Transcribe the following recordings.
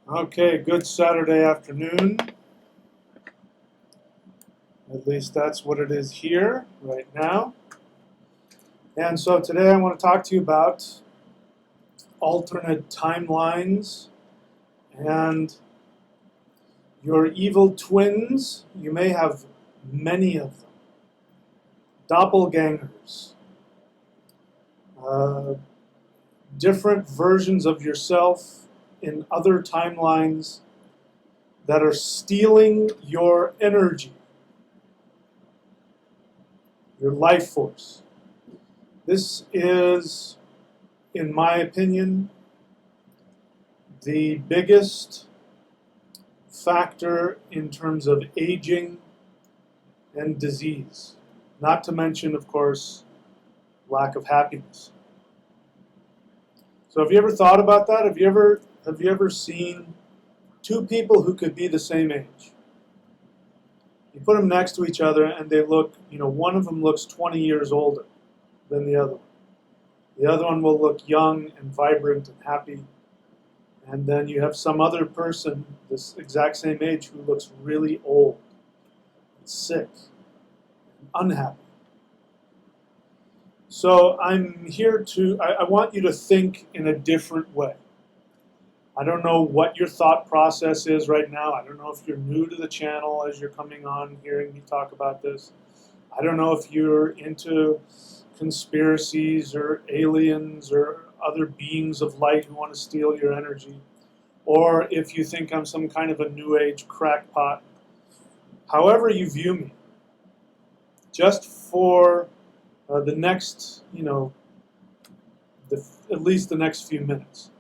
Okay, good Saturday afternoon. At least that's what it is here right now. And so today I want to talk to you about alternate timelines and your evil twins. You may have many of them. Dopplegangers. Different versions of yourself in other timelines that are stealing your energy, your life force. This is, in my opinion, the biggest factor in terms of aging and disease. Not to mention, of course, lack of happiness. So have you ever thought about that? Have you ever seen two people who could be the same age? You put them next to each other and they look, one of them looks 20 years older than the other one. The other one will look young and vibrant and happy. And then you have some other person, this exact same age, who looks really old, and sick, and unhappy. So I'm here I want you to think in a different way. I don't know what your thought process is right now. I don't know if you're new to the channel as you're coming on, hearing me talk about this. I don't know if you're into conspiracies or aliens or other beings of light who want to steal your energy, or if you think I'm some kind of a new age crackpot. However you view me, just for the next, at least the next few minutes,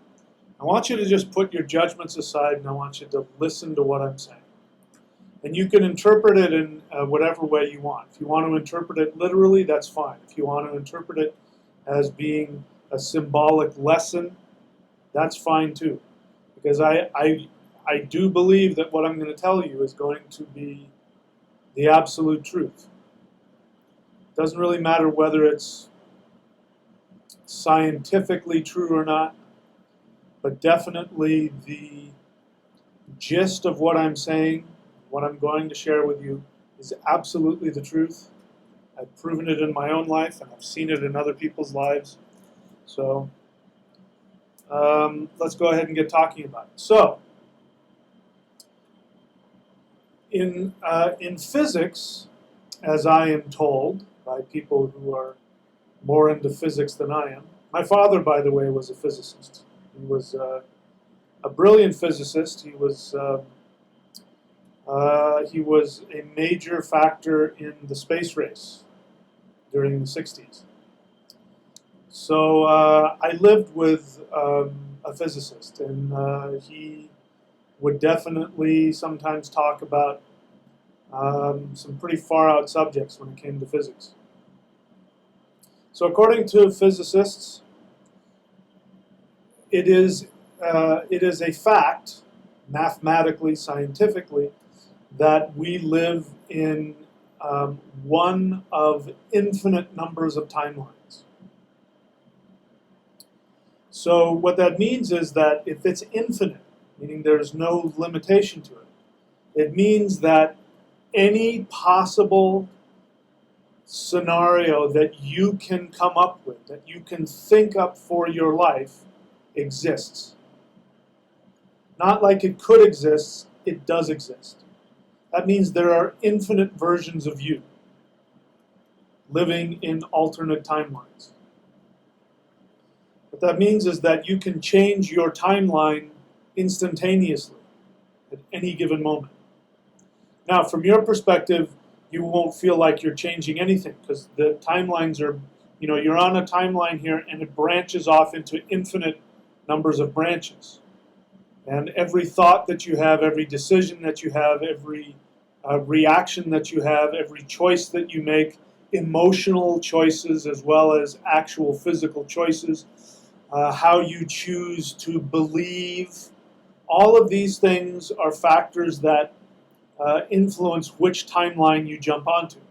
I want you to just put your judgments aside and I want you to listen to what I'm saying. And you can interpret it in whatever way you want. If you want to interpret it literally, that's fine. If you want to interpret it as being a symbolic lesson, that's fine too. Because I do believe that what I'm going to tell you is going to be the absolute truth. It doesn't really matter whether it's scientifically true or not, but definitely the gist of what I'm saying, what I'm going to share with you, is absolutely the truth. I've proven it in my own life, and I've seen it in other people's lives. So let's go ahead and get talking about it. So in physics, as I am told by people who are more into physics than I am, my father, by the way, was a physicist. He was a brilliant physicist. He was a major factor in the space race during the 60s. So I lived with a physicist, and he would definitely sometimes talk about some pretty far out subjects when it came to physics. So according to physicists, it is a fact, mathematically, scientifically, that we live in one of infinite numbers of timelines. So what that means is that if it's infinite, meaning there's no limitation to it, it means that any possible scenario that you can come up with, that you can think up for your life, exists. Not like it could exist, it does exist. That means there are infinite versions of you living in alternate timelines. What that means is that you can change your timeline instantaneously at any given moment. Now, from your perspective, you won't feel like you're changing anything because the timelines are, you're on a timeline here and it branches off into infinite numbers of branches. And every thought that you have, every decision that you have, every reaction that you have, every choice that you make, emotional choices as well as actual physical choices, how you choose to believe, all of these things are factors that influence which timeline you jump onto.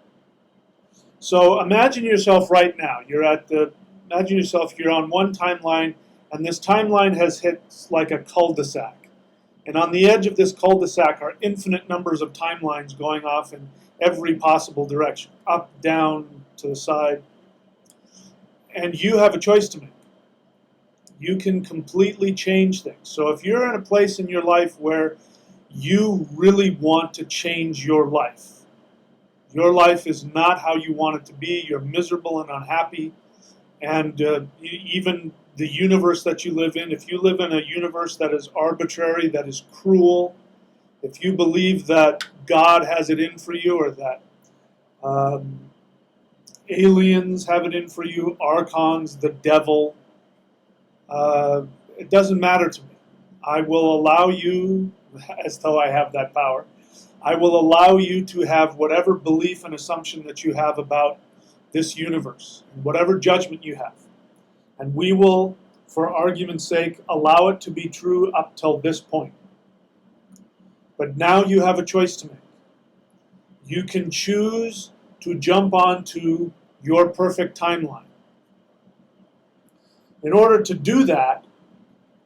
So imagine yourself right now. Imagine yourself, you're on one timeline, and this timeline has hit like a cul-de-sac. And on the edge of this cul-de-sac are infinite numbers of timelines going off in every possible direction, up, down, to the side. And you have a choice to make. You can completely change things. So if you're in a place in your life where you really want to change your life is not how you want it to be, you're miserable and unhappy, and even the universe that you live in, if you live in a universe that is arbitrary, that is cruel, if you believe that God has it in for you, or that aliens have it in for you, archons, the devil, it doesn't matter to me. I will allow you, as though I have that power, I will allow you to have whatever belief and assumption that you have about this universe, whatever judgment you have. And we will, for argument's sake, allow it to be true up till this point. But now you have a choice to make. You can choose to jump onto your perfect timeline. In order to do that,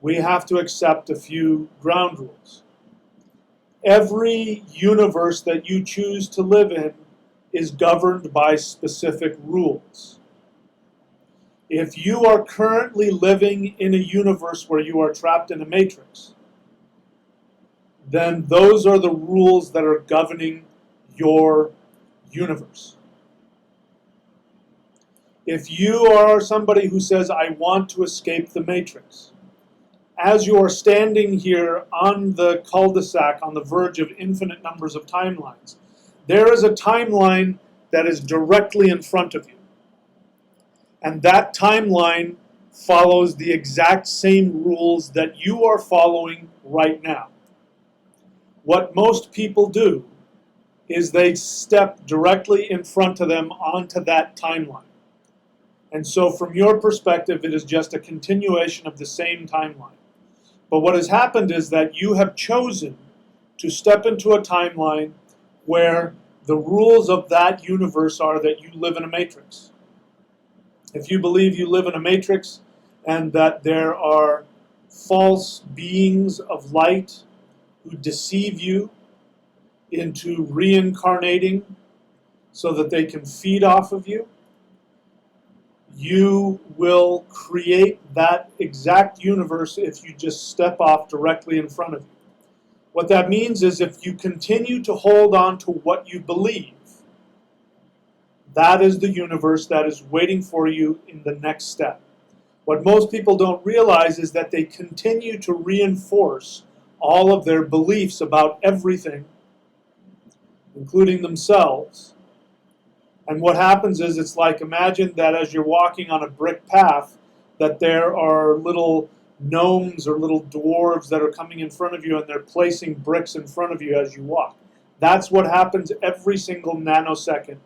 we have to accept a few ground rules. Every universe that you choose to live in is governed by specific rules. If you are currently living in a universe where you are trapped in a matrix, then those are the rules that are governing your universe. If you are somebody who says, I want to escape the matrix, as you are standing here on the cul-de-sac on the verge of infinite numbers of timelines, there is a timeline that is directly in front of you. And that timeline follows the exact same rules that you are following right now. What most people do is they step directly in front of them onto that timeline. And so from your perspective, it is just a continuation of the same timeline. But what has happened is that you have chosen to step into a timeline where the rules of that universe are that you live in a matrix. If you believe you live in a matrix and that there are false beings of light who deceive you into reincarnating so that they can feed off of you, you will create that exact universe if you just step off directly in front of you. What that means is if you continue to hold on to what you believe, that is the universe that is waiting for you in the next step. What most people don't realize is that they continue to reinforce all of their beliefs about everything, including themselves. And what happens is, it's like, imagine that as you're walking on a brick path, that there are little gnomes or little dwarves that are coming in front of you, and they're placing bricks in front of you as you walk. That's what happens every single nanosecond,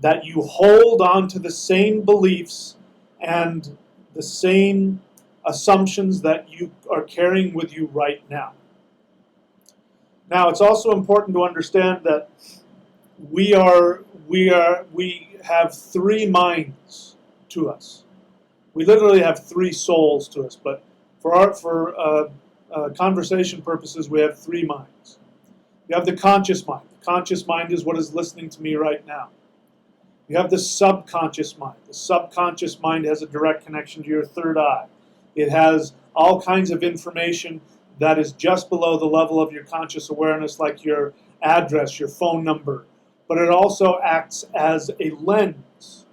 that you hold on to the same beliefs and the same assumptions that you are carrying with you right now. Now, it's also important to understand that we have three minds to us. We literally have three souls to us, but for conversation purposes, we have three minds. You have the conscious mind. The conscious mind is what is listening to me right now. You have the subconscious mind. The subconscious mind has a direct connection to your third eye. It has all kinds of information that is just below the level of your conscious awareness, like your address, your phone number. But it also acts as a lens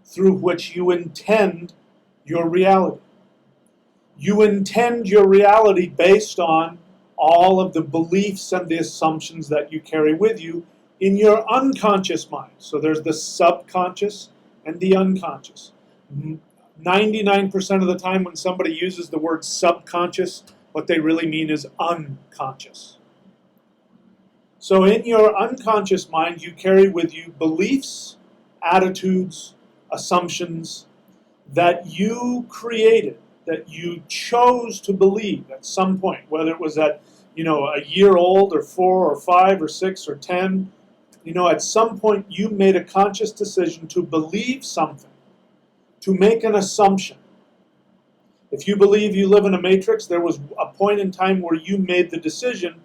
through which you intend your reality. You intend your reality based on all of the beliefs and the assumptions that you carry with you in your unconscious mind. So there's the subconscious and the unconscious. 99% of the time when somebody uses the word subconscious, what they really mean is unconscious. So in your unconscious mind, you carry with you beliefs, attitudes, assumptions that you created, that you chose to believe at some point, whether it was at a year old or 4 or 5 or 6 or 10. At some point you made a conscious decision to believe something, to make an assumption. If you believe you live in a matrix, there was a point in time where you made the decision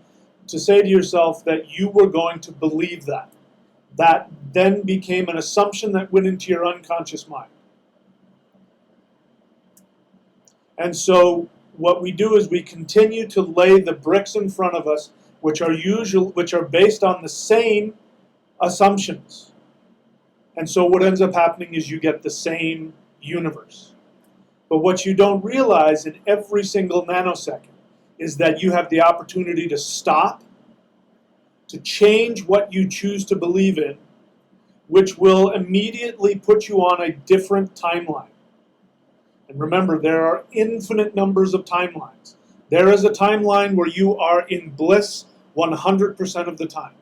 to say to yourself that you were going to believe that. That then became an assumption that went into your unconscious mind. And so what we do is we continue to lay the bricks in front of us, which are based on the same assumptions. And so what ends up happening is you get the same universe. But what you don't realize in every single nanosecond is that you have the opportunity to stop, to change what you choose to believe in, which will immediately put you on a different timeline. And remember, there are infinite numbers of timelines. There is a timeline where you are in bliss 100% of the time.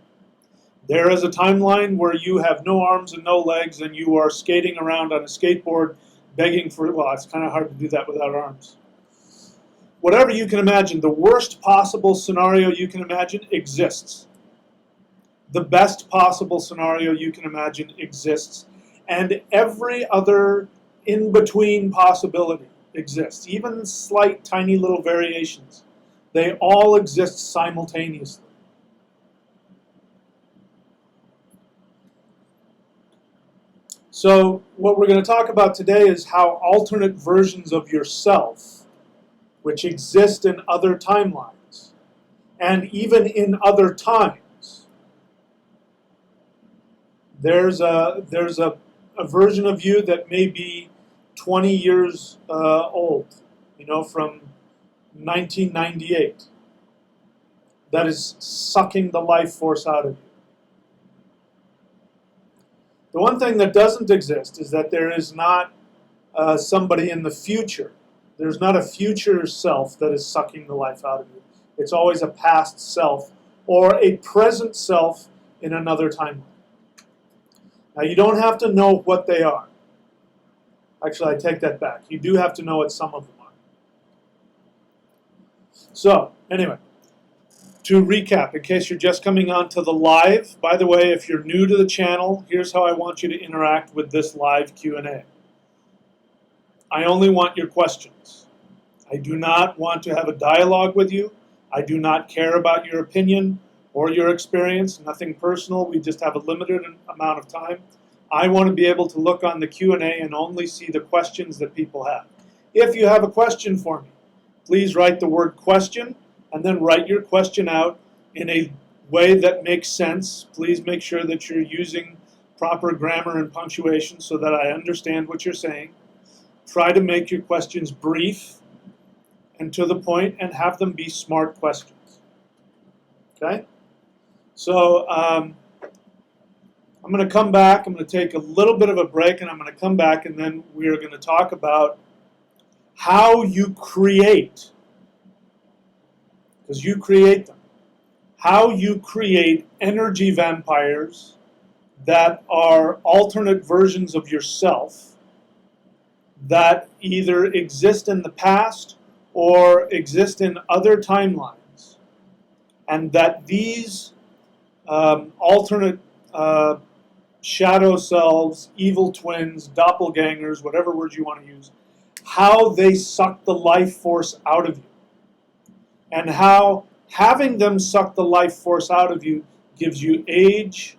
There is a timeline where you have no arms and no legs and you are skating around on a skateboard begging for, well, it's kind of hard to do that without arms. Whatever you can imagine, the worst possible scenario you can imagine exists. The best possible scenario you can imagine exists. And every other in-between possibility exists. Even slight, tiny little variations. They all exist simultaneously. So what we're going to talk about today is how alternate versions of yourself, which exist in other timelines, and even in other times, there's a version of you that may be 20 years old, from 1998, that is sucking the life force out of you. The one thing that doesn't exist is that there is not somebody in the future. There's not a future self that is sucking the life out of you. It's always a past self or a present self in another timeline. Now, you don't have to know what they are. Actually, I take that back. You do have to know what some of them are. So, anyway, to recap, in case you're just coming on to the live, by the way, if you're new to the channel, here's how I want you to interact with this live Q&A. I only want your questions. I do not want to have a dialogue with you. I do not care about your opinion or your experience, nothing personal. We just have a limited amount of time. I want to be able to look on the Q&A and only see the questions that people have. If you have a question for me, please write the word question and then write your question out in a way that makes sense. Please make sure that you're using proper grammar and punctuation so that I understand what you're saying. Try to make your questions brief and to the point and have them be smart questions. Okay? So I'm going to come back. I'm going to take a little bit of a break and I'm going to come back and then we are going to talk about how you create, because you create them, how you create energy vampires that are alternate versions of yourself that either exist in the past or exist in other timelines, and that these alternate shadow selves, evil twins, doppelgangers, whatever words you want to use, how they suck the life force out of you, and how having them suck the life force out of you gives you age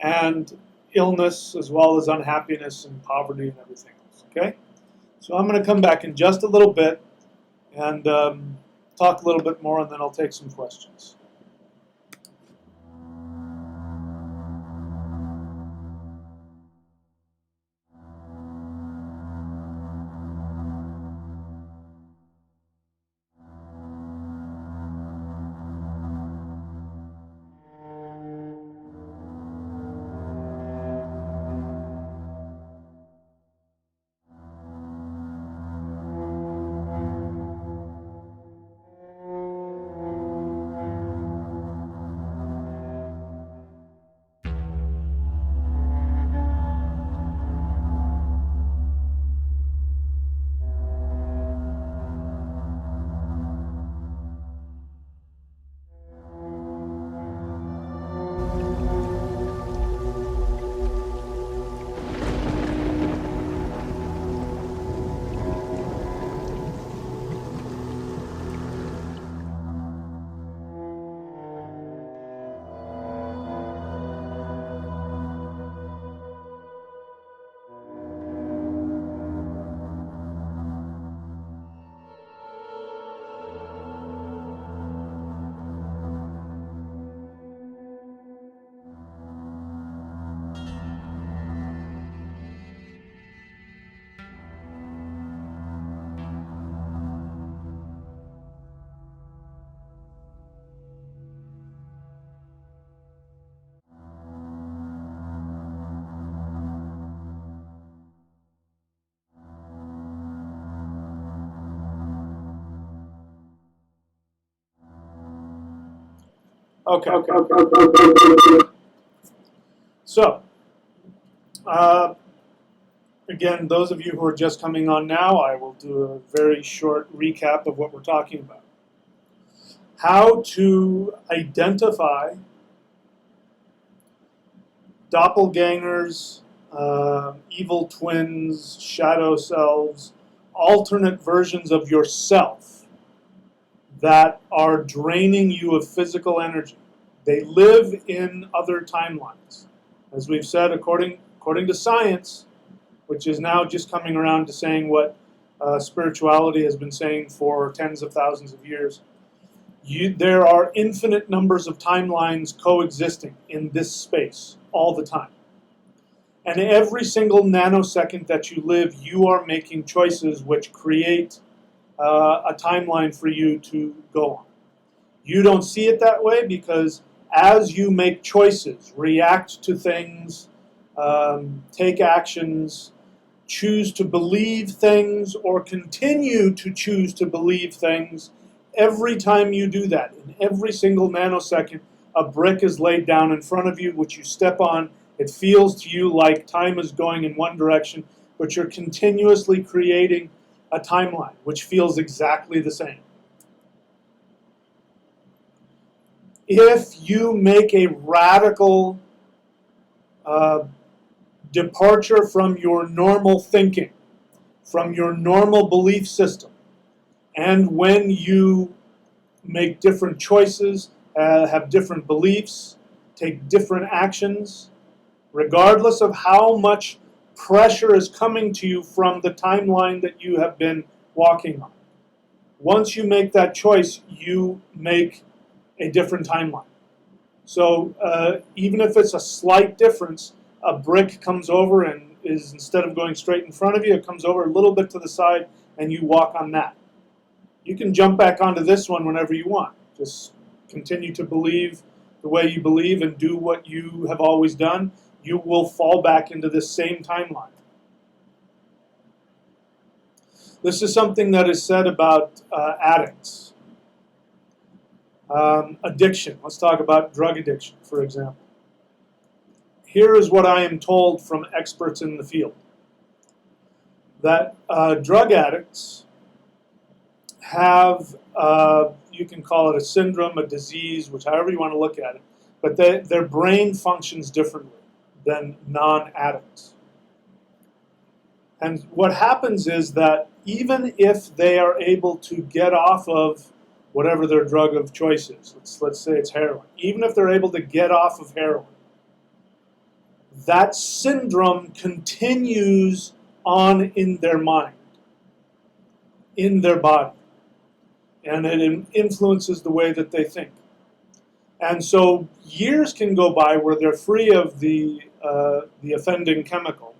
and illness as well as unhappiness and poverty and everything else. Okay? So I'm going to come back in just a little bit and talk a little bit more, and then I'll take some questions. Okay. So, again, those of you who are just coming on now, I will do a very short recap of what we're talking about. How to identify doppelgangers, evil twins, shadow selves, alternate versions of yourself that are draining you of physical energy. They live in other timelines. As we've said, according to science, which is now just coming around to saying what spirituality has been saying for tens of thousands of years, there are infinite numbers of timelines coexisting in this space all the time. And every single nanosecond that you live, you are making choices which create a timeline for you to go on. You don't see it that way because as you make choices, react to things, take actions, choose to believe things, or continue to choose to believe things, every time you do that, in every single nanosecond, a brick is laid down in front of you, which you step on. It feels to you like time is going in one direction, but you're continuously creating a timeline, which feels exactly the same. If you make a radical departure from your normal thinking, from your normal belief system, and when you make different choices, have different beliefs, take different actions, regardless of how much pressure is coming to you from the timeline that you have been walking on. Once you make that choice, you make a different timeline. So even if it's a slight difference, a brick comes over and is, instead of going straight in front of you, it comes over a little bit to the side and you walk on that. You can jump back onto this one whenever you want. Just continue to believe the way you believe and do what you have always done. You will fall back into this same timeline. This is something that is said about addicts. Addiction. Let's talk about drug addiction, for example. Here is what I am told from experts in the field. That drug addicts have, you can call it a syndrome, a disease, however you want to look at it, but their brain functions differently than non-addicts. And what happens is that even if they are able to get off of whatever their drug of choice is, let's say it's heroin, even if they're able to get off of heroin, that syndrome continues on in their mind, in their body, and it influences the way that they think. And so years can go by where they're free of the offending chemical,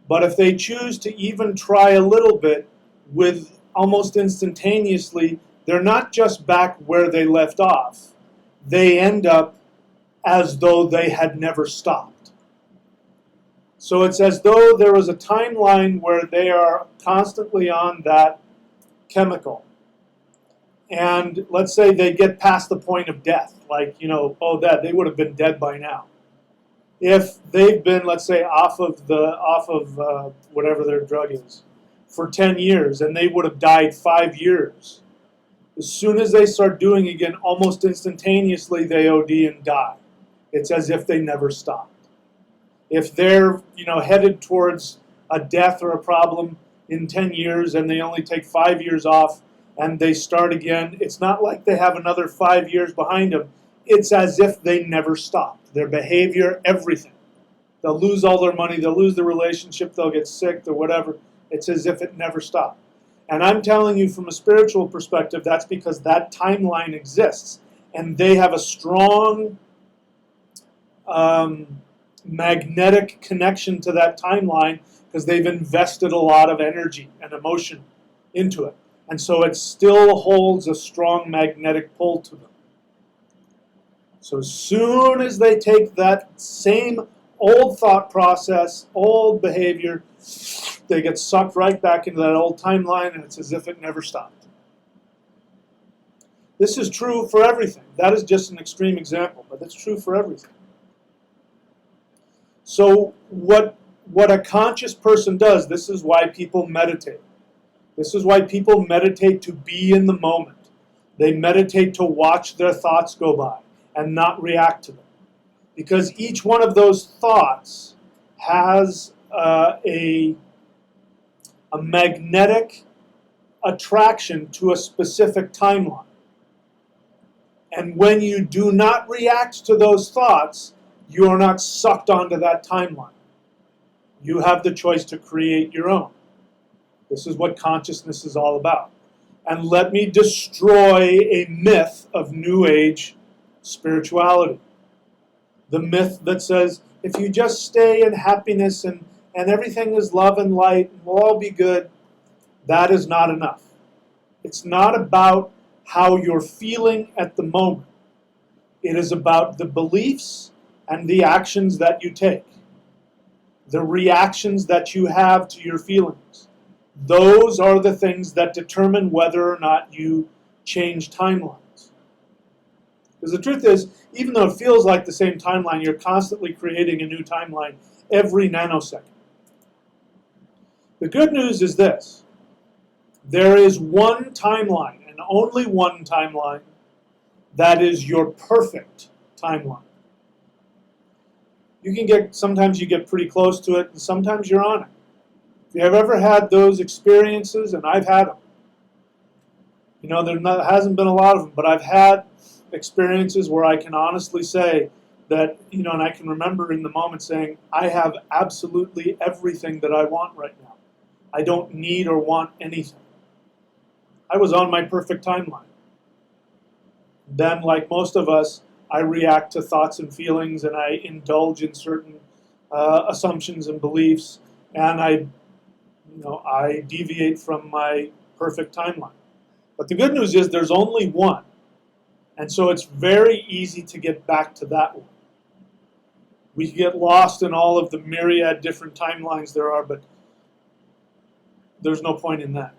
but if they choose to even try a little bit, with almost instantaneously, they're not just back where they left off, they end up as though they had never stopped. So it's as though there was a timeline where they are constantly on that chemical. And let's say they get past the point of death, like, they would have been dead by now. If they've been, let's say, off of whatever their drug is for 10 years, and they would have died 5 years, as soon as they start doing again, almost instantaneously they OD and die. It's as if they never stopped. If they're, headed towards a death or a problem in 10 years and they only take 5 years off and they start again, it's not like they have another 5 years behind them. It's as if they never stopped. Their behavior, everything. They'll lose all their money, they'll lose their relationship, they'll get sick or whatever. It's as if it never stopped. And I'm telling you from a spiritual perspective, that's because that timeline exists. And they have a strong magnetic connection to that timeline because they've invested a lot of energy and emotion into it. And so it still holds a strong magnetic pull to them. So as soon as they take that same old thought process, old behavior, they get sucked right back into that old timeline, and it's as if it never stopped. This is true for everything. That is just an extreme example, but it's true for everything. So what a conscious person does, this is why people meditate. This is why people meditate to be in the moment. They meditate to watch their thoughts go by and not react to them. Because each one of those thoughts has a magnetic attraction to a specific timeline. And when you do not react to those thoughts, you are not sucked onto that timeline. You have the choice to create your own. This is what consciousness is all about. And let me destroy a myth of New Age spirituality. The myth that says, if you just stay in happiness and everything is love and light, and we'll all be good, that is not enough. It's not about how you're feeling at the moment. It is about the beliefs and the actions that you take, the reactions that you have to your feelings. Those are the things that determine whether or not you change timelines. Because the truth is, even though it feels like the same timeline, you're constantly creating a new timeline every nanosecond. The good news is this. There is one timeline, and only one timeline, that is your perfect timeline. Sometimes you get pretty close to it, and sometimes you're on it. If you have ever had those experiences, and I've had them, there hasn't been a lot of them, but I've had experiences where I can honestly say that, and I can remember in the moment saying, I have absolutely everything that I want right now. I don't need or want anything. I was on my perfect timeline. Then, like most of us, I react to thoughts and feelings, and I indulge in certain assumptions and beliefs, and I deviate from my perfect timeline. But the good news is there's only one, and so it's very easy to get back to that one. We get lost in all of the myriad different timelines there are, but there's no point in that.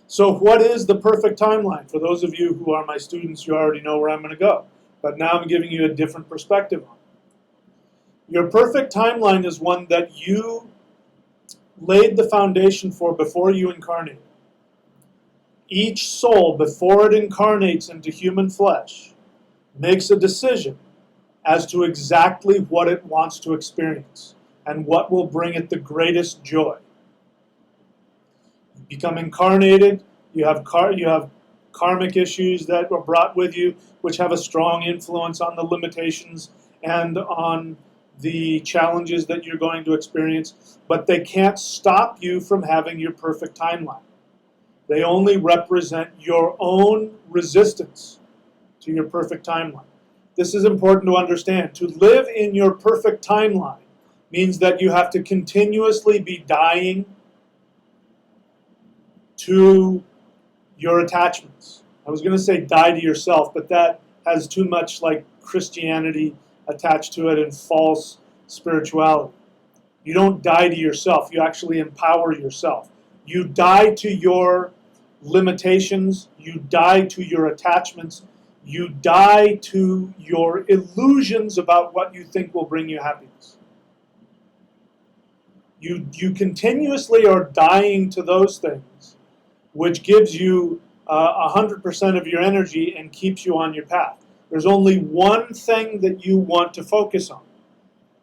So what is the perfect timeline? For those of you who are my students, you already know where I'm going to go. But now I'm giving you a different perspective on it. Your perfect timeline is one that you laid the foundation for before you incarnated. Each soul, before it incarnates into human flesh, makes a decision as to exactly what it wants to experience and what will bring it the greatest joy. You become incarnated, you have karmic issues that were brought with you, which have a strong influence on the limitations and on the challenges that you're going to experience, but they can't stop you from having your perfect timeline. They only represent your own resistance to your perfect timeline. This is important to understand. To live in your perfect timeline means that you have to continuously be dying to your attachments. I was going to say die to yourself, but that has too much like Christianity attached to it and false spirituality. You don't die to yourself. You actually empower yourself. You die to your limitations. You die to your attachments. You die to your illusions about what you think will bring you happiness. You continuously are dying to those things, which gives you 100% of your energy and keeps you on your path. There's only one thing that you want to focus on.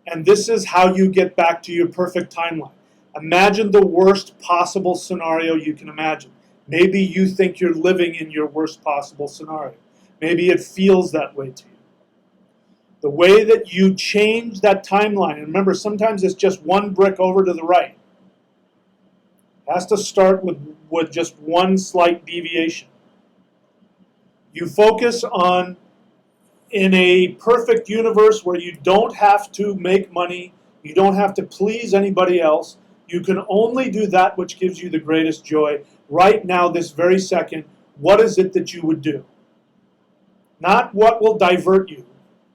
And this is how you get back to your perfect timeline. Imagine the worst possible scenario you can imagine. Maybe you think you're living in your worst possible scenario. Maybe it feels that way to you. The way that you change that timeline, and remember, sometimes it's just one brick over to the right. It has to start with just one slight deviation. You focus on, in a perfect universe where you don't have to make money, you don't have to please anybody else, you can only do that which gives you the greatest joy. Right now, this very second, what is it that you would do? Not what will divert you.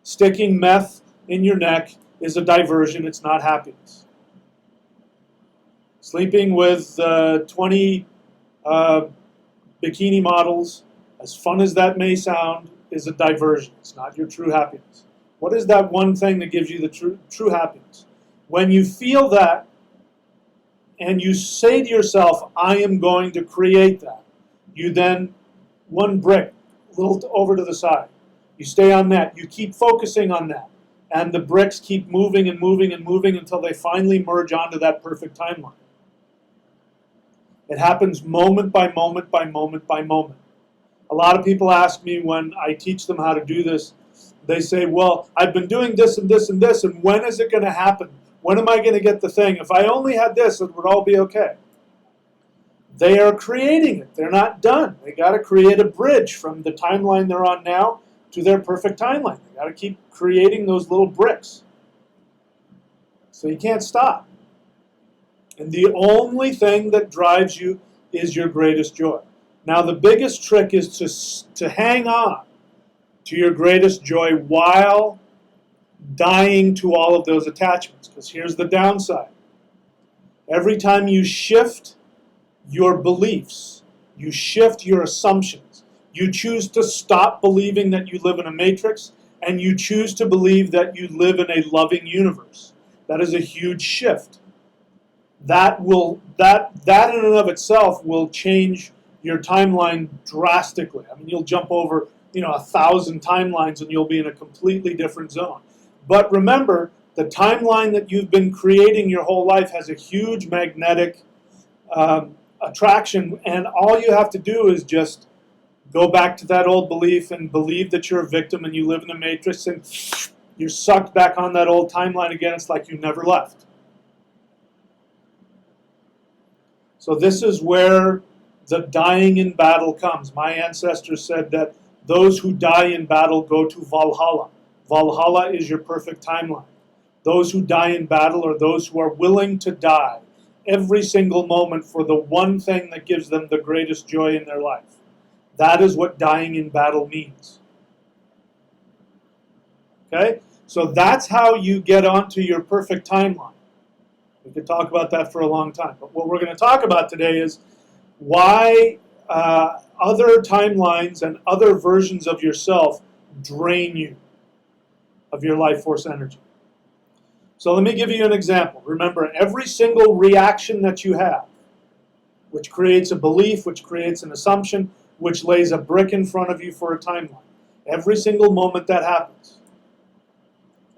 Sticking meth in your neck is a diversion, it's not happiness. Sleeping with 20 bikini models as fun as that may sound, is a diversion. It's not your true happiness. What is that one thing that gives you the true happiness? When you feel that and you say to yourself, I am going to create that, you then, one brick, a little over to the side, you stay on that, you keep focusing on that, and the bricks keep moving and moving and moving until they finally merge onto that perfect timeline. It happens moment by moment by moment by moment. A lot of people ask me when I teach them how to do this, they say, well, I've been doing this and this and this, and when is it going to happen? When am I going to get the thing? If I only had this, it would all be okay. They are creating it. They're not done. They got to create a bridge from the timeline they're on now to their perfect timeline. They got to keep creating those little bricks. So you can't stop. And the only thing that drives you is your greatest joy. Now the biggest trick is to hang on to your greatest joy while dying to all of those attachments. Because here's the downside. Every time you shift your beliefs, you shift your assumptions, you choose to stop believing that you live in a matrix, and you choose to believe that you live in a loving universe. That is a huge shift. That in and of itself will change your timeline drastically. I mean, you'll jump over 1,000 timelines and you'll be in a completely different zone. But remember, the timeline that you've been creating your whole life has a huge magnetic attraction, and all you have to do is just go back to that old belief and believe that you're a victim and you live in a matrix, and you're sucked back on that old timeline again. It's like you never left. So this is where the dying in battle comes. My ancestors said that those who die in battle go to Valhalla. Valhalla is your perfect timeline. Those who die in battle are those who are willing to die every single moment for the one thing that gives them the greatest joy in their life. That is what dying in battle means. Okay? So that's how you get onto your perfect timeline. We could talk about that for a long time. But what we're going to talk about today is why other timelines and other versions of yourself drain you of your life force energy. So let me give you an example. Remember, every single reaction that you have, which creates a belief, which creates an assumption, which lays a brick in front of you for a timeline. Every single moment that happens.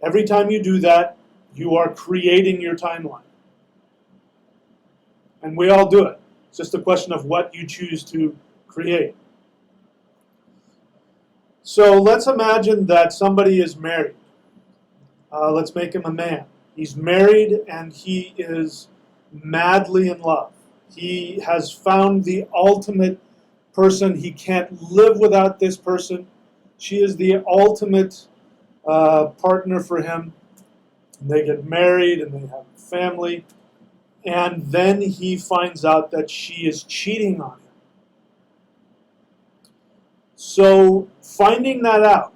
Every time you do that, you are creating your timeline. And we all do it. It's just a question of what you choose to create. So let's imagine that somebody is married. Let's make him a man. He's married and he is madly in love. He has found the ultimate person. He can't live without this person. She is the ultimate partner for him. And they get married and they have a family. And then he finds out that she is cheating on him. So finding that out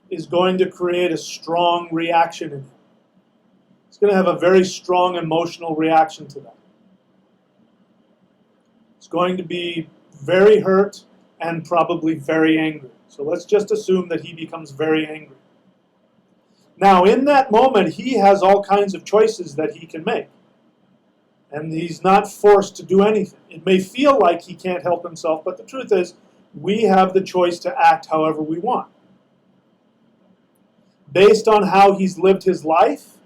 is going to create a strong reaction in him. He's going to have a very strong emotional reaction to that. He's going to be very hurt and probably very angry. So let's just assume that he becomes very angry. Now, in that moment, he has all kinds of choices that he can make. And he's not forced to do anything. It may feel like he can't help himself, but the truth is, we have the choice to act however we want. Based on how he's lived his life,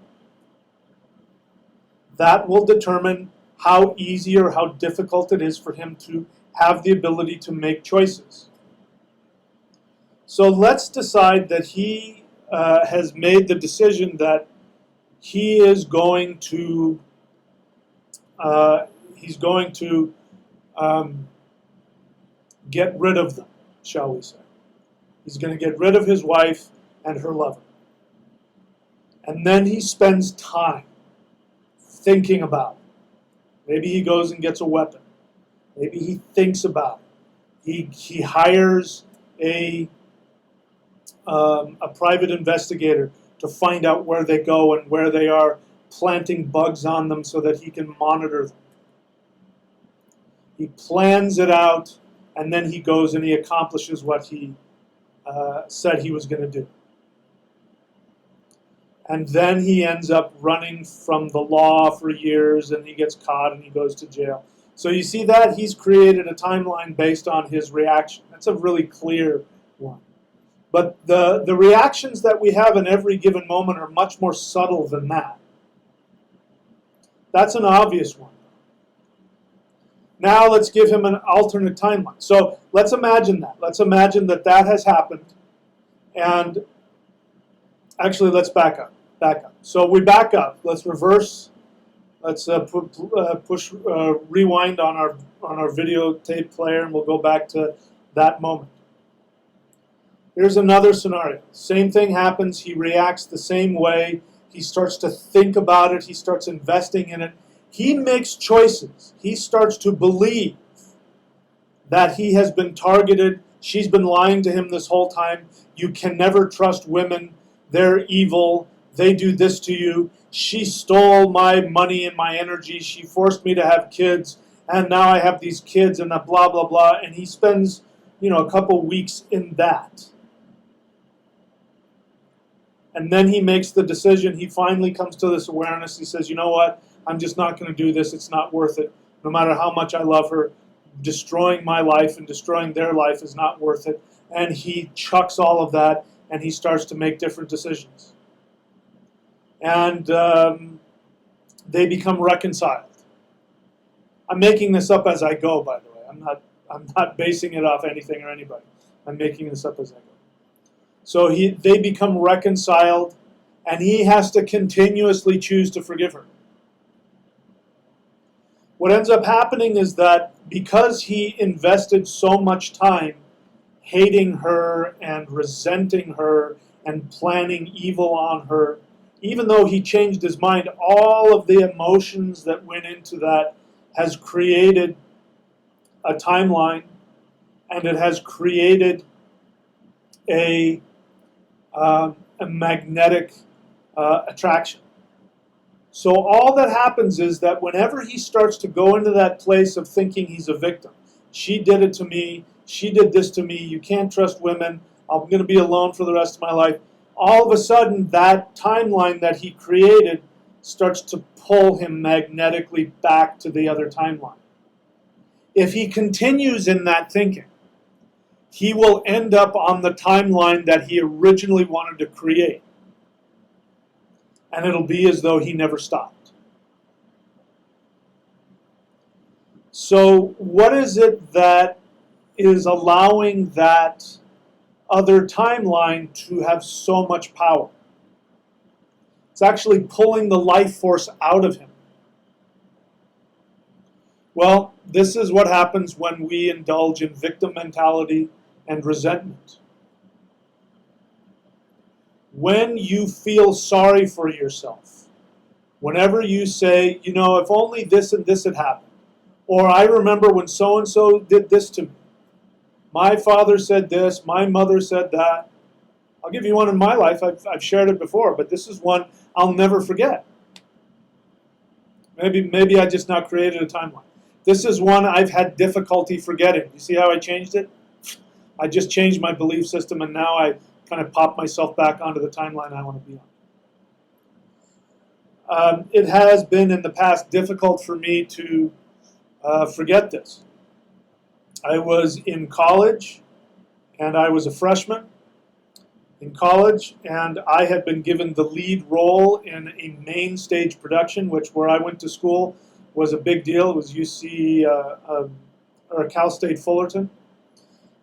that will determine how easy or how difficult it is for him to have the ability to make choices. So let's decide that he has made the decision that he is going to get rid of them, shall we say. He's going to get rid of his wife and her lover. And then he spends time thinking about it. Maybe he goes and gets a weapon. Maybe he thinks about it. He hires a private investigator to find out where they go and where they are, planting bugs on them so that he can monitor them. He plans it out and then he goes and he accomplishes what he said he was going to do. And then he ends up running from the law for years, and he gets caught and he goes to jail. So you see that? He's created a timeline based on his reaction. That's a really clear one. But the reactions that we have in every given moment are much more subtle than that. That's an obvious one. Now let's give him an alternate timeline. So let's imagine that. Let's imagine that that has happened. And actually, let's back up. So we back up. Let's reverse. Let's push rewind on our videotape player, and we'll go back to that moment. Here's another scenario. Same thing happens. He reacts the same way. He starts to think about it. He starts investing in it. He makes choices. He starts to believe that he has been targeted. She's been lying to him this whole time. You can never trust women. They're evil. They do this to you. She stole my money and my energy. She forced me to have kids. And now I have these kids and blah, blah, blah. And he spends, a couple weeks in that. And then he makes the decision. He finally comes to this awareness. He says, you know what? I'm just not going to do this. It's not worth it. No matter how much I love her, destroying my life and destroying their life is not worth it. And he chucks all of that, and he starts to make different decisions. And they become reconciled. I'm making this up as I go, by the way. I'm not basing it off anything or anybody. I'm making this up as I go. So they become reconciled, and he has to continuously choose to forgive her. What ends up happening is that because he invested so much time hating her and resenting her and planning evil on her, even though he changed his mind, all of the emotions that went into that has created a timeline, and it has created a magnetic attraction. So all that happens is that whenever he starts to go into that place of thinking he's a victim, she did it to me, she did this to me, you can't trust women, I'm going to be alone for the rest of my life, all of a sudden that timeline that he created starts to pull him magnetically back to the other timeline. If he continues in that thinking, he will end up on the timeline that he originally wanted to create. And it'll be as though he never stopped. So what is it that is allowing that other timeline to have so much power? It's actually pulling the life force out of him. Well, this is what happens when we indulge in victim mentality and resentment. When you feel sorry for yourself, whenever you say, if only this and this had happened, or I remember when so-and-so did this to me, my father said this, my mother said that. I'll give you one in my life. I've shared it before, but this is one I'll never forget. Maybe I just not created a timeline. This is one I've had difficulty forgetting. You see how I changed it? I just changed my belief system, and now I kind of pop myself back onto the timeline I want to be on. It has been in the past difficult for me to forget this. I was in college, and I was a freshman in college, and I had been given the lead role in a main stage production, which where I went to school was a big deal. It was UC or Cal State Fullerton.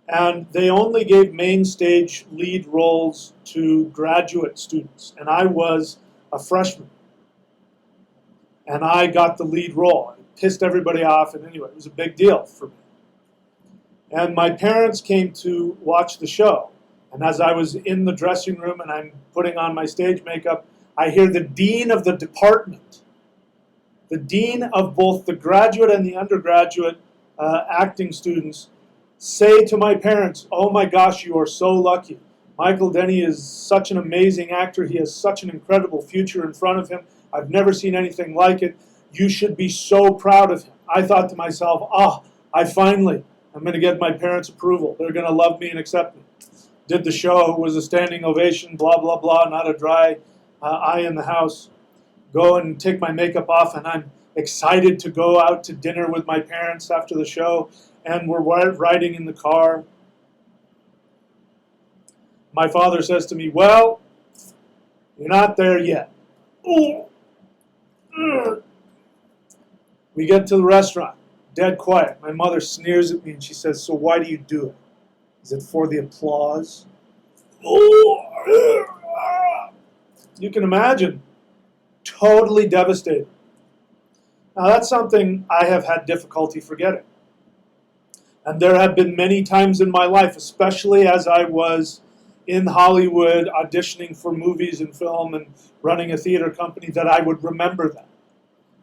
And they only gave main stage lead roles to graduate students. And I was a freshman. And I got the lead role. It pissed everybody off. And anyway, it was a big deal for me. And my parents came to watch the show. And as I was in the dressing room and I'm putting on my stage makeup, I hear the dean of the department, the dean of both the graduate and the undergraduate acting students, say to my parents, "Oh my gosh, you are so lucky. Michael Denny is such an amazing actor. He has such an incredible future in front of him. I've never seen anything like it. You should be so proud of him." I thought to myself, I finally I'm going to get my parents' approval. They're going to love me and accept me. Did the show, it was a standing ovation, blah, blah, blah, not a dry eye in the house. Go and take my makeup off, and I'm excited to go out to dinner with my parents after the show, and we're riding in the car. My father says to me, well, you're not there yet. We get to the restaurant, dead quiet. My mother sneers at me and she says, so why do you do it? Is it for the applause? You can imagine, totally devastated. Now that's something I have had difficulty forgetting. And there have been many times in my life, especially as I was in Hollywood auditioning for movies and film and running a theater company, that I would remember that.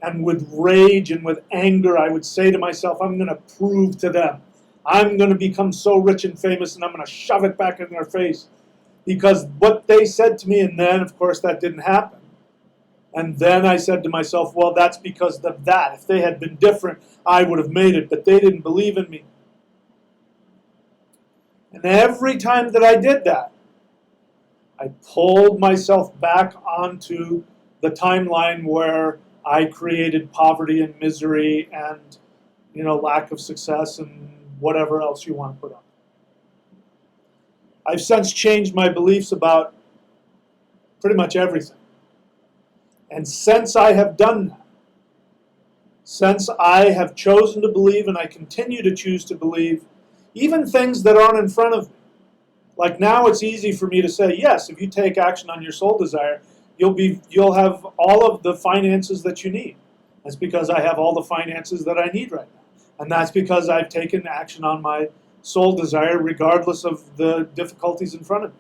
And with rage and with anger, I would say to myself, I'm going to prove to them. I'm going to become so rich and famous, and I'm going to shove it back in their face. Because what they said to me, and then, of course, that didn't happen. And then I said to myself, well, that's because of that. If they had been different, I would have made it, but they didn't believe in me. And every time that I did that, I pulled myself back onto the timeline where I created poverty and misery and, lack of success and whatever else you want to put on. I've since changed my beliefs about pretty much everything. And since I have done that, since I have chosen to believe, and I continue to choose to believe, even things that aren't in front of me. Like now it's easy for me to say, yes, if you take action on your soul desire, you'll have all of the finances that you need. That's because I have all the finances that I need right now. And that's because I've taken action on my soul desire regardless of the difficulties in front of me.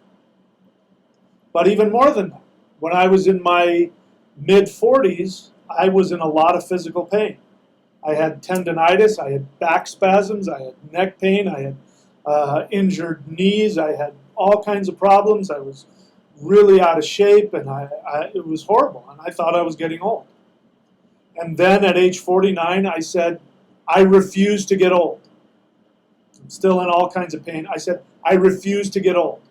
But even more than that, when I was in my mid-40s, I was in a lot of physical pain. I had tendonitis, I had back spasms, I had neck pain, I had injured knees, I had all kinds of problems. I was really out of shape, and it was horrible, and I thought I was getting old. And then at age 49, I said, I refuse to get old. I'm still in all kinds of pain. I said, I refuse to get old.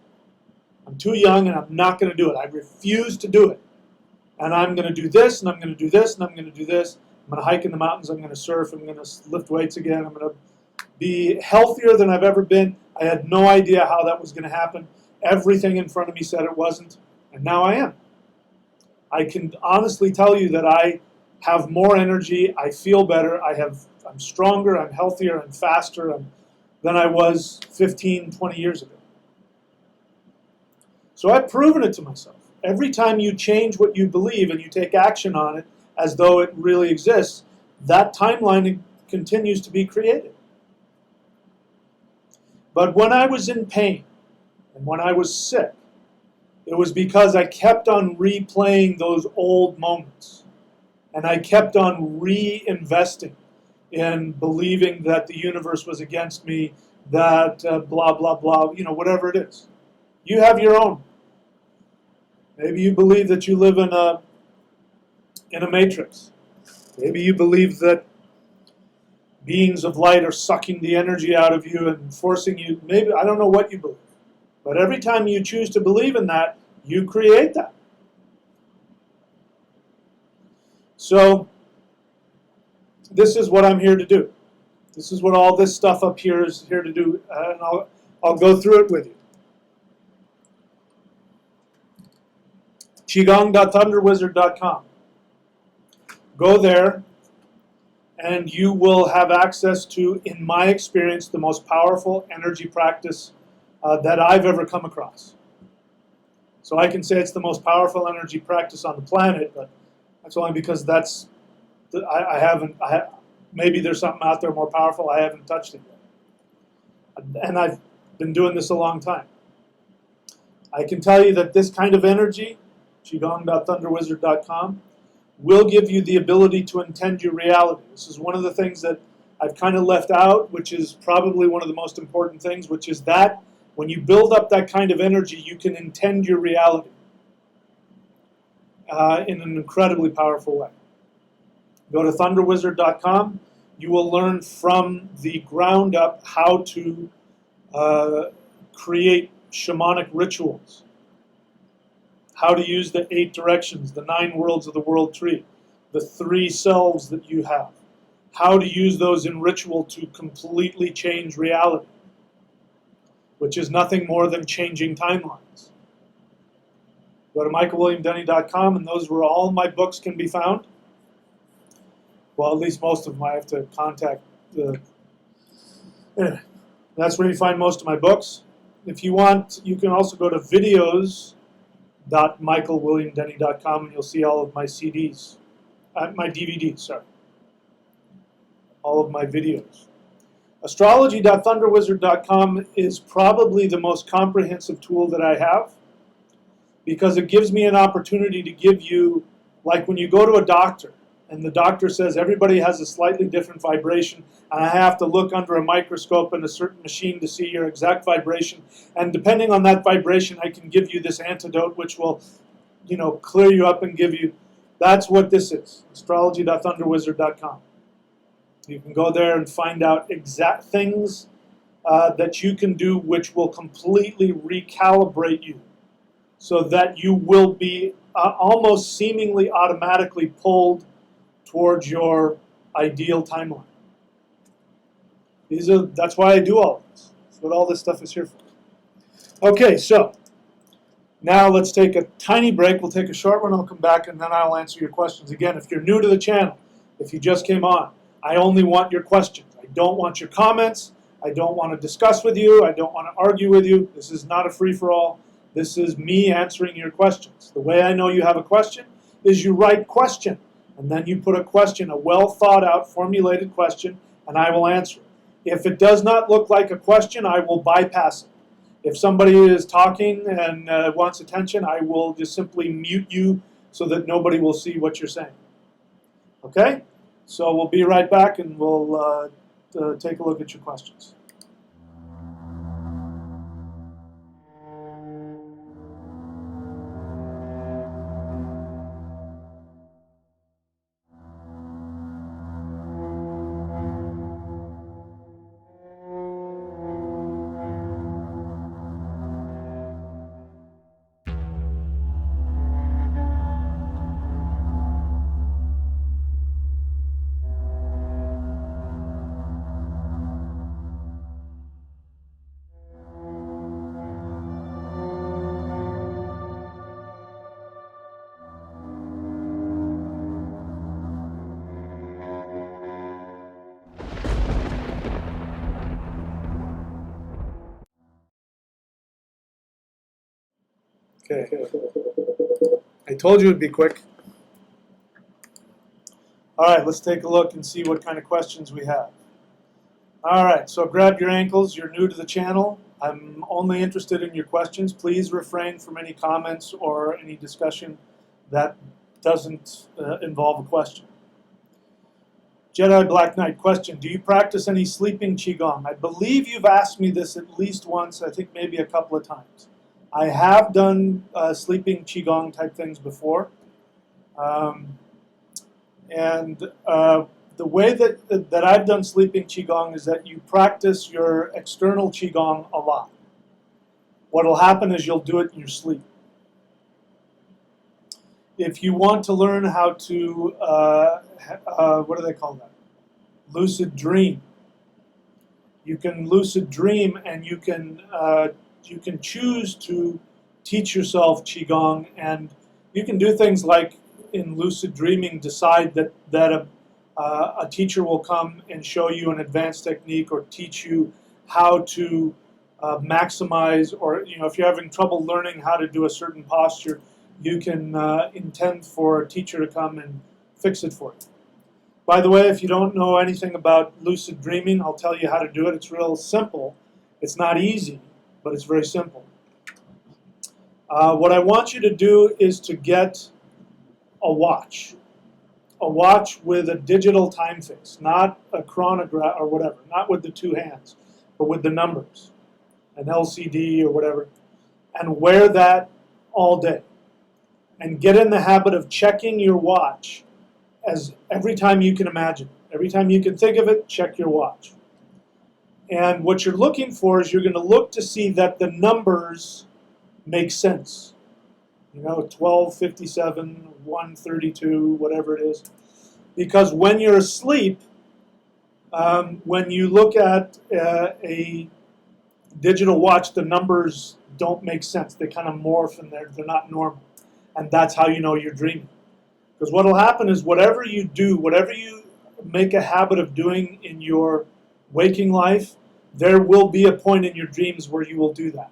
I'm too young, and I'm not going to do it. I refuse to do it. And I'm going to do this, and I'm going to do this, and I'm going to do this. I'm going to hike in the mountains. I'm going to surf. I'm going to lift weights again. I'm going to be healthier than I've ever been. I had no idea how that was going to happen. Everything in front of me said it wasn't, and now I am. I can honestly tell you that I have more energy. I feel better. I'm stronger. I'm healthier. I'm faster than I was 15, 20 years ago. So I've proven it to myself. Every time you change what you believe and you take action on it as though it really exists, that timeline continues to be created. But when I was in pain and when I was sick, it was because I kept on replaying those old moments. And I kept on reinvesting in believing that the universe was against me, that blah, blah, blah, whatever it is. You have your own. Maybe you believe that you live in a matrix. Maybe you believe that beings of light are sucking the energy out of you and forcing you. Maybe, I don't know what you believe. But every time you choose to believe in that, you create that. So, this is what I'm here to do. This is what all this stuff up here is here to do, and I'll go through it with you. Qigong.thunderwizard.com. Go there, and you will have access to, in my experience, the most powerful energy practice that I've ever come across. So I can say it's the most powerful energy practice on the planet, but that's only because maybe there's something out there more powerful. I haven't touched it yet. And I've been doing this a long time. I can tell you that this kind of energy, Qigong.thunderwizard.com, will give you the ability to intend your reality. This is one of the things that I've kind of left out, which is probably one of the most important things, which is that when you build up that kind of energy, you can intend your reality in an incredibly powerful way. Go to thunderwizard.com. You will learn from the ground up how to create shamanic rituals, how to use the 8 directions, the 9 worlds of the world tree, the 3 selves that you have, how to use those in ritual to completely change reality, which is nothing more than changing timelines. Go to michaelwilliamdenny.com, and those where all my books can be found. Well, at least most of them. I have to contact the... Anyway, that's where you find most of my books. If you want, you can also go to videos.michaelwilliamdenny.com, and you'll see all of my CDs, my DVDs, sorry. All of my videos. Astrology.thunderwizard.com is probably the most comprehensive tool that I have, because it gives me an opportunity to give you, like when you go to a doctor and the doctor says everybody has a slightly different vibration, and I have to look under a microscope and a certain machine to see your exact vibration, and depending on that vibration I can give you this antidote which will, clear you up and give you. That's what this is. Astrology.thunderwizard.com. You can go there and find out exact things that you can do which will completely recalibrate you, so that you will be almost seemingly automatically pulled towards your ideal timeline. That's why I do all this. That's what all this stuff is here for. Okay, so now let's take a tiny break. We'll take a short one. I'll come back and then I'll answer your questions. Again, if you're new to the channel, if you just came on, I only want your questions. I don't want your comments. I don't want to discuss with you. I don't want to argue with you. This is not a free-for-all. This is me answering your questions. The way I know you have a question is you write question, and then you put a question, a well-thought-out, formulated question, and I will answer it. If it does not look like a question, I will bypass it. If somebody is talking and wants attention, I will just simply mute you so that nobody will see what you're saying. Okay? So we'll be right back, and we'll take a look at your questions. Okay. I told you it'd be quick. All right, let's take a look and see what kind of questions we have. All right, so grab your ankles. You're new to the channel. I'm only interested in your questions. Please refrain from any comments or any discussion that doesn't involve a question. Jedi Black Knight question, do you practice any sleeping Qigong? I believe you've asked me this at least once, I think maybe a couple of times. I have done sleeping Qigong type things before. The way that I've done sleeping Qigong is that you practice your external Qigong a lot. What will happen is you'll do it in your sleep. If you want to learn how to, what do they call that? Lucid dream. You can lucid dream, and you can choose to teach yourself Qigong, and you can do things like in lucid dreaming decide that a teacher will come and show you an advanced technique or teach you how to maximize, or if you're having trouble learning how to do a certain posture, you can intend for a teacher to come and fix it for you. By the way, if you don't know anything about lucid dreaming, I'll tell you how to do it. It's real simple. It's not easy, but it's very simple. What I want you to do is to get a watch with a digital time face, not a chronograph or whatever, not with the 2 hands, but with the numbers, an LCD or whatever, and wear that all day. And get in the habit of checking your watch as every time you can imagine. Every time you can think of it, check your watch. And what you're looking for is you're going to look to see that the numbers make sense. You know, 12:57, 1:32, whatever it is. Because when you're asleep, when you look at a digital watch, the numbers don't make sense. They kind of morph and they're not normal. And that's how you know you're dreaming. Because what will happen is whatever you do, whatever you make a habit of doing in your waking life, there will be a point in your dreams where you will do that.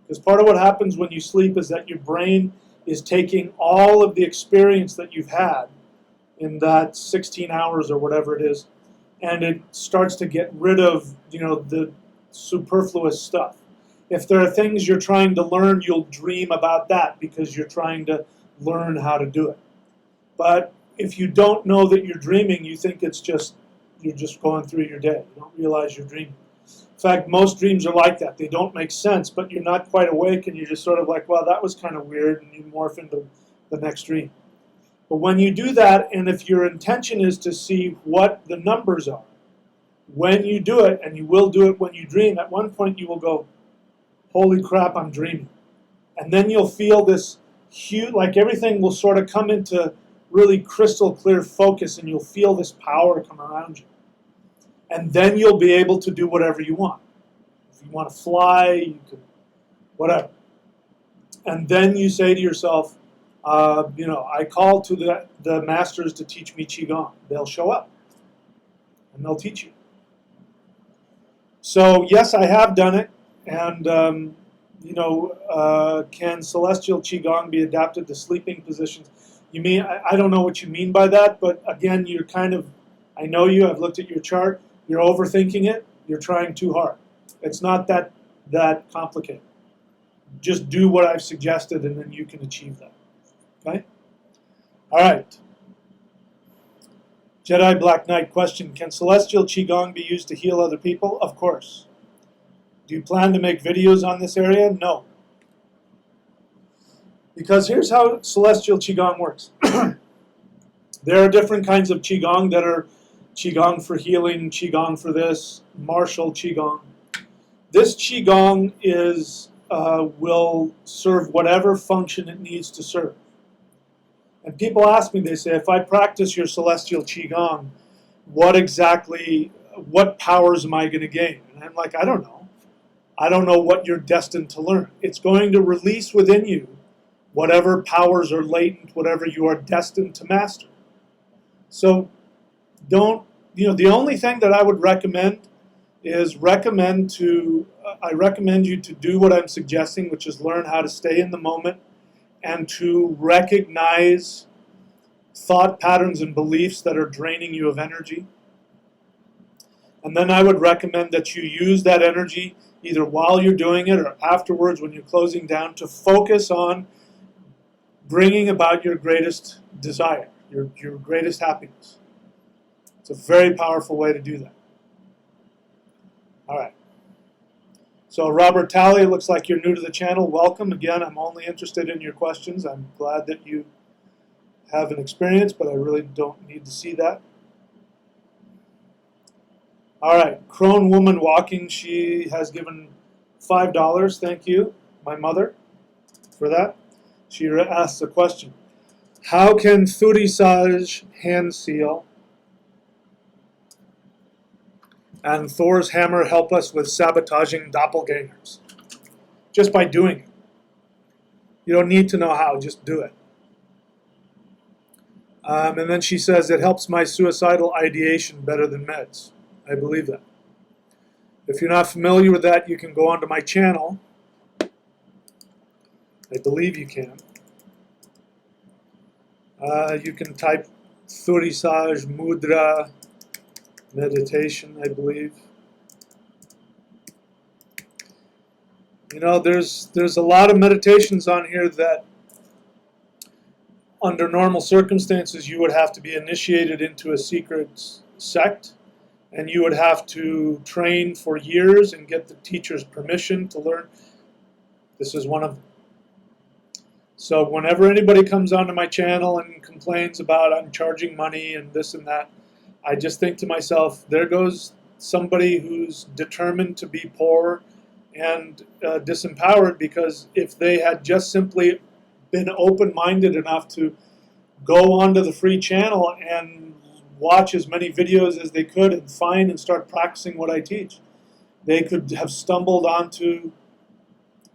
Because part of what happens when you sleep is that your brain is taking all of the experience that you've had in that 16 hours or whatever it is, and it starts to get rid of, you know, the superfluous stuff. If there are things you're trying to learn, you'll dream about that because you're trying to learn how to do it. But if you don't know that you're dreaming, you think it's just, you're just going through your day. You don't realize you're dreaming. In fact, most dreams are like that. They don't make sense, but you're not quite awake and you're just sort of like, well, that was kind of weird, and you morph into the next dream. But when you do that, and if your intention is to see what the numbers are, when you do it, and you will do it when you dream, at one point you will go, holy crap, I'm dreaming. And then you'll feel this huge, like everything will sort of come into really crystal clear focus, and you'll feel this power come around you. And then you'll be able to do whatever you want. If you want to fly, you can, whatever. And then you say to yourself, you know, I call to the masters to teach me Qigong. They'll show up and they'll teach you. So yes, I have done it. And, you know, can celestial Qigong be adapted to sleeping positions? You mean, I don't know what you mean by that, but again, you're kind of, I know you, I've looked at your chart. You're overthinking it. You're trying too hard. It's not that complicated. Just do what I've suggested, and then you can achieve that. Okay? All right. Jedi Black Knight question. Can celestial Qigong be used to heal other people? Of course. Do you plan to make videos on this area? No. Because here's how celestial Qigong works. There are different kinds of Qigong that are Qigong for healing, Qigong for this, martial Qigong. This Qigong is, will serve whatever function it needs to serve. And people ask me, they say, if I practice your celestial Qigong, what powers am I going to gain? And I'm like, I don't know. I don't know what you're destined to learn. It's going to release within you whatever powers are latent, whatever you are destined to master. So don't, you know, the only thing that I would recommend is I recommend you to do what I'm suggesting, which is learn how to stay in the moment and to recognize thought patterns and beliefs that are draining you of energy. And then I would recommend that you use that energy either while you're doing it or afterwards when you're closing down to focus on bringing about your greatest desire, your greatest happiness. It's a very powerful way to do that. All right. So Robert Talley, it looks like you're new to the channel. Welcome. Again, I'm only interested in your questions. I'm glad that you have an experience, but I really don't need to see that. All right. Crone Woman Walking, she has given $5. Thank you, my mother, for that. She asks a question. How can Thurisaj hand seal and Thor's hammer help us with sabotaging doppelgangers? Just by doing it. You don't need to know how, just do it. And then she says, it helps my suicidal ideation better than meds. I believe that. If you're not familiar with that, you can go onto my channel. I believe you can. You can type Thurisaj Mudra meditation, I believe. You know, there's a lot of meditations on here that under normal circumstances you would have to be initiated into a secret sect, and you would have to train for years and get the teacher's permission to learn. This is one of them. So whenever anybody comes onto my channel and complains about I'm charging money and this and that, I just think to myself, there goes somebody who's determined to be poor and disempowered, because if they had just simply been open-minded enough to go onto the free channel and watch as many videos as they could and find and start practicing what I teach, they could have stumbled onto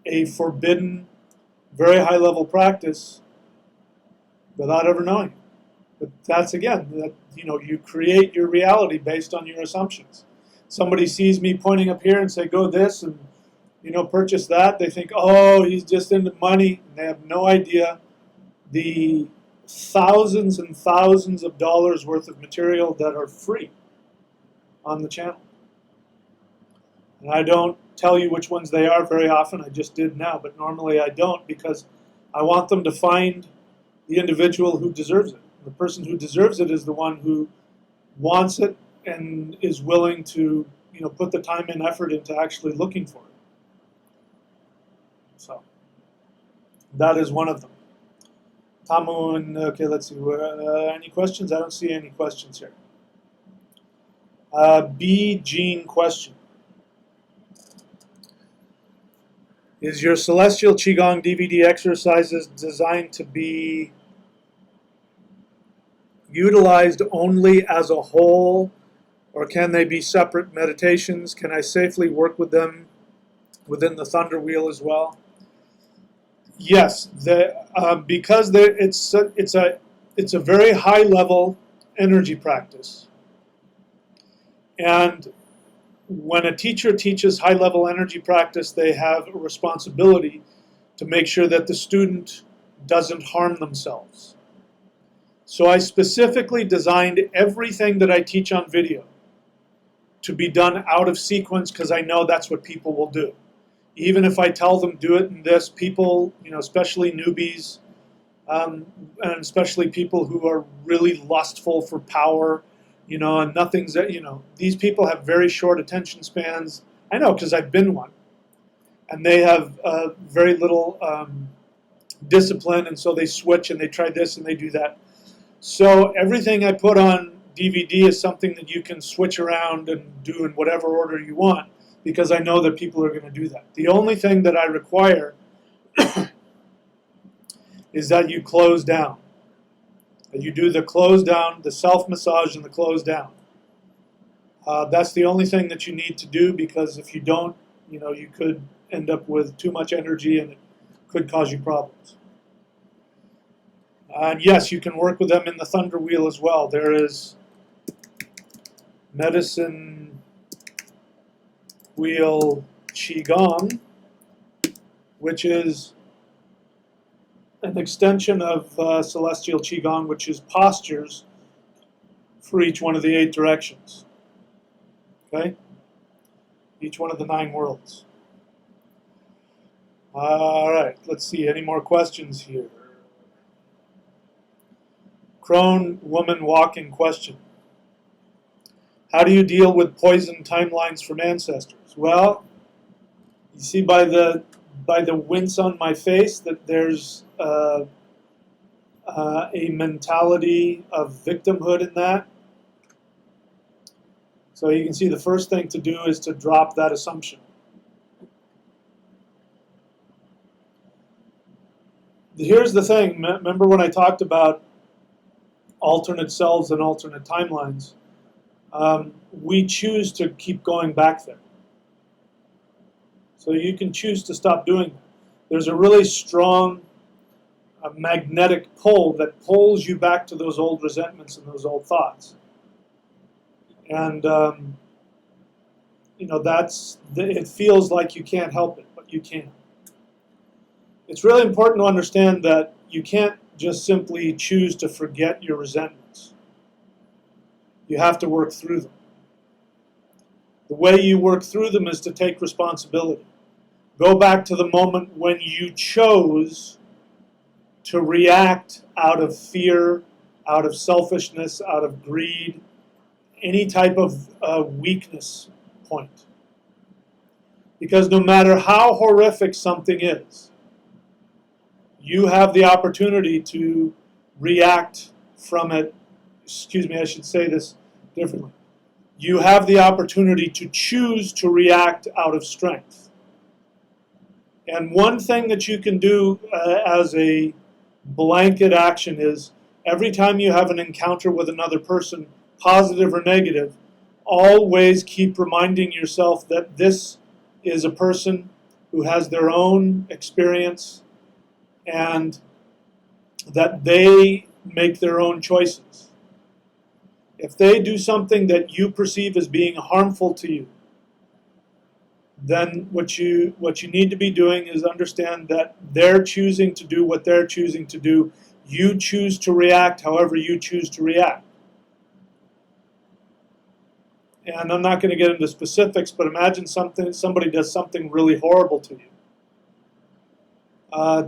a forbidden, very high-level practice without ever knowing. But that's, again, that, you create your reality based on your assumptions. Somebody sees me pointing up here and say, go this, and purchase that. They think, oh, he's just into money. And they have no idea the thousands and thousands of dollars worth of material that are free on the channel. And I don't tell you which ones they are very often. I just did now, but normally I don't, because I want them to find the individual who deserves it. The person who deserves it is the one who wants it and is willing to put the time and effort into actually looking for it. So that is one of them. Tamu, and okay, let's see. Any questions? I don't see any questions here. B. Jean question. Is your Celestial Qigong DVD exercises designed to be utilized only as a whole, or can they be separate meditations? Can I safely work with them within the Thunder Wheel as well? Yes, because it's a very high level energy practice, and when a teacher teaches high level energy practice, they have a responsibility to make sure that the student doesn't harm themselves. So I specifically designed everything that I teach on video to be done out of sequence, because I know that's what people will do. Even if I tell them do it in this, people, especially newbies, and especially people who are really lustful for power, and nothing's, these people have very short attention spans. I know, because I've been one. And they have very little discipline, and so they switch and they try this and they do that. So everything I put on DVD is something that you can switch around and do in whatever order you want, because I know that people are going to do that. The only thing that I require is that you close down. That you do the close down, the self-massage and the close down. That's the only thing that you need to do, because if you don't, you could end up with too much energy and it could cause you problems. And yes, you can work with them in the Thunder Wheel as well. There is Medicine Wheel Qigong, which is an extension of Celestial Qigong, which is postures for each one of the 8 directions. Okay? Each one of the 9 worlds. All right, let's see. Any more questions here? Crone Woman Walking question. How do you deal with poison timelines from ancestors? Well, you see by the wince on my face that there's a mentality of victimhood in that. So you can see the first thing to do is to drop that assumption. Here's the thing. Remember when I talked about alternate selves and alternate timelines? We choose to keep going back there. So you can choose to stop doing that. There's a really strong magnetic pull that pulls you back to those old resentments and those old thoughts. And, it feels like you can't help it, but you can. It's really important to understand that you can't just simply choose to forget your resentments. You have to work through them. The way you work through them is to take responsibility. Go back to the moment when you chose to react out of fear, out of selfishness, out of greed, any type of weakness point. Because no matter how horrific something is, you have the opportunity to react from it, I should say this differently. You have the opportunity to choose to react out of strength. And one thing that you can do as a blanket action is every time you have an encounter with another person, positive or negative, always keep reminding yourself that this is a person who has their own experience and that they make their own choices. If they do something that you perceive as being harmful to you, then what you need to be doing is understand that they're choosing to do what they're choosing to do. You choose to react however you choose to react. And I'm not going to get into specifics, but imagine somebody does something really horrible to you.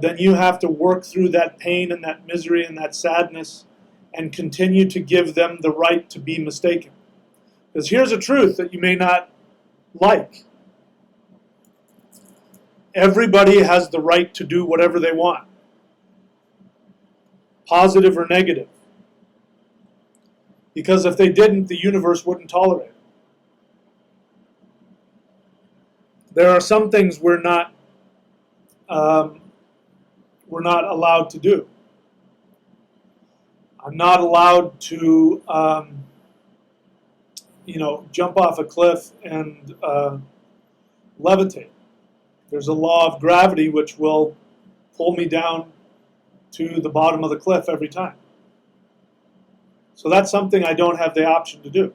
Then you have to work through that pain and that misery and that sadness and continue to give them the right to be mistaken. Because here's a truth that you may not like. Everybody has the right to do whatever they want, positive or negative. Because if they didn't, the universe wouldn't tolerate it. There are some things we're not allowed to do. I'm not allowed to, jump off a cliff and levitate. There's a law of gravity which will pull me down to the bottom of the cliff every time. So that's something I don't have the option to do.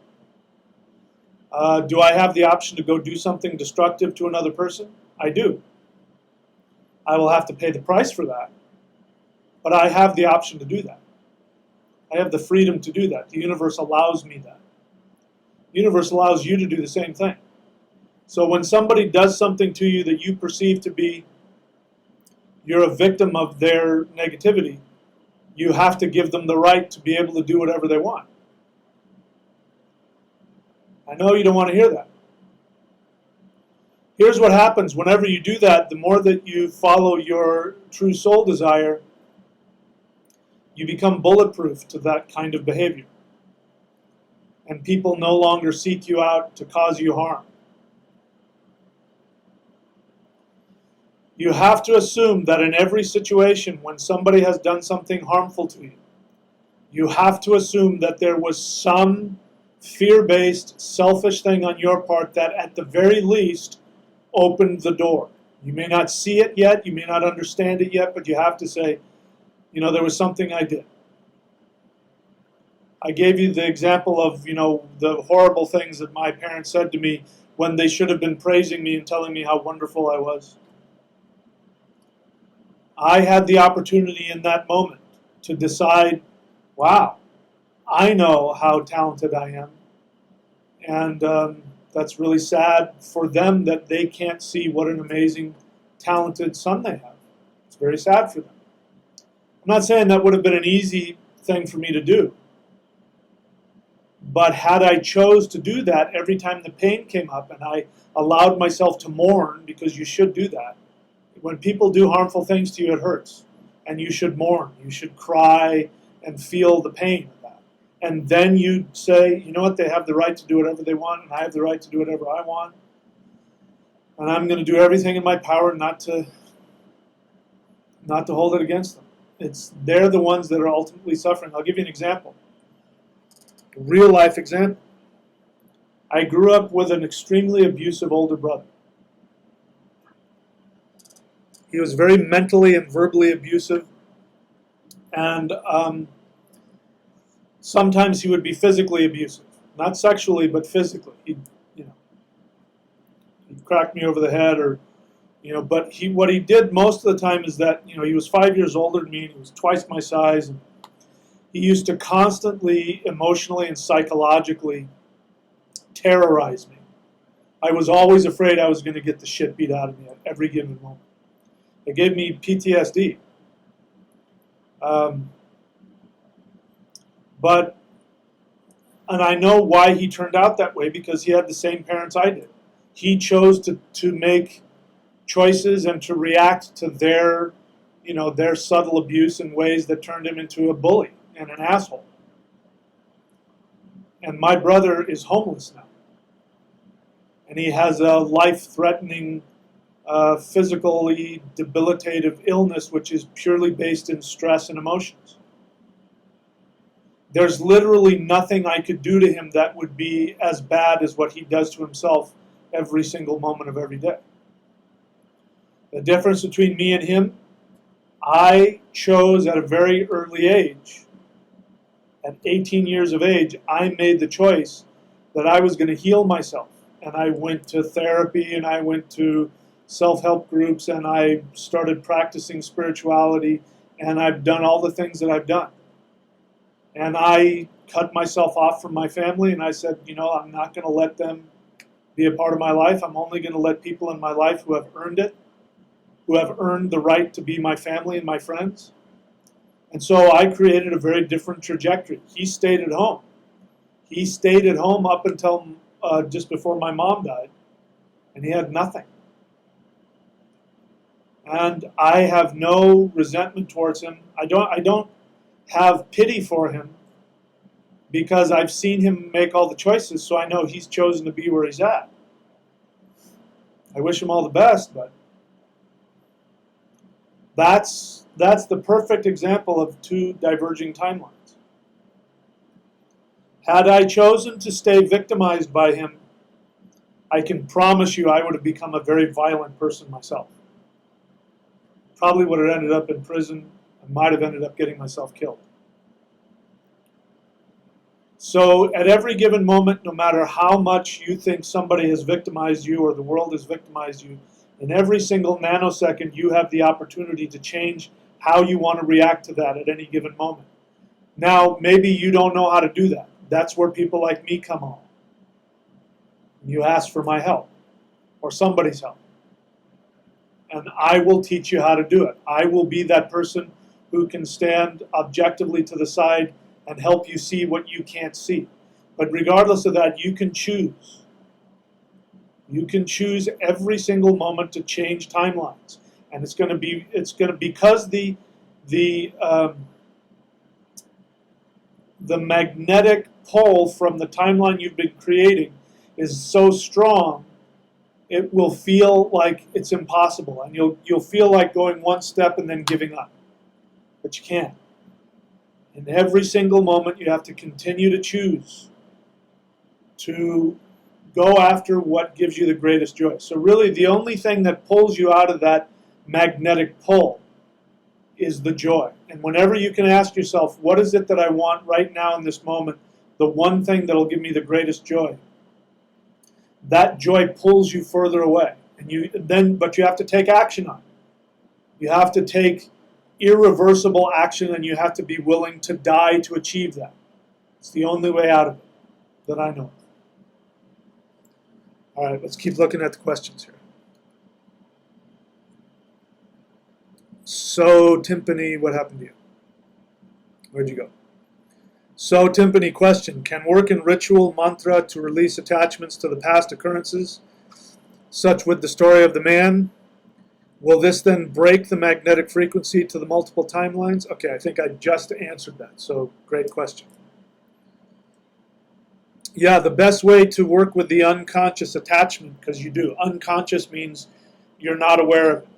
Do I have the option to go do something destructive to another person? I do. I will have to pay the price for that. But I have the option to do that. I have the freedom to do that. The universe allows me that. The universe allows you to do the same thing. So when somebody does something to you that you perceive to be you're a victim of their negativity, you have to give them the right to be able to do whatever they want. I know you don't want to hear that. Here's what happens whenever you do that. The more that you follow your true soul desire, you become bulletproof to that kind of behavior. And people no longer seek you out to cause you harm. You have to assume that in every situation when somebody has done something harmful to you, you have to assume that there was some fear-based, selfish thing on your part that at the very least opened the door. You may not see it yet, you may not understand it yet, but you have to say, there was something I did. I gave you the example of, the horrible things that my parents said to me when they should have been praising me and telling me how wonderful I was. I had the opportunity in that moment to decide, wow, I know how talented I am. And that's really sad for them that they can't see what an amazing, talented son they have. It's very sad for them. I'm not saying that would have been an easy thing for me to do. But had I chose to do that every time the pain came up and I allowed myself to mourn, because you should do that. When people do harmful things to you, it hurts. And you should mourn. You should cry and feel the pain of that. And then you say, you know what, they have the right to do whatever they want, and I have the right to do whatever I want. And I'm going to do everything in my power not to hold it against them. They're the ones that are ultimately suffering. I'll give you an example. A real life example. I grew up with an extremely abusive older brother. He was very mentally and verbally abusive, and sometimes he would be physically abusive, not sexually, but physically. He'd crack me over the head, or But what he did most of the time is that he was 5 years older than me, and he was twice my size, and he used to constantly, emotionally and psychologically, terrorize me. I was always afraid I was going to get the shit beat out of me at every given moment. It gave me PTSD. And I know why he turned out that way, because he had the same parents I did. He chose to make choices and to react to their subtle abuse in ways that turned him into a bully and an asshole. And my brother is homeless now. And he has a life-threatening, physically debilitative illness, which is purely based in stress and emotions. There's literally nothing I could do to him that would be as bad as what he does to himself every single moment of every day. The difference between me and him, I chose at a very early age, at 18 years of age, I made the choice that I was going to heal myself. And I went to therapy, and I went to self-help groups, and I started practicing spirituality, and I've done all the things that I've done. And I cut myself off from my family, and I said, you know, I'm not going to let them be a part of my life. I'm only going to let people in my life who have earned it, who have earned the right to be my family and my friends. And so I created a very different trajectory. He stayed at home. He stayed at home up until just before my mom died, and he had nothing. And I have no resentment towards him. I don't have pity for him, because I've seen him make all the choices, so I know he's chosen to be where he's at. I wish him all the best, but that's the perfect example of two diverging timelines. Had I chosen to stay victimized by him, I can promise you I would have become a very violent person myself. Probably would have ended up in prison. I might have ended up getting myself killed. So at every given moment, no matter how much you think somebody has victimized you or the world has victimized you, in every single nanosecond you have the opportunity to change how you want to react to that at any given moment. Now, maybe you don't know how to do that. That's where people like me come on. You ask for my help or somebody's help. And I will teach you how to do it. I will be that person who can stand objectively to the side and help you see what you can't see. But regardless of that, you can choose. You can choose every single moment to change timelines. And it's going to because the magnetic pull from the timeline you've been creating is so strong, it will feel like it's impossible, and you'll feel like going one step and then giving up. But you can't. In every single moment, you have to continue to choose to go after what gives you the greatest joy. So really, the only thing that pulls you out of that magnetic pull is the joy. And whenever you can ask yourself, what is it that I want right now in this moment, the one thing that will give me the greatest joy, that joy pulls you further away. But you have to take action on it. You have to take irreversible action, and you have to be willing to die to achieve that. It's the only way out of it that I know of. All right, let's keep looking at the questions here. So, Timpani, what happened to you? Where'd you go? So, Timpani, question. Can work in ritual mantra to release attachments to the past occurrences, such with the story of the man? Will this then break the magnetic frequency to the multiple timelines? Okay, I think I just answered that, so great question. Yeah, the best way to work with the unconscious attachment, because you do. Unconscious means you're not aware of it.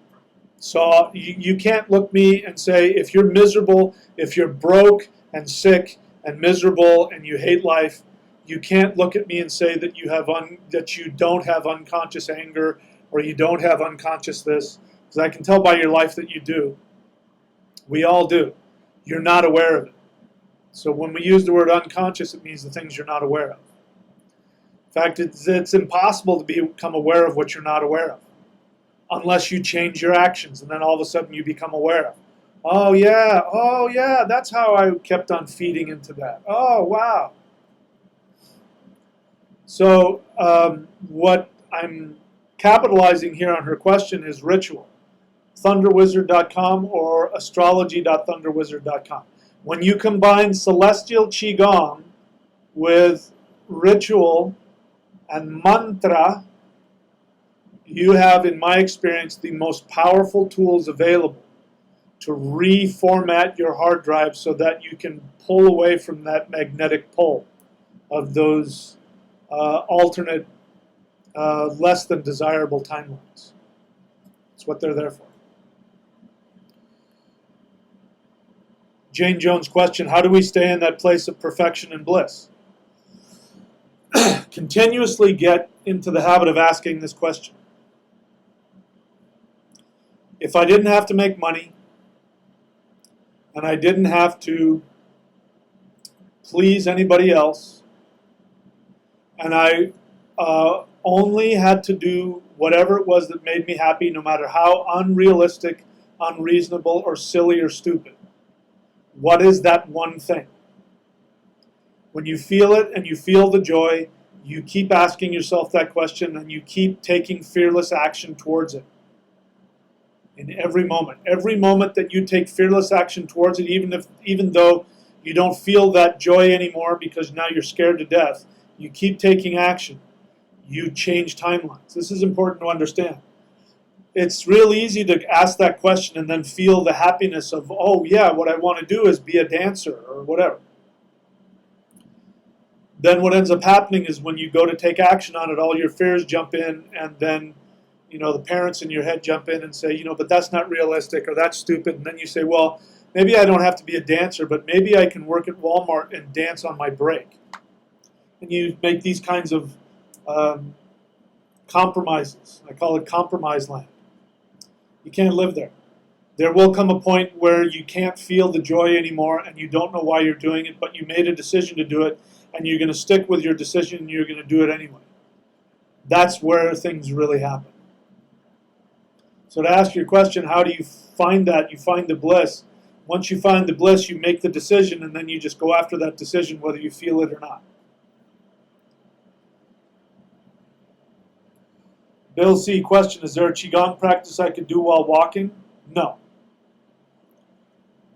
So you can't look me and say, if you're miserable, if you're broke and sick and miserable and you hate life, you can't look at me and say that you don't have unconscious anger or you don't have unconscious this. Because I can tell by your life that you do. We all do. You're not aware of it. So when we use the word unconscious, it means the things you're not aware of. In fact, it's impossible to become aware of what you're not aware of, unless you change your actions, and then all of a sudden you become aware of. Oh yeah, that's how I kept on feeding into that. Oh, wow. So what I'm capitalizing here on her question is ritual. thunderwizard.com or astrology.thunderwizard.com. When you combine celestial qigong with ritual and mantra, you have, in my experience, the most powerful tools available to reformat your hard drive so that you can pull away from that magnetic pull of those alternate, less than desirable timelines. That's what they're there for. Jane Jones' question, how do we stay in that place of perfection and bliss? Continuously get into the habit of asking this question. If I didn't have to make money, and I didn't have to please anybody else, and I only had to do whatever it was that made me happy, no matter how unrealistic, unreasonable, or silly or stupid, what is that one thing? When you feel it and you feel the joy, you keep asking yourself that question and you keep taking fearless action towards it. In every moment that you take fearless action towards it, even though you don't feel that joy anymore because now you're scared to death, you keep taking action. You change timelines. This is important to understand. It's real easy to ask that question and then feel the happiness of, oh yeah, what I want to do is be a dancer or whatever. Then what ends up happening is when you go to take action on it, all your fears jump in, and then the parents in your head jump in and say, but that's not realistic or that's stupid. And then you say, well, maybe I don't have to be a dancer, but maybe I can work at Walmart and dance on my break. And you make these kinds of compromises. I call it compromise land. You can't live there. There will come a point where you can't feel the joy anymore and you don't know why you're doing it, but you made a decision to do it and you're going to stick with your decision and you're going to do it anyway. That's where things really happen. So to ask your question, how do you find that? You find the bliss. Once you find the bliss, you make the decision and then you just go after that decision whether you feel it or not. Bill C. question, is there a Qigong practice I could do while walking? No.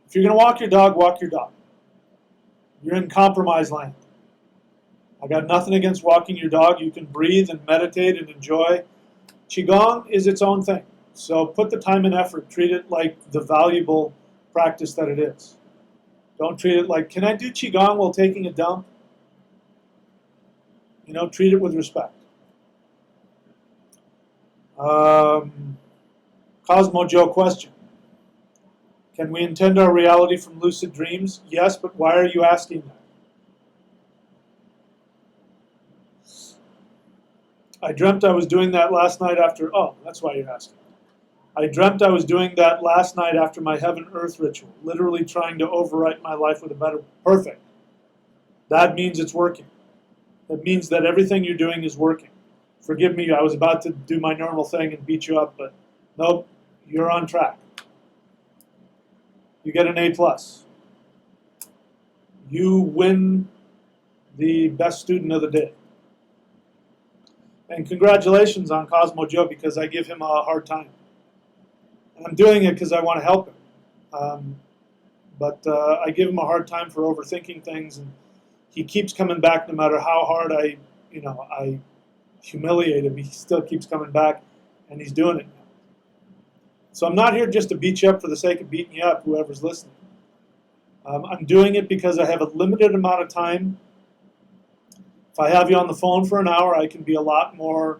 If you're going to walk your dog, walk your dog. You're in compromise land. I got nothing against walking your dog. You can breathe and meditate and enjoy. Qigong is its own thing. So put the time and effort. Treat it like the valuable practice that it is. Don't treat it like, can I do Qigong while taking a dump? Treat it with respect. Cosmo Joe question. Can we intend our reality from lucid dreams? Yes, but why are you asking that? I dreamt I was doing that last night after, that's why you're asking. I dreamt I was doing that last night after my heaven-earth ritual, literally trying to overwrite my life with a better, perfect. That means it's working. That means that everything you're doing is working. Forgive me, I was about to do my normal thing and beat you up, but nope, you're on track. You get an A+. You win the best student of the day. And congratulations on Cosmo Joe, because I give him a hard time. And I'm doing it because I want to help him. But I give him a hard time for overthinking things, and he keeps coming back no matter how hard I humiliate him. He still keeps coming back, and he's doing it now. So I'm not here just to beat you up for the sake of beating you up, whoever's listening. I'm doing it because I have a limited amount of time. If I have you on the phone for an hour, I can be a lot more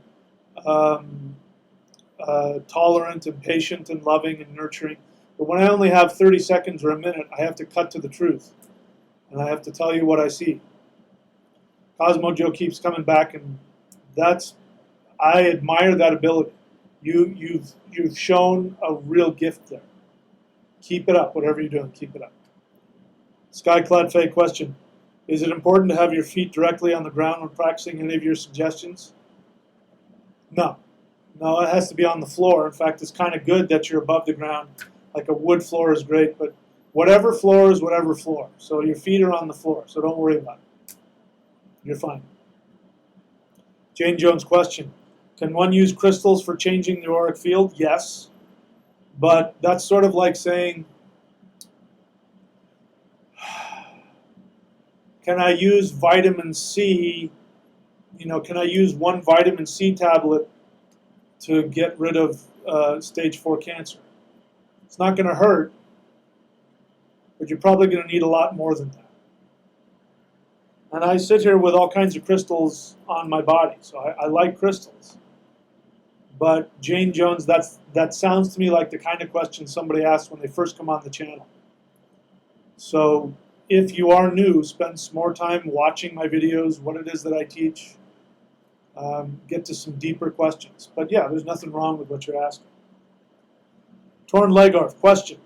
tolerant and patient and loving and nurturing. But when I only have 30 seconds or a minute, I have to cut to the truth. And I have to tell you what I see. Cosmo Joe keeps coming back, and I admire that ability. You've shown a real gift there. Keep it up, whatever you're doing, keep it up. Skyclad Faye question. Is it important to have your feet directly on the ground when practicing any of your suggestions? No. No, it has to be on the floor. In fact, it's kind of good that you're above the ground. Like a wood floor is great, but whatever floor is whatever floor. So your feet are on the floor, so don't worry about it. You're fine. Jane Jones' question. Can one use crystals for changing the auric field? Yes. But that's sort of like saying, can I use vitamin C? Can I use one vitamin C tablet to get rid of stage 4 cancer? It's not going to hurt, but you're probably going to need a lot more than that. And I sit here with all kinds of crystals on my body, so I like crystals. But Jane Jones, that sounds to me like the kind of question somebody asks when they first come on the channel. So if you are new, spend some more time watching my videos, what it is that I teach, get to some deeper questions. But yeah, there's nothing wrong with what you're asking. Torn Legarth, question.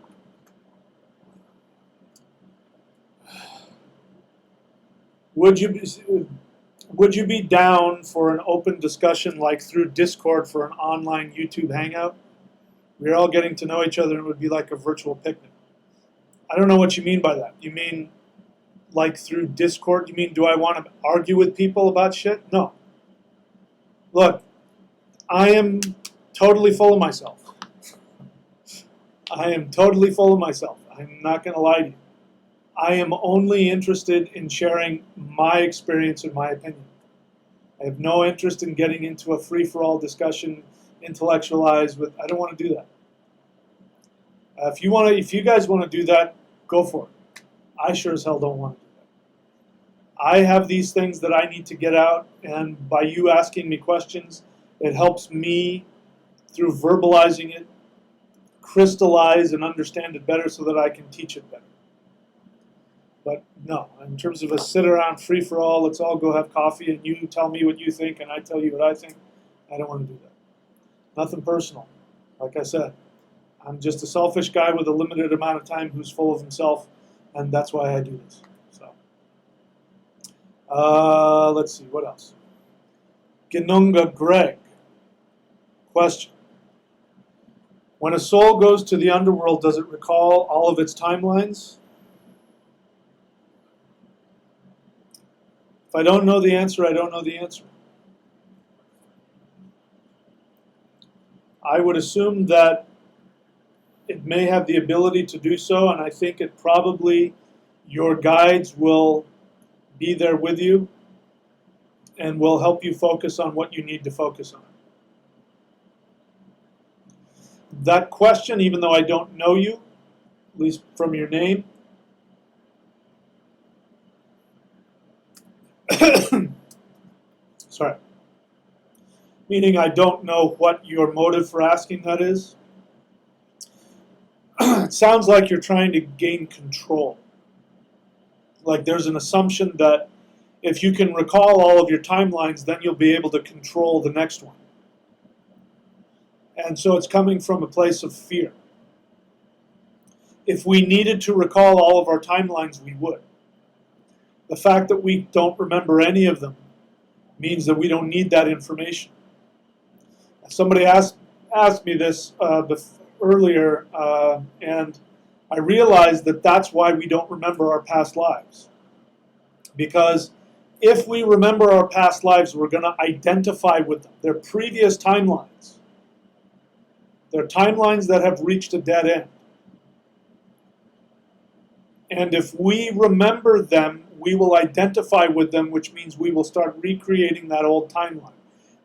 Would you be down for an open discussion like through Discord for an online YouTube hangout? We're all getting to know each other and it would be like a virtual picnic. I don't know what you mean by that. You mean like through Discord? You mean do I want to argue with people about shit? No. Look, I am totally full of myself. I am totally full of myself. I'm not going to lie to you. I am only interested in sharing my experience and my opinion. I have no interest in getting into a free-for-all discussion, intellectualized with. I don't want to do that. If you guys want to do that, go for it. I sure as hell don't want to do that. I have these things that I need to get out, and by you asking me questions, it helps me through verbalizing it, crystallize and understand it better so that I can teach it better. But no, in terms of a sit-around free-for-all, let's all go have coffee and you tell me what you think and I tell you what I think, I don't want to do that. Nothing personal. Like I said, I'm just a selfish guy with a limited amount of time who's full of himself, and that's why I do this. So, let's see, what else? Ginunga Greg, question. When a soul goes to the underworld, does it recall all of its timelines? If I don't know the answer, I don't know the answer. I would assume that it may have the ability to do so, and I think it probably, your guides will be there with you and will help you focus on what you need to focus on. That question, even though I don't know you, at least from your name, sorry, meaning I don't know what your motive for asking that is. It sounds like you're trying to gain control. Like there's an assumption that if you can recall all of your timelines, then you'll be able to control the next one. And so it's coming from a place of fear. If we needed to recall all of our timelines, we would. The fact that we don't remember any of them means that we don't need that information. Somebody asked me this earlier, and I realized that that's why we don't remember our past lives. Because if we remember our past lives, we're going to identify with them. They're previous timelines. They're timelines that have reached a dead end. And if we remember them, we will identify with them, which means we will start recreating that old timeline.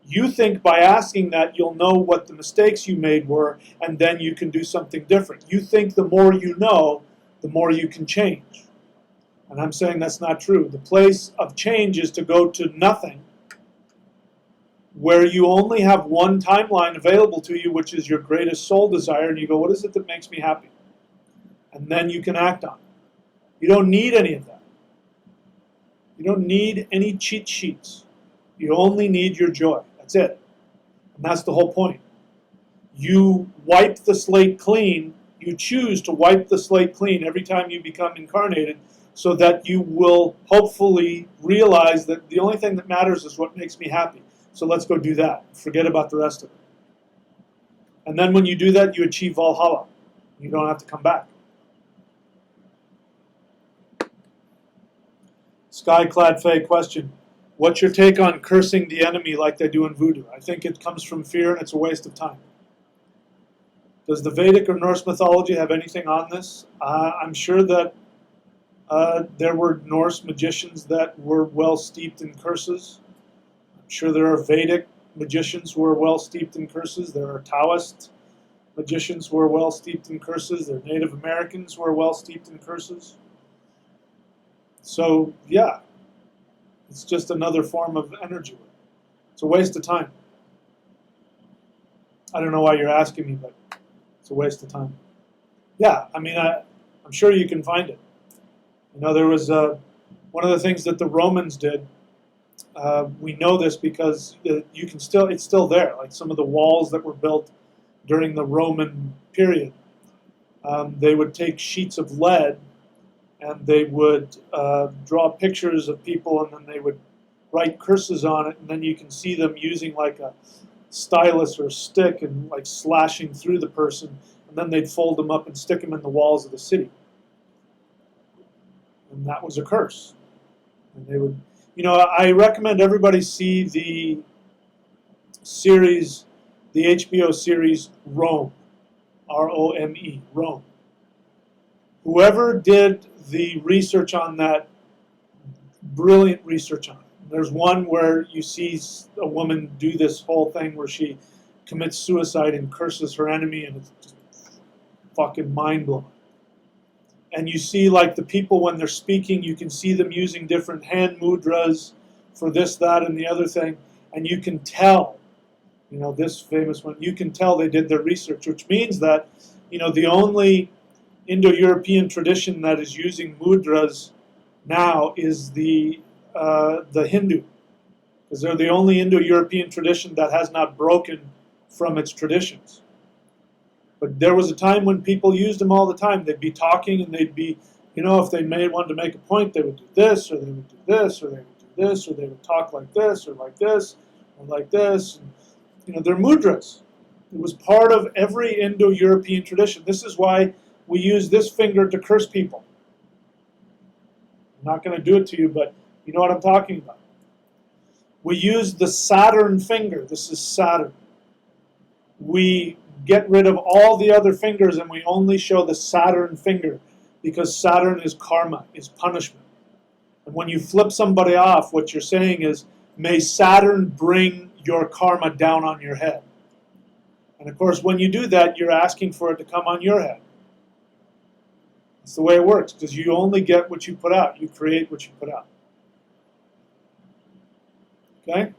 You think by asking that you'll know what the mistakes you made were, and then you can do something different. You think the more you know, the more you can change. And I'm saying that's not true. The place of change is to go to nothing, where you only have one timeline available to you, which is your greatest soul desire, and you go, what is it that makes me happy? And then you can act on it. You don't need any of that. You don't need any cheat sheets. You only need your joy. That's it. And that's the whole point. You wipe the slate clean. You choose to wipe the slate clean every time you become incarnated so that you will hopefully realize that the only thing that matters is what makes me happy. So let's go do that. Forget about the rest of it. And then when you do that, you achieve Valhalla. You don't have to come back. Skyclad Faye question. What's your take on cursing the enemy like they do in voodoo? I think it comes from fear and it's a waste of time. Does the Vedic or Norse mythology have anything on this? I'm sure that there were Norse magicians that were well steeped in curses. I'm sure there are Vedic magicians who are well steeped in curses. There are Taoist magicians who are well steeped in curses. There are Native Americans who are well steeped in curses. So, yeah, It's just another form of energy work. It's a waste of time. I don't know why you're asking me, but it's a waste of time. Yeah, I mean, I'm sure you can find it. You know, there was one of the things that the Romans did. We know this because you can still, it's still there. Like some of the walls that were built during the Roman period, they would take sheets of lead and they would draw pictures of people, and then they would write curses on it, and then you can see them using like a stylus or a stick and like slashing through the person, and then they'd fold them up and stick them in the walls of the city. And that was a curse. And they would, you know, I recommend everybody see the series, the HBO series Rome, R-O-M-E, Rome. Whoever did the research on that, brilliant research on it. There's one where you see a woman do this whole thing where she commits suicide and curses her enemy, and it's just fucking mind-blowing. And you see, like, the people when they're speaking, you can see them using different hand mudras for this, that, and the other thing, and you can tell, you know, this famous one, you can tell they did their research, which means that, you know, the only Indo-European tradition that is using mudras now is the Hindu, because they're the only Indo-European tradition that has not broken from its traditions. But there was a time when people used them all the time. They'd be talking and they'd be, you know, if they wanted to make a point, they would do this, or they would do this, or they would do this, or they would talk like this, or like this, or like this. And, you know, they're mudras. It was part of every Indo-European tradition. This is why we use this finger to curse people. I'm not going to do it to you, but you know what I'm talking about. We use the Saturn finger. This is Saturn. We get rid of all the other fingers and we only show the Saturn finger because Saturn is karma, is punishment. And when you flip somebody off, what you're saying is, may Saturn bring your karma down on your head. And of course, when you do that, you're asking for it to come on your head. That's the way it works, because you only get what you put out. You create what you put out. Okay?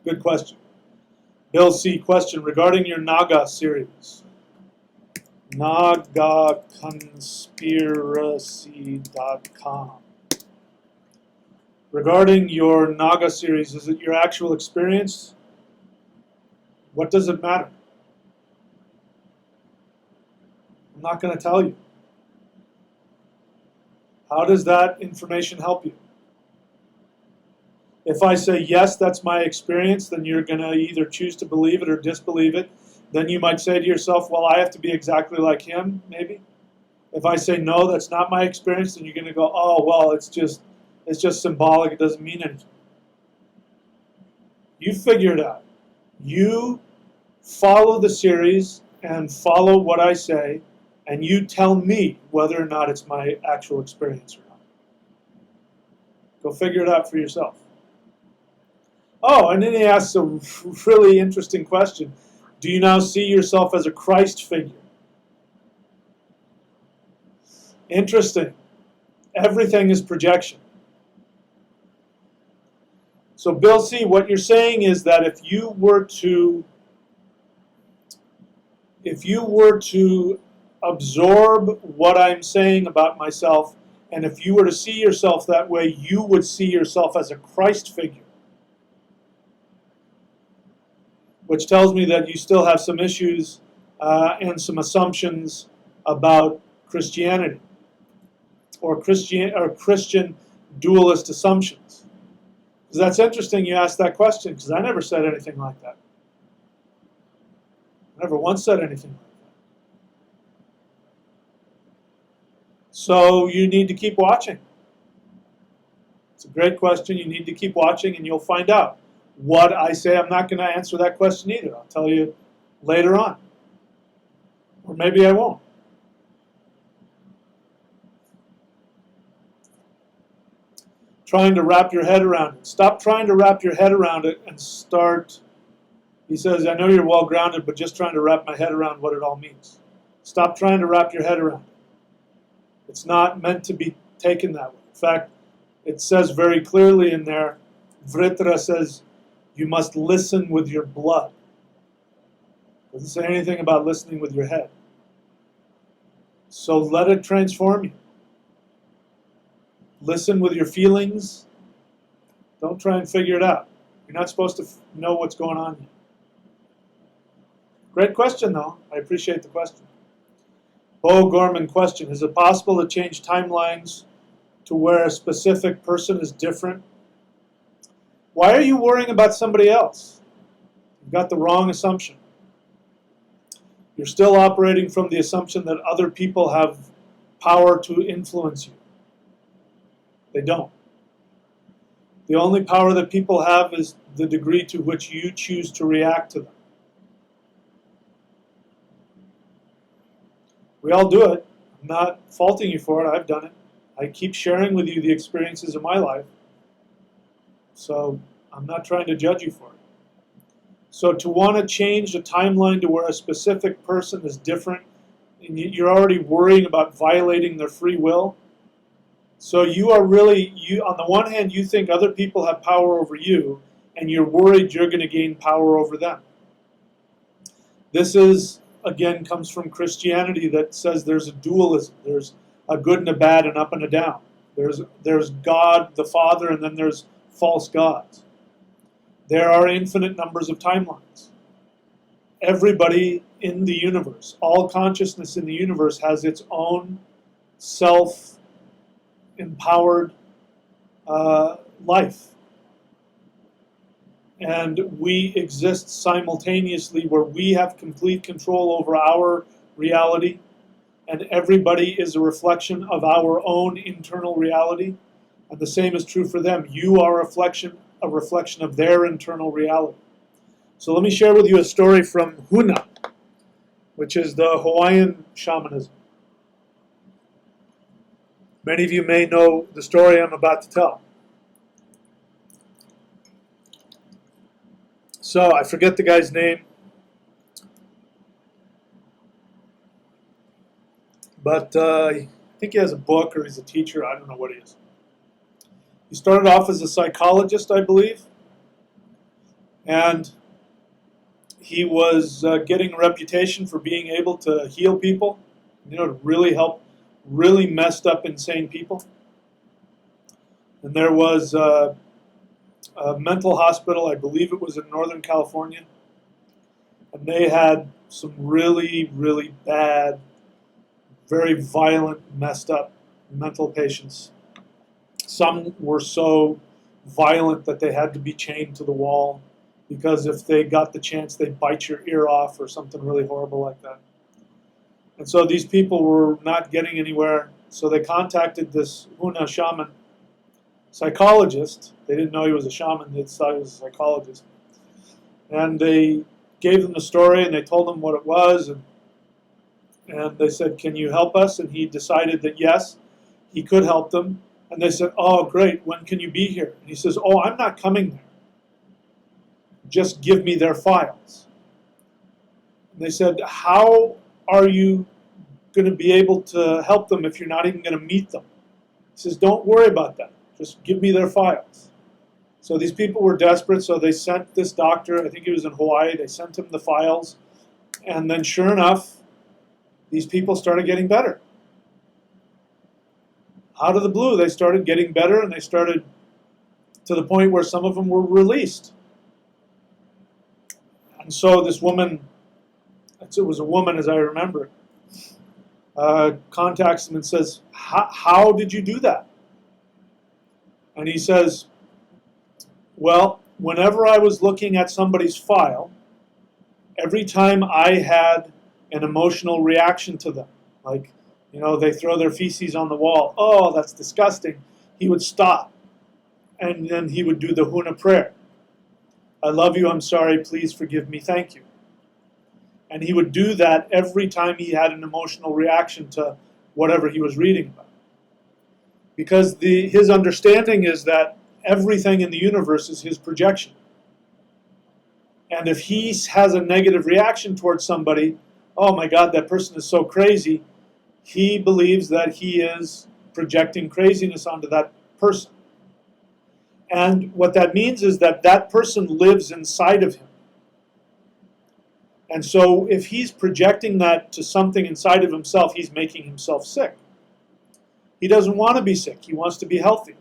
Good question. Bill C. question regarding your Naga series. NagaConspiracy.com. Regarding your Naga series, is it your actual experience? What does it matter? I'm not going to tell you. How does that information help you? If I say, yes, that's my experience, then you're going to either choose to believe it or disbelieve it. Then you might say to yourself, well, I have to be exactly like him, maybe. If I say, no, that's not my experience, then you're going to go, oh, well, it's just symbolic. It doesn't mean anything. You figure it out. You follow the series and follow what I say, and you tell me whether or not it's my actual experience or not. Go figure it out for yourself. Oh, and then he asks a really interesting question. Do you now see yourself as a Christ figure? Interesting. Everything is projection. So Bill C., what you're saying is that if you were to absorb what I'm saying about myself, and if you were to see yourself that way, you would see yourself as a Christ figure. Which tells me that you still have some issues and some assumptions about Christianity or Christian dualist assumptions. Because that's interesting you asked that question, because I never said anything like that. I never once said anything like that. So you need to keep watching. It's a great question. You need to keep watching and you'll find out. What I say, I'm not going to answer that question either. I'll tell you later on. Or maybe I won't. Trying to wrap your head around it. Stop trying to wrap your head around it and start. He says, I know you're well grounded, but just trying to wrap my head around what it all means. Stop trying to wrap your head around it. It's not meant to be taken that way. In fact, It says very clearly in there, Vritra says, you must listen with your blood. It doesn't say anything about listening with your head. So let it transform you. Listen with your feelings. Don't try and figure it out. You're not supposed to know what's going on here. Great question, though. I appreciate the question. Bo Gorman question, is it possible to change timelines to where a specific person is different? Why are you worrying about somebody else? You've got the wrong assumption. You're still operating from the assumption that other people have power to influence you. They don't. The only power that people have is the degree to which you choose to react to them. We all do it. I'm not faulting you for it. I've done it. I keep sharing with you the experiences of my life. So I'm not trying to judge you for it. So to want to change the timeline to where a specific person is different, and you're already worrying about violating their free will. So you are really, on the one hand, you think other people have power over you, and you're worried you're going to gain power over them. This is, again, comes from Christianity that says there's a dualism. There's a good and a bad, an up and a down. There's God the Father, and then there's false gods. There are infinite numbers of timelines. Everybody in the universe, all consciousness in the universe has its own self-empowered life. And we exist simultaneously where we have complete control over our reality, and everybody is a reflection of our own internal reality. And the same is true for them. You are a reflection of their internal reality. So let me share with you a story from Huna, which is the Hawaiian shamanism. Many of you may know the story I'm about to tell. So I forget the guy's name, but I think he has a book or he's a teacher. I don't know what he is. He started off as a psychologist, I believe, and he was getting a reputation for being able to heal people, to really help really messed up, insane people. And there was a mental hospital, I believe it was in Northern California, and they had some really, really bad, very violent, messed up mental patients. Some were so violent that they had to be chained to the wall, because if they got the chance, they'd bite your ear off or something really horrible like that. And so these people were not getting anywhere, so they contacted this Huna shaman psychologist. They didn't know he was a shaman, they thought he was a psychologist. And they gave them the story, and they told them what it was, and they said, can you help us? And he decided that yes, he could help them. And they said, oh, great, when can you be here? And he says, oh, I'm not coming there. Just give me their files. And they said, how are you going to be able to help them if you're not even going to meet them? He says, don't worry about that. Just give me their files. So these people were desperate, so they sent this doctor, I think he was in Hawaii, they sent him the files. And then sure enough, these people started getting better. Out of the blue, they started getting better, and they started to the point where some of them were released. And so this woman, it was a woman as I remember, contacts him and says, how did you do that? And he says, well, whenever I was looking at somebody's file, every time I had an emotional reaction to them, like, they throw their feces on the wall, oh, that's disgusting, he would stop, and then he would do the Huna prayer. I love you, I'm sorry, please forgive me, thank you. And he would do that every time he had an emotional reaction to whatever he was reading about. Because his understanding is that everything in the universe is his projection. And if he has a negative reaction towards somebody, oh my God, that person is so crazy, he believes that he is projecting craziness onto that person. And what that means is that that person lives inside of him. And so if he's projecting that to something inside of himself, he's making himself sick. He doesn't want to be sick. He wants to be healthy.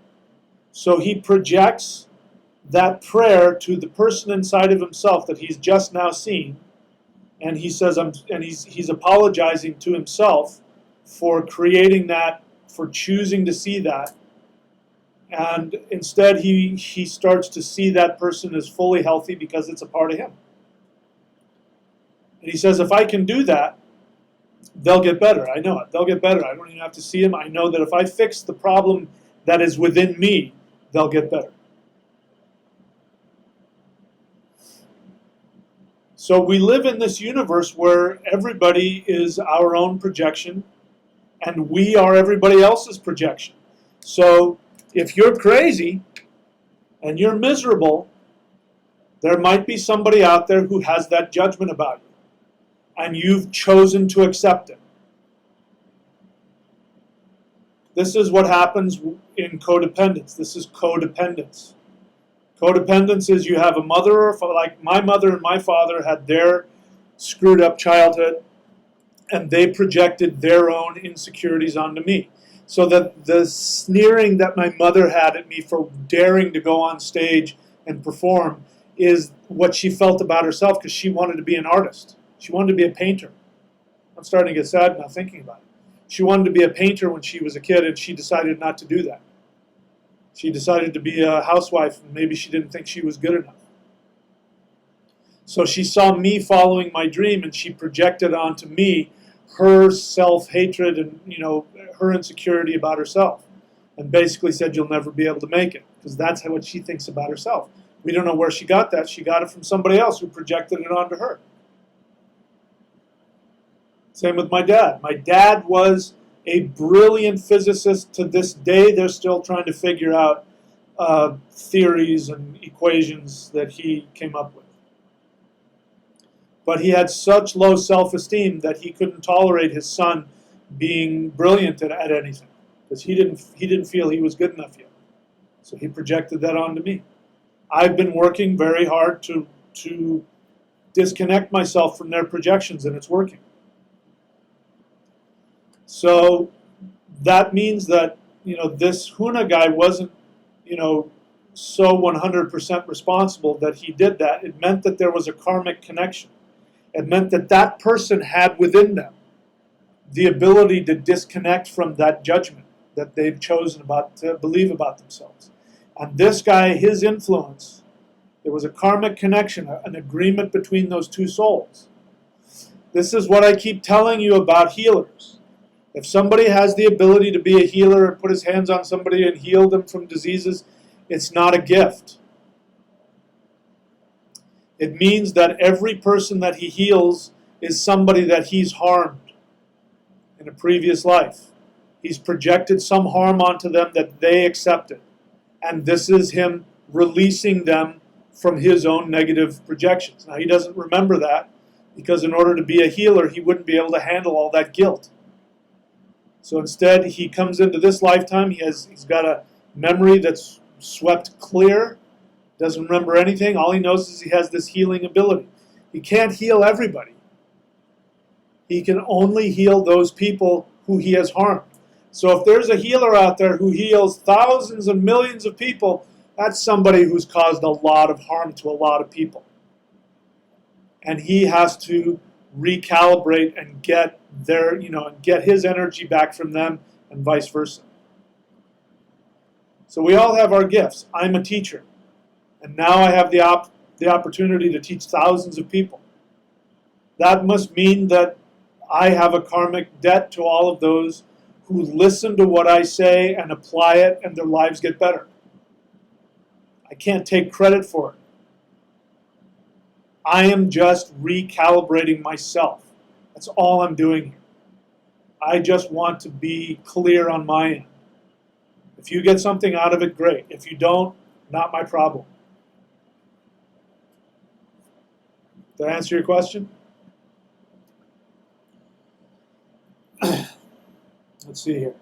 So he projects that prayer to the person inside of himself that he's just now seen, and he says, he's apologizing to himself for creating that, for choosing to see that, and instead he starts to see that person as fully healthy because it's a part of him. And he says, if I can do that, they'll get better. I know it. They'll get better. I don't even have to see them. I know that if I fix the problem that is within me, they'll get better. So we live in this universe where everybody is our own projection, and we are everybody else's projection. So if you're crazy and you're miserable, there might be somebody out there who has that judgment about you, and you've chosen to accept it. This is what happens in codependence. This is codependence. Codependence is you have a mother, like my mother and my father had their screwed up childhood, and they projected their own insecurities onto me. So that the sneering that my mother had at me for daring to go on stage and perform is what she felt about herself, because she wanted to be an artist. She wanted to be a painter. I'm starting to get sad now thinking about it. She wanted to be a painter when she was a kid, and she decided not to do that. She decided to be a housewife, and maybe she didn't think she was good enough. So she saw me following my dream, and she projected onto me her self-hatred and, her insecurity about herself, and basically said, you'll never be able to make it, because that's what she thinks about herself. We don't know where she got that. She got it from somebody else who projected it onto her. Same with my dad. My dad was a brilliant physicist. To this day, they're still trying to figure out theories and equations that he came up with. But he had such low self-esteem that he couldn't tolerate his son being brilliant at anything, because he didn't feel he was good enough yet. So he projected that onto me. I've been working very hard to disconnect myself from their projections, and it's working. So that means that, this Huna guy wasn't, so 100% responsible that he did that. It meant that there was a karmic connection. It meant that that person had within them the ability to disconnect from that judgment that they've chosen to believe about themselves. And this guy, his influence, there was a karmic connection, an agreement between those two souls. This is what I keep telling you about healers. If somebody has the ability to be a healer and put his hands on somebody and heal them from diseases, it's not a gift. It means that every person that he heals is somebody that he's harmed in a previous life. He's projected some harm onto them that they accepted. And this is him releasing them from his own negative projections. Now, he doesn't remember that, because in order to be a healer, he wouldn't be able to handle all that guilt. So instead, he comes into this lifetime, he's got a memory that's swept clear, doesn't remember anything. All he knows is he has this healing ability. He can't heal everybody. He can only heal those people who he has harmed. So if there's a healer out there who heals thousands and millions of people, that's somebody who's caused a lot of harm to a lot of people. And he has to recalibrate and get get his energy back from them, and vice versa. So we all have our gifts. I'm a teacher, and now I have the opportunity to teach thousands of people. That must mean that I have a karmic debt to all of those who listen to what I say and apply it, and their lives get better. I can't take credit for it. I am just recalibrating myself. That's all I'm doing here. I just want to be clear on my end. If you get something out of it, great. If you don't, not my problem. Did I answer your question? Let's see here.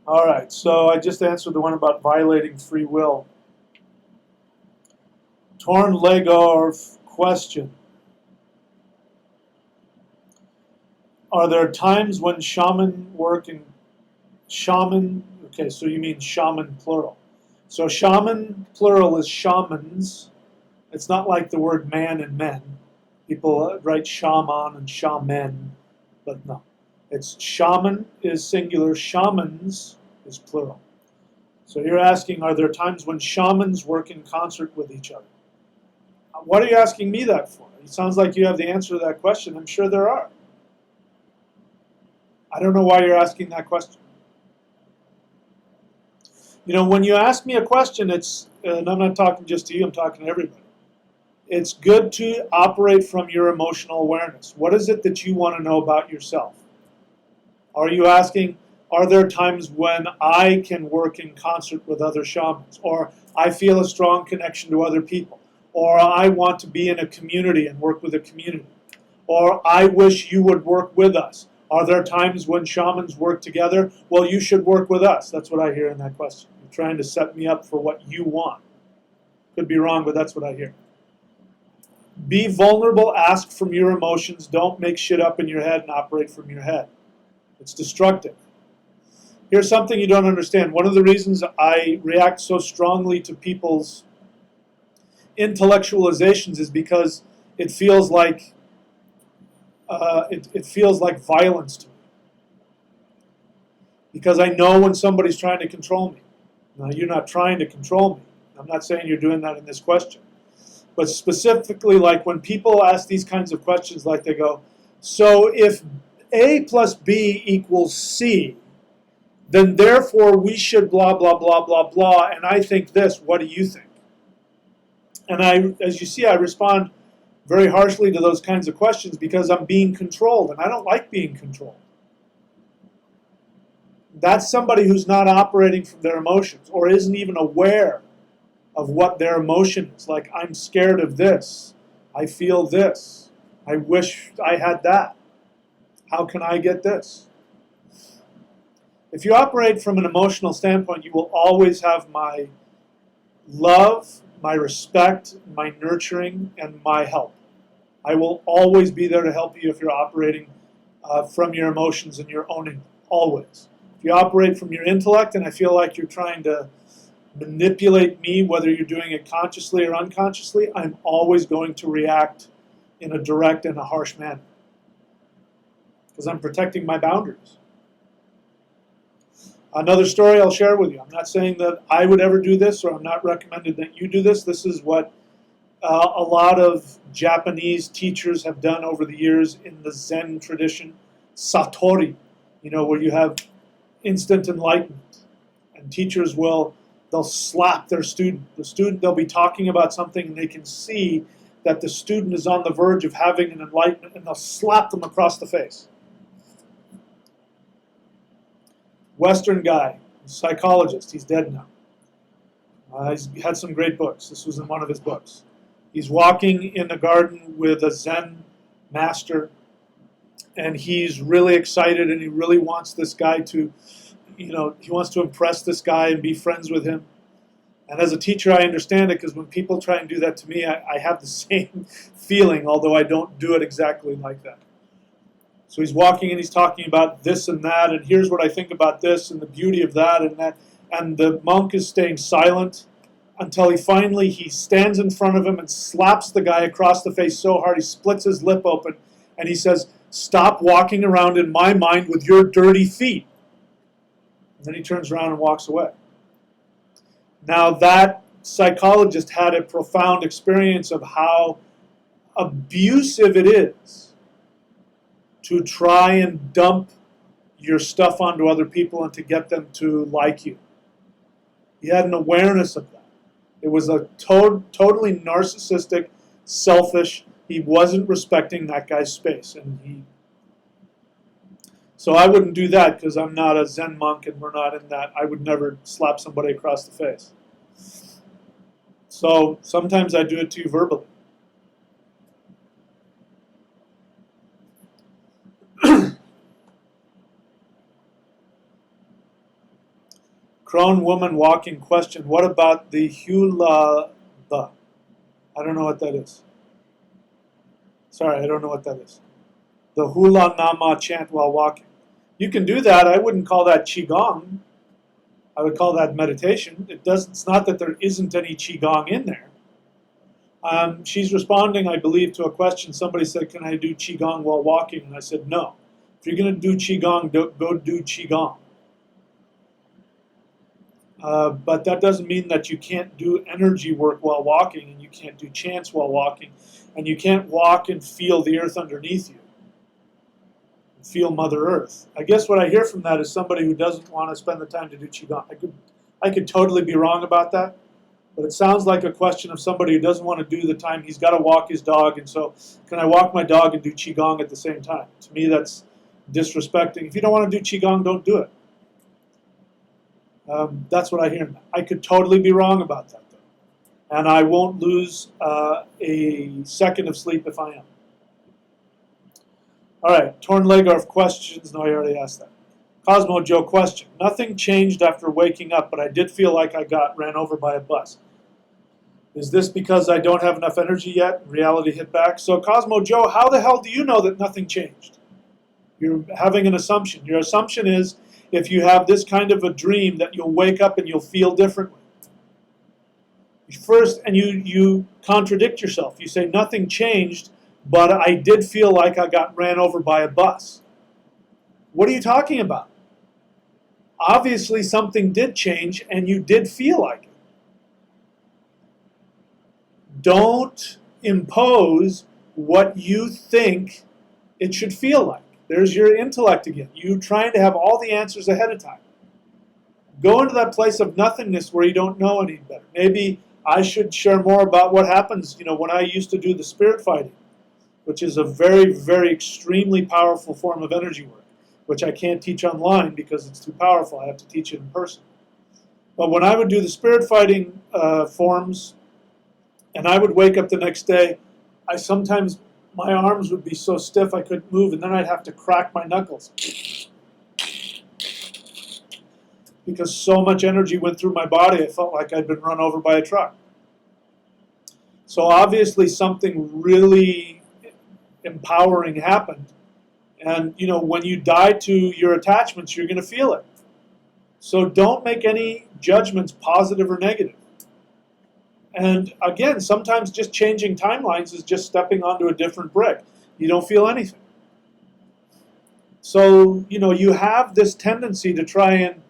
All right, so I just answered the one about violating free will. Torn Legorf question. Are there times when okay, so you mean shaman plural. So shaman plural is shamans. It's not like the word man and men. People write shaman and shaman, but no. It's shaman is singular, shamans is plural. So you're asking, are there times when shamans work in concert with each other? What are you asking me that for? It sounds like you have the answer to that question. I'm sure there are. I don't know why you're asking that question. You know, when you ask me a question, and I'm not talking just to you, I'm talking to everybody. It's good to operate from your emotional awareness. What is it that you want to know about yourself? Are you asking, are there times when I can work in concert with other shamans? Or I feel a strong connection to other people? Or I want to be in a community and work with a community? Or I wish you would work with us. Are there times when shamans work together? Well, you should work with us. That's what I hear in that question. You're trying to set me up for what you want. Could be wrong, but that's what I hear. Be vulnerable, ask from your emotions. Don't make shit up in your head and operate from your head. It's destructive. Here's something you don't understand. One of the reasons I react so strongly to people's intellectualizations is because it feels like it feels like violence to me. Because I know when somebody's trying to control me. Now, you're not trying to control me. I'm not saying you're doing that in this question. But specifically, like when people ask these kinds of questions, like they go, so if A plus B equals C, then therefore we should blah, blah, blah, blah, blah, and I think this, what do you think? And as you see, I respond very harshly to those kinds of questions because I'm being controlled, and I don't like being controlled. That's somebody who's not operating from their emotions or isn't even aware of what their emotion is. Like, I'm scared of this. I feel this. I wish I had that. How can I get this? If you operate from an emotional standpoint, you will always have my love, my respect, my nurturing, and my help. I will always be there to help you if you're operating from your emotions and your owning them. Always. If you operate from your intellect and I feel like you're trying to manipulate me, whether you're doing it consciously or unconsciously, I'm always going to react in a direct and a harsh manner because I'm protecting my boundaries. Another story I'll share with you. I'm not saying that I would ever do this, or I'm not recommending that you do this. This is what a lot of Japanese teachers have done over the years in the Zen tradition, Satori, where you have instant enlightenment. And teachers they'll slap their student. They'll be talking about something and they can see that the student is on the verge of having an enlightenment, and they'll slap them across the face. Western guy, psychologist, he's dead now. He's had some great books. This was in one of his books. He's walking in the garden with a Zen master, and he's really excited, and he really wants this guy to, he wants to impress this guy and be friends with him. And as a teacher, I understand it, because when people try and do that to me, I have the same feeling, although I don't do it exactly like that. So he's walking and he's talking about this and that, and here's what I think about this and the beauty of that and that. And the monk is staying silent until he stands in front of him and slaps the guy across the face so hard he splits his lip open, and he says, "Stop walking around in my mind with your dirty feet." And then he turns around and walks away. Now that psychologist had a profound experience of how abusive it is to try and dump your stuff onto other people and to get them to like you. He had an awareness of that. It was a totally narcissistic, selfish. He wasn't respecting that guy's space, so I wouldn't do that because I'm not a Zen monk and we're not in that. I would never slap somebody across the face. So sometimes I do it to you verbally. Crone woman walking question. What about the hula? I don't know what that is. Sorry, I don't know what that is. The hula nama chant while walking. You can do that. I wouldn't call that qigong. I would call that meditation. It's not that there isn't any qigong in there. She's responding, I believe, to a question. Somebody said, can I do qigong while walking? And I said, no. If you're going to do qigong, go do qigong. But that doesn't mean that you can't do energy work while walking, and you can't do chants while walking, and you can't walk and feel the earth underneath you, feel Mother Earth. I guess what I hear from that is somebody who doesn't want to spend the time to do qigong. I could totally be wrong about that, but it sounds like a question of somebody who doesn't want to do the time. He's got to walk his dog, and so can I walk my dog and do qigong at the same time? To me, that's disrespecting. If you don't want to do qigong, don't do it. That's what I hear. I could totally be wrong about that, though. And I won't lose a second of sleep if I am. All right, Torn Legarf questions. No, I already asked that. Cosmo Joe question. Nothing changed after waking up, but I did feel like I got ran over by a bus. Is this because I don't have enough energy yet? Reality hit back. So Cosmo Joe, how the hell do you know that nothing changed? You're having an assumption. Your assumption is if you have this kind of a dream that you'll wake up and you'll feel differently. First, and you contradict yourself. You say nothing changed, but I did feel like I got ran over by a bus. What are you talking about? Obviously something did change and you did feel like it. Don't impose what you think it should feel like. There's your intellect again. You trying to have all the answers ahead of time. Go into that place of nothingness where you don't know any better. Maybe I should share more about what happens, when I used to do the spirit fighting, which is a very, very extremely powerful form of energy work, which I can't teach online because it's too powerful. I have to teach it in person. But when I would do the spirit fighting forms, and I would wake up the next day, my arms would be so stiff I couldn't move, and then I'd have to crack my knuckles because so much energy went through my body, I felt like I'd been run over by a truck. So obviously something really empowering happened. And, when you die to your attachments, you're going to feel it. So don't make any judgments, positive or negative. And again, sometimes just changing timelines is just stepping onto a different brick. You don't feel anything. So, you have this tendency to try and,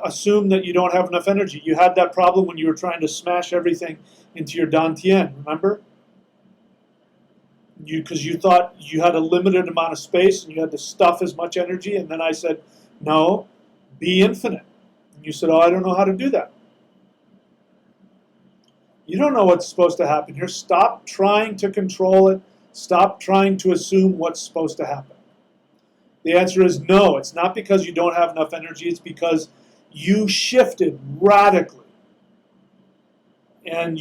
assume that you don't have enough energy. You had that problem when you were trying to smash everything into your dantian, remember? Because you thought you had a limited amount of space and you had to stuff as much energy. And then I said, no, be infinite. And you said, oh, I don't know how to do that. You don't know what's supposed to happen here. Stop trying to control it. Stop trying to assume what's supposed to happen. The answer is no. It's not because you don't have enough energy. It's because you shifted radically. And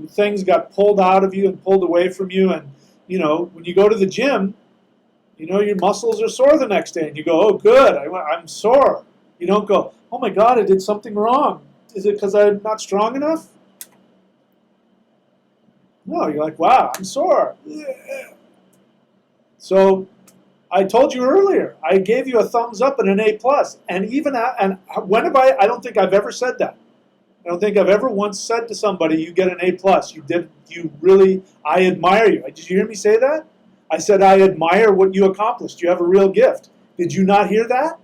things got pulled out of you and pulled away from you. And, when you go to the gym, your muscles are sore the next day. And you go, oh, good, I'm sore. You don't go, oh, my God, I did something wrong. Is it because I'm not strong enough? No, you're like, wow, I'm sore. So I told you earlier, I gave you a thumbs up and an A+. And when have I don't think I've ever said that. I don't think I've ever once said to somebody, you get an A+. I admire you. Did you hear me say that? I said, I admire what you accomplished. You have a real gift. Did you not hear that?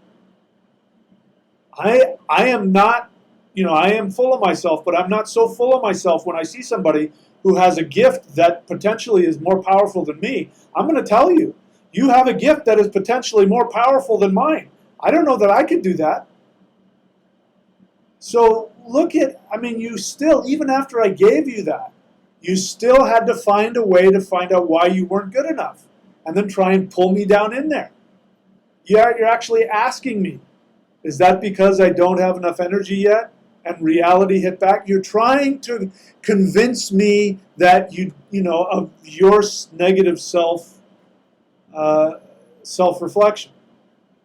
I am not, I am full of myself, but I'm not so full of myself when I see somebody who has a gift that potentially is more powerful than me. I'm going to tell you, you have a gift that is potentially more powerful than mine. I don't know that I could do that. So you still, even after I gave you that, you still had to find a way to find out why you weren't good enough and then try and pull me down in there. You're actually asking me, is that because I don't have enough energy yet and reality hit back? You're trying to convince me that of your negative self-reflection.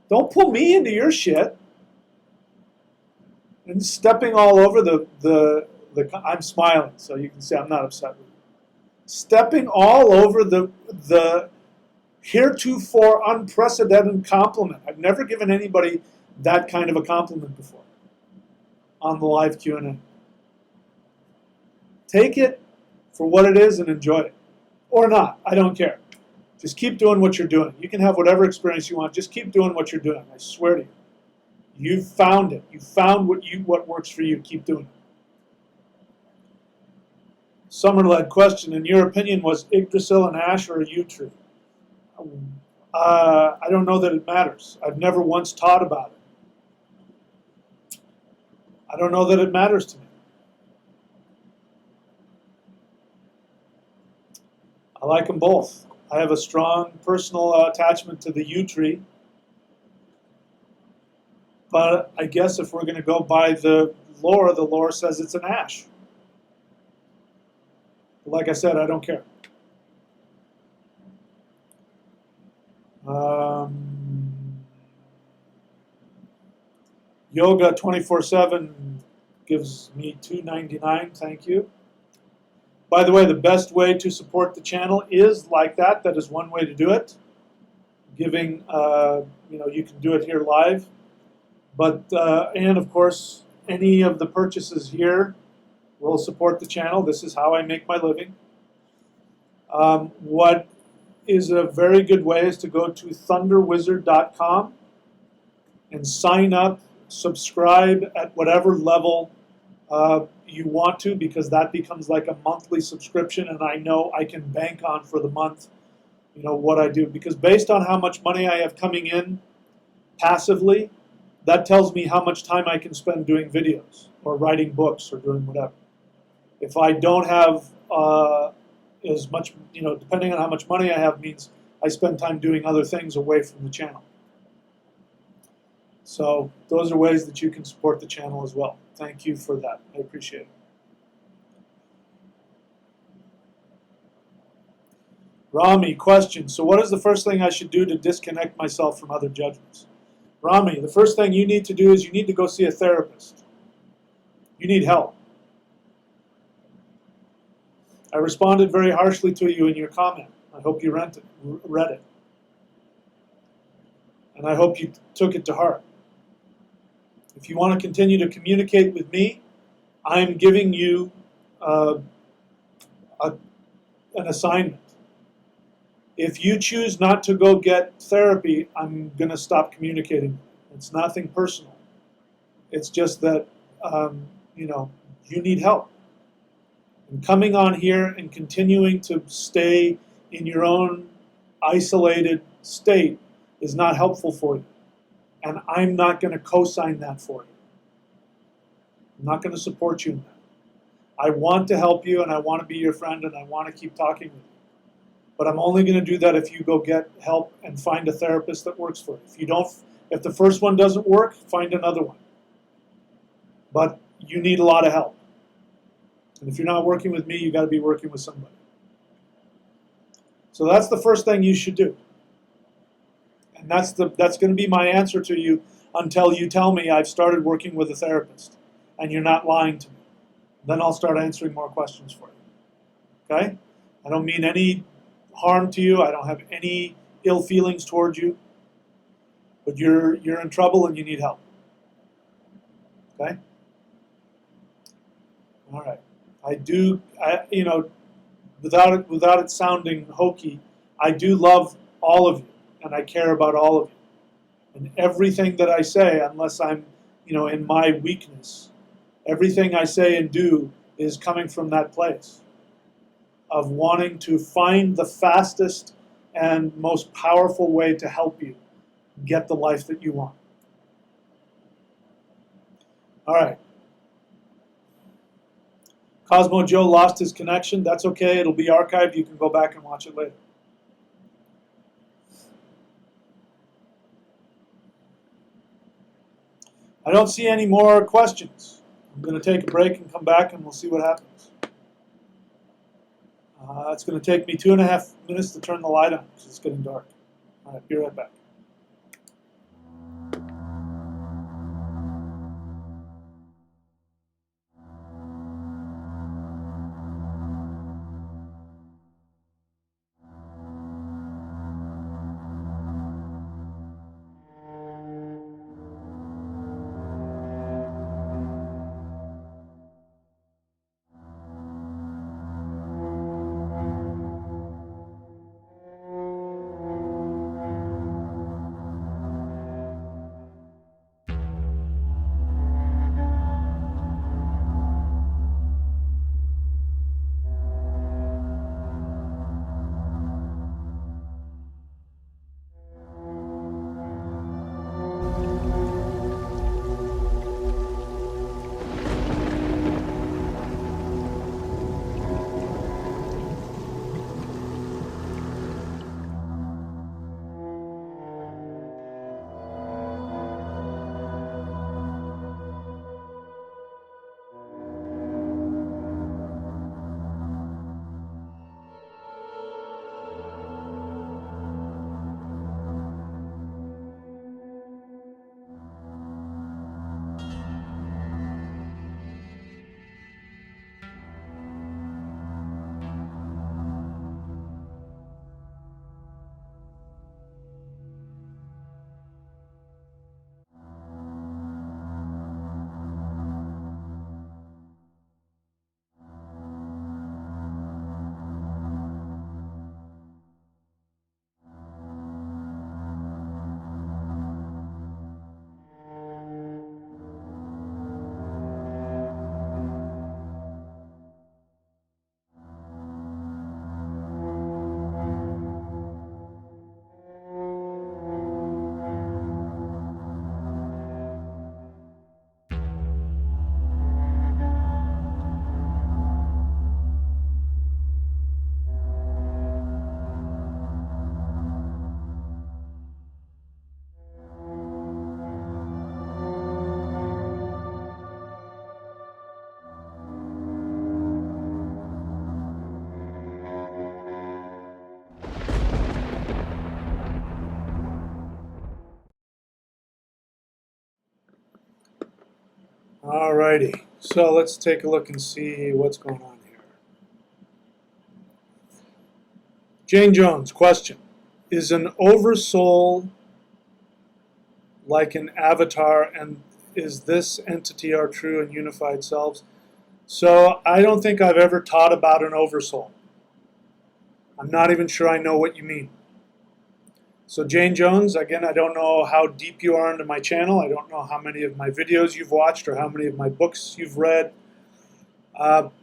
Don't pull me into your shit. And stepping all over I'm smiling, so you can see I'm not upset with you. Stepping all over the heretofore unprecedented compliment. I've never given anybody that kind of a compliment before on the live Q&A. Take it for what it is and enjoy it. Or not, I don't care. Just keep doing what you're doing. You can have whatever experience you want. Just keep doing what you're doing. I swear to you. You've found it. You found what works for you. Keep doing it. Summer-led question. In your opinion, was Yggdrasil an ash or a yew tree? I don't know that it matters. I've never once taught about it. I don't know that it matters to me. I like them both. I have a strong personal attachment to the yew tree. But I guess if we're going to go by the lore says it's an ash. But like I said, I don't care. Yoga 24/7 gives me $2.99. Thank you. By the way, the best way to support the channel is like that. That is one way to do it. Giving, you can do it here live. But, and of course, any of the purchases here will support the channel. This is how I make my living. What is a very good way is to go to thunderwizard.com and sign up, subscribe at whatever level you want to, because that becomes like a monthly subscription, and I know I can bank on for the month, what I do. Because based on how much money I have coming in passively, that tells me how much time I can spend doing videos or writing books or doing whatever. If I don't have as much, depending on how much money I have, means I spend time doing other things away from the channel. So those are ways that you can support the channel as well. Thank you for that. I appreciate it. Rami, question. So what is the first thing I should do to disconnect myself from other judgments? Rami, the first thing you need to do is you need to go see a therapist. You need help. I responded very harshly to you in your comment. I hope you read it. And I hope you took it to heart. If you want to continue to communicate with me, I'm giving you an assignment. If you choose not to go get therapy, I'm going to stop communicating. It's nothing personal. It's just that, you need help. And coming on here and continuing to stay in your own isolated state is not helpful for you. And I'm not going to co-sign that for you. I'm not going to support you in that. I want to help you, and I want to be your friend, and I want to keep talking with you. But I'm only going to do that if you go get help and find a therapist that works for you. If the first one doesn't work, find another one. But you need a lot of help. And if you're not working with me, you got to be working with somebody. So that's the first thing you should do. And that's going to be my answer to you until you tell me I've started working with a therapist and you're not lying to me. Then I'll start answering more questions for you. Okay? I don't mean any harm to you. I don't have any ill feelings towards you. But you're in trouble and you need help. Okay? All right. Without it sounding hokey, I do love all of you, and I care about all of you. And everything that I say, unless I'm, in my weakness, everything I say and do is coming from that place of wanting to find the fastest and most powerful way to help you get the life that you want. All right. Cosmo Joe lost his connection. That's okay. It'll be archived. You can go back and watch it later. I don't see any more questions. I'm going to take a break and come back, and we'll see what happens. It's going to take me 2.5 minutes to turn the light on because it's getting dark. All right, be right back. Alrighty, so let's take a look and see what's going on here. Jane Jones, question. Is an oversoul like an avatar, and is this entity our true and unified selves? So I don't think I've ever taught about an oversoul. I'm not even sure I know what you mean. So Jane Jones, again, I don't know how deep you are into my channel. I don't know how many of my videos you've watched or how many of my books you've read.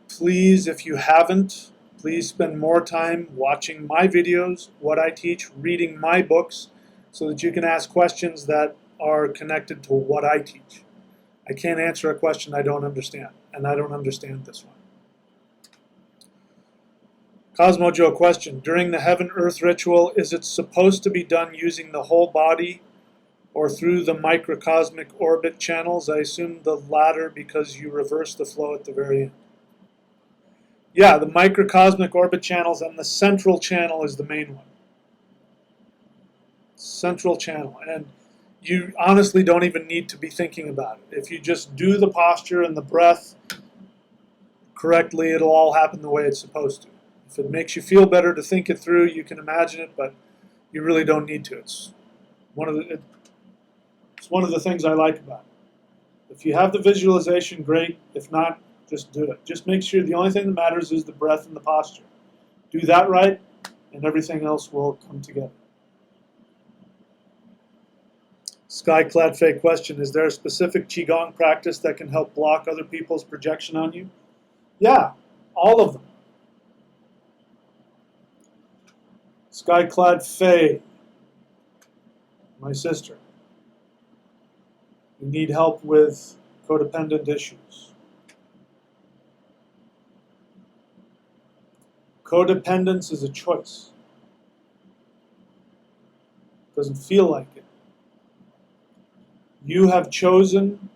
Please, if you haven't, please spend more time watching my videos, what I teach, reading my books, so that you can ask questions that are connected to what I teach. I can't answer a question I don't understand, and I don't understand this one. Cosmo Joe, question. During the heaven-earth ritual, is it supposed to be done using the whole body or through the microcosmic orbit channels? I assume the latter because you reverse the flow at the very end. Yeah, the microcosmic orbit channels, and the central channel is the main one. Central channel. And you honestly don't even need to be thinking about it. If you just do the posture and the breath correctly, it'll all happen the way it's supposed to. If it makes you feel better to think it through, you can imagine it, but you really don't need to. It's one of the things I like about it. If you have the visualization, great. If not, just do it. Just make sure the only thing that matters is the breath and the posture. Do that right, and everything else will come together. Skyclad Fake question, is there a specific Qigong practice that can help block other people's projection on you? Yeah, all of them. Skyclad Faye, my sister. You need help with codependent issues. Codependence is a choice. It doesn't feel like it. You have chosen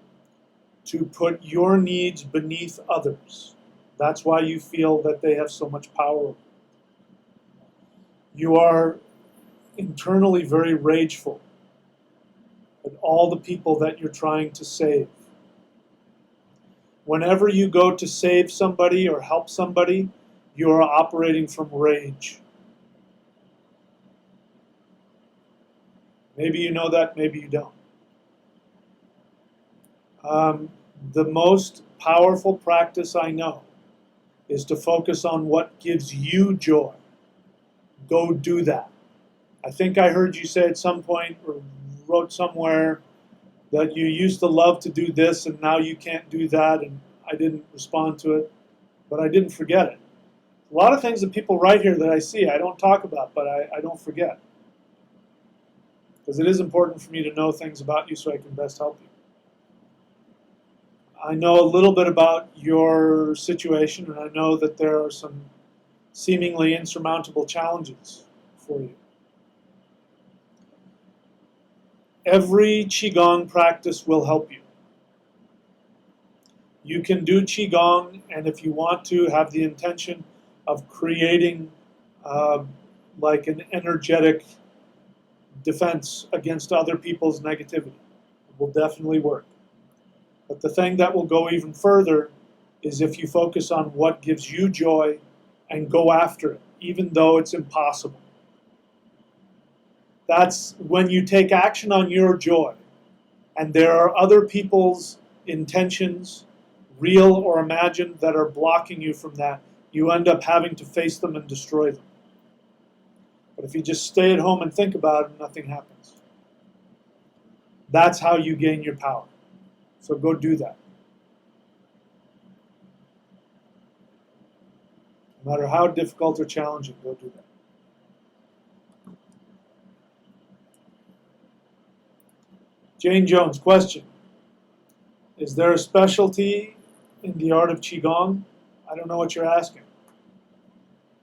to put your needs beneath others. That's why you feel that they have so much power. You are internally very rageful at all the people that you're trying to save. Whenever you go to save somebody or help somebody, you are operating from rage. Maybe you know that, maybe you don't. The most powerful practice I know is to focus on what gives you joy. Go do that. I think I heard you say at some point or wrote somewhere that you used to love to do this and now you can't do that, and I didn't respond to it, but I didn't forget it. A lot of things that people write here that I see I don't talk about, but I don't forget. Because it is important for me to know things about you so I can best help you. I know a little bit about your situation, and I know that there are some seemingly insurmountable challenges for you. Every Qigong practice will help you. You can do Qigong, and if you want to, have the intention of creating like an energetic defense against other people's negativity. It will definitely work. But the thing that will go even further is if you focus on what gives you joy and go after it, even though it's impossible. That's when you take action on your joy, and there are other people's intentions, real or imagined, that are blocking you from that, you end up having to face them and destroy them. But if you just stay at home and think about it, nothing happens. That's how you gain your power. So go do that. No matter how difficult or challenging, go do that. Jane Jones, question. Is there a specialty in the art of Qigong? I don't know what you're asking.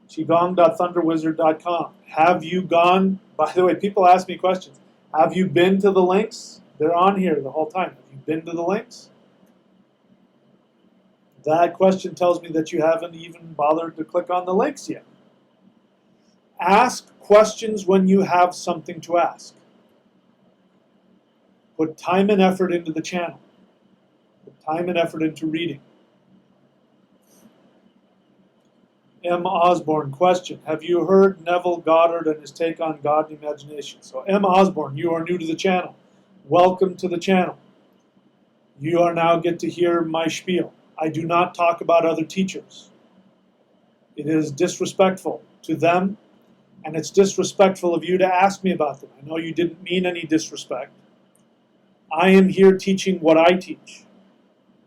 Qigong.thunderwizard.com. Have you gone, by the way, people ask me questions. Have you been to the links? They're on here the whole time. Have you been to the links? That question tells me that you haven't even bothered to click on the links yet. Ask questions when you have something to ask. Put time and effort into the channel. Put time and effort into reading. M. Osborne, question. Have you heard Neville Goddard and his take on God and imagination? So M. Osborne, you are new to the channel. Welcome to the channel. You are now get to hear my spiel. I do not talk about other teachers. It is disrespectful to them, and it's disrespectful of you to ask me about them. I know you didn't mean any disrespect. I am here teaching what I teach.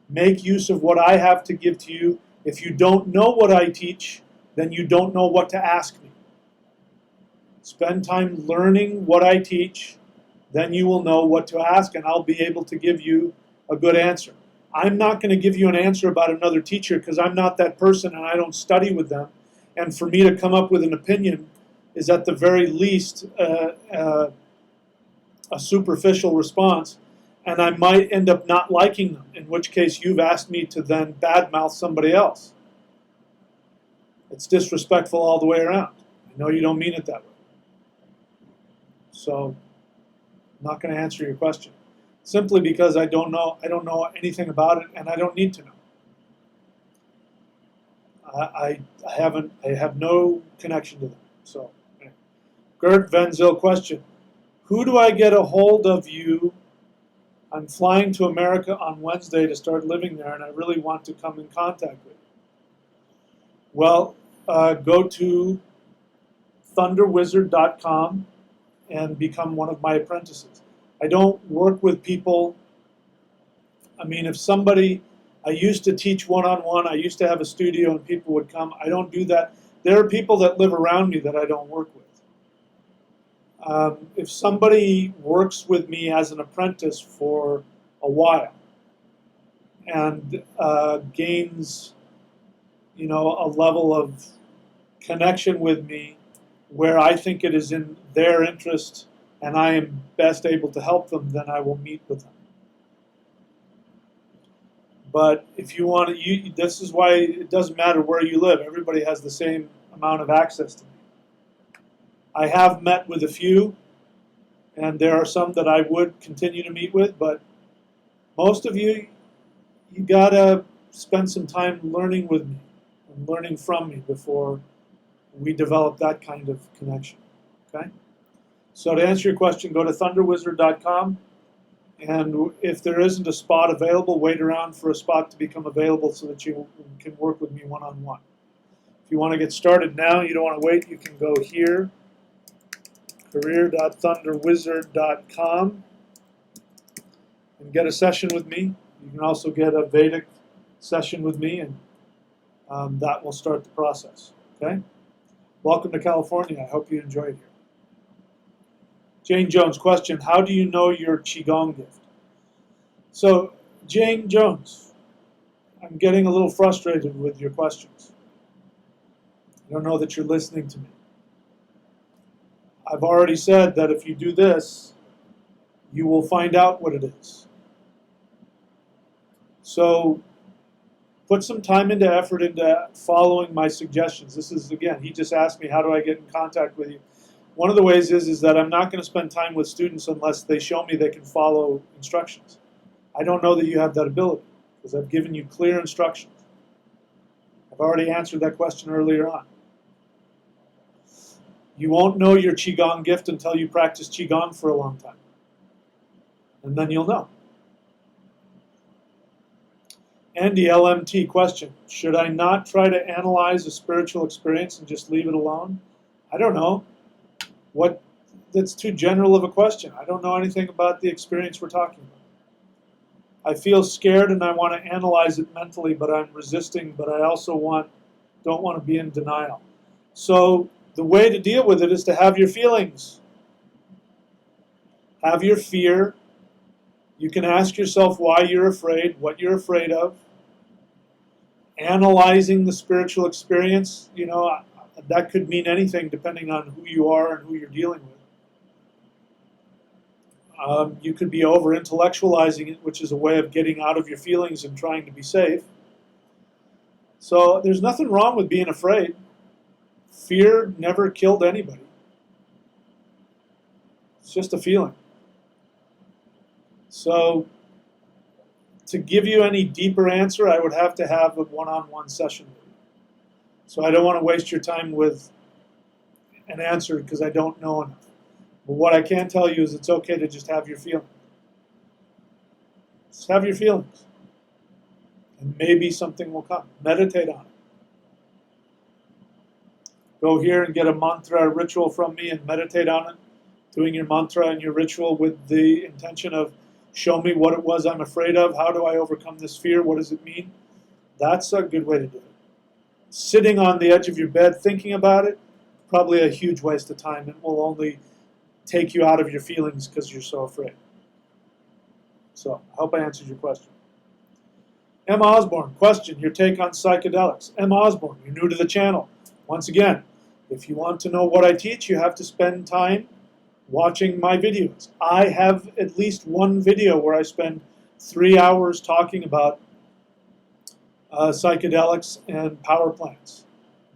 Make use of what I have to give to you. If you don't know what I teach, then you don't know what to ask me. Spend time learning what I teach, then you will know what to ask, and I'll be able to give you a good answer. I'm not going to give you an answer about another teacher because I'm not that person and I don't study with them. And for me to come up with an opinion is at the very least a superficial response, and I might end up not liking them, in which case you've asked me to then badmouth somebody else. It's disrespectful all the way around. I know you don't mean it that way. So I'm not going to answer your question. Simply because I don't know anything about it, and I don't need to know. I have no connection to them. So, anyway. Gert Venzel, question. Who do I get a hold of you? I'm flying to America on Wednesday to start living there, and I really want to come in contact with you. Well, go to thunderwizard.com and become one of my apprentices. I don't work with people. I mean, if somebody, I used to teach one-on-one, I used to have a studio and people would come. I don't do that. There are people that live around me that I don't work with. If somebody works with me as an apprentice for a while and gains, a level of connection with me where I think it is in their interest and I am best able to help them, then I will meet with them. But if you want to, this is why it doesn't matter where you live. Everybody has the same amount of access to me. I have met with a few, and there are some that I would continue to meet with, but most of you gotta spend some time learning with me and learning from me before we develop that kind of connection. Okay? So to answer your question, go to thunderwizard.com, and if there isn't a spot available, wait around for a spot to become available so that you can work with me one-on-one. If you want to get started now, you don't want to wait, you can go here, career.thunderwizard.com, and get a session with me. You can also get a Vedic session with me, and that will start the process. Okay? Welcome to California. I hope you enjoyed here. Jane Jones, question. How do you know your Qigong gift? So, Jane Jones, I'm getting a little frustrated with your questions. I don't know that you're listening to me. I've already said that if you do this, you will find out what it is. So, put some time into effort into following my suggestions. This is, again, he just asked me, how do I get in contact with you? One of the ways is that I'm not going to spend time with students unless they show me they can follow instructions. I don't know that you have that ability because I've given you clear instructions. I've already answered that question earlier on. You won't know your Qigong gift until you practice Qigong for a long time. And then you'll know. Andy LMT, question. Should I not try to analyze a spiritual experience and just leave it alone? I don't know. That's too general of a question. I don't know anything about the experience we're talking about. I feel scared and I want to analyze it mentally, but I'm resisting, but I also don't want to be in denial. So the way to deal with it is to have your feelings. Have your fear. You can ask yourself why you're afraid, what you're afraid of. Analyzing the spiritual experience, that could mean anything depending on who you are and who you're dealing with. You could be over-intellectualizing it, which is a way of getting out of your feelings and trying to be safe. So there's nothing wrong with being afraid. Fear never killed anybody. It's just a feeling. So to give you any deeper answer, I would have to have a one-on-one session with you. So I don't want to waste your time with an answer because I don't know enough. But what I can tell you is it's okay to just have your feelings. Just have your feelings. And maybe something will come. Meditate on it. Go here and get a mantra ritual from me and meditate on it. Doing your mantra and your ritual with the intention of show me what it was I'm afraid of. How do I overcome this fear? What does it mean? That's a good way to do it. Sitting on the edge of your bed thinking about it, probably a huge waste of time and will only take you out of your feelings because you're so afraid. So, I hope I answered your question. Emma Osborne, question, your take on psychedelics. Emma Osborne, you're new to the channel. Once again, if you want to know what I teach, you have to spend time watching my videos. I have at least one video where I spend 3 hours talking about psychedelics and power plants.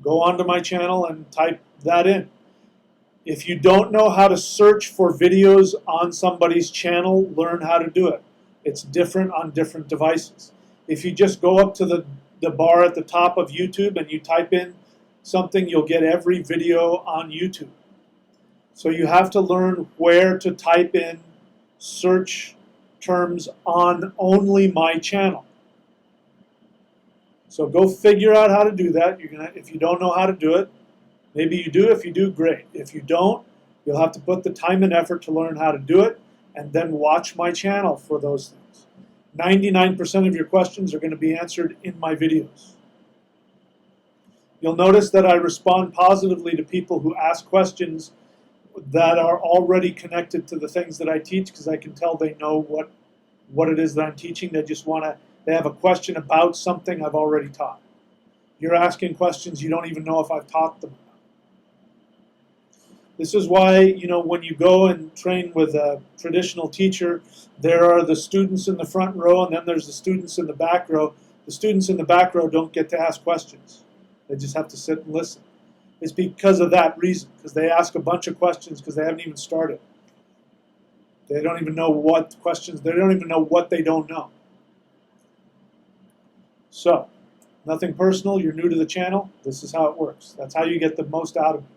Go onto my channel and type that in. If you don't know how to search for videos on somebody's channel, learn how to do it. It's different on different devices. If you just go up to the bar at the top of YouTube and you type in something, you'll get every video on YouTube. So you have to learn where to type in search terms on only my channel. So go figure out how to do that. If you don't know how to do it, maybe you do. If you do, great. If you don't, you'll have to put the time and effort to learn how to do it and then watch my channel for those things. 99% of your questions are going to be answered in my videos. You'll notice that I respond positively to people who ask questions that are already connected to the things that I teach because I can tell they know what it is that I'm teaching. They have a question about something I've already taught. You're asking questions you don't even know if I've taught them. This is why, when you go and train with a traditional teacher, there are the students in the front row and then there's the students in the back row. The students in the back row don't get to ask questions. They just have to sit and listen. It's because of that reason, because they ask a bunch of questions because they haven't even started. They don't even know what questions, they don't even know what they don't know. So, nothing personal, you're new to the channel, this is how it works. That's how you get the most out of me.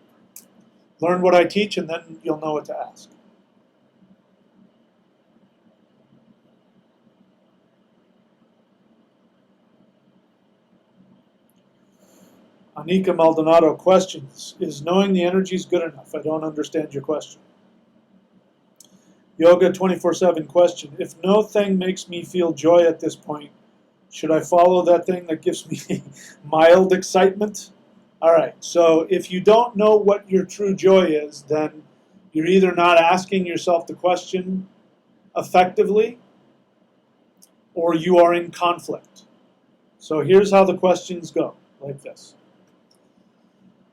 Learn what I teach and then you'll know what to ask. Anika Maldonado questions, is knowing the energies good enough? I don't understand your question. Yoga 24/7 question, if no thing makes me feel joy at this point, should I follow that thing that gives me mild excitement? All right, so if you don't know what your true joy is, then you're either not asking yourself the question effectively or you are in conflict. So here's how the questions go, like this.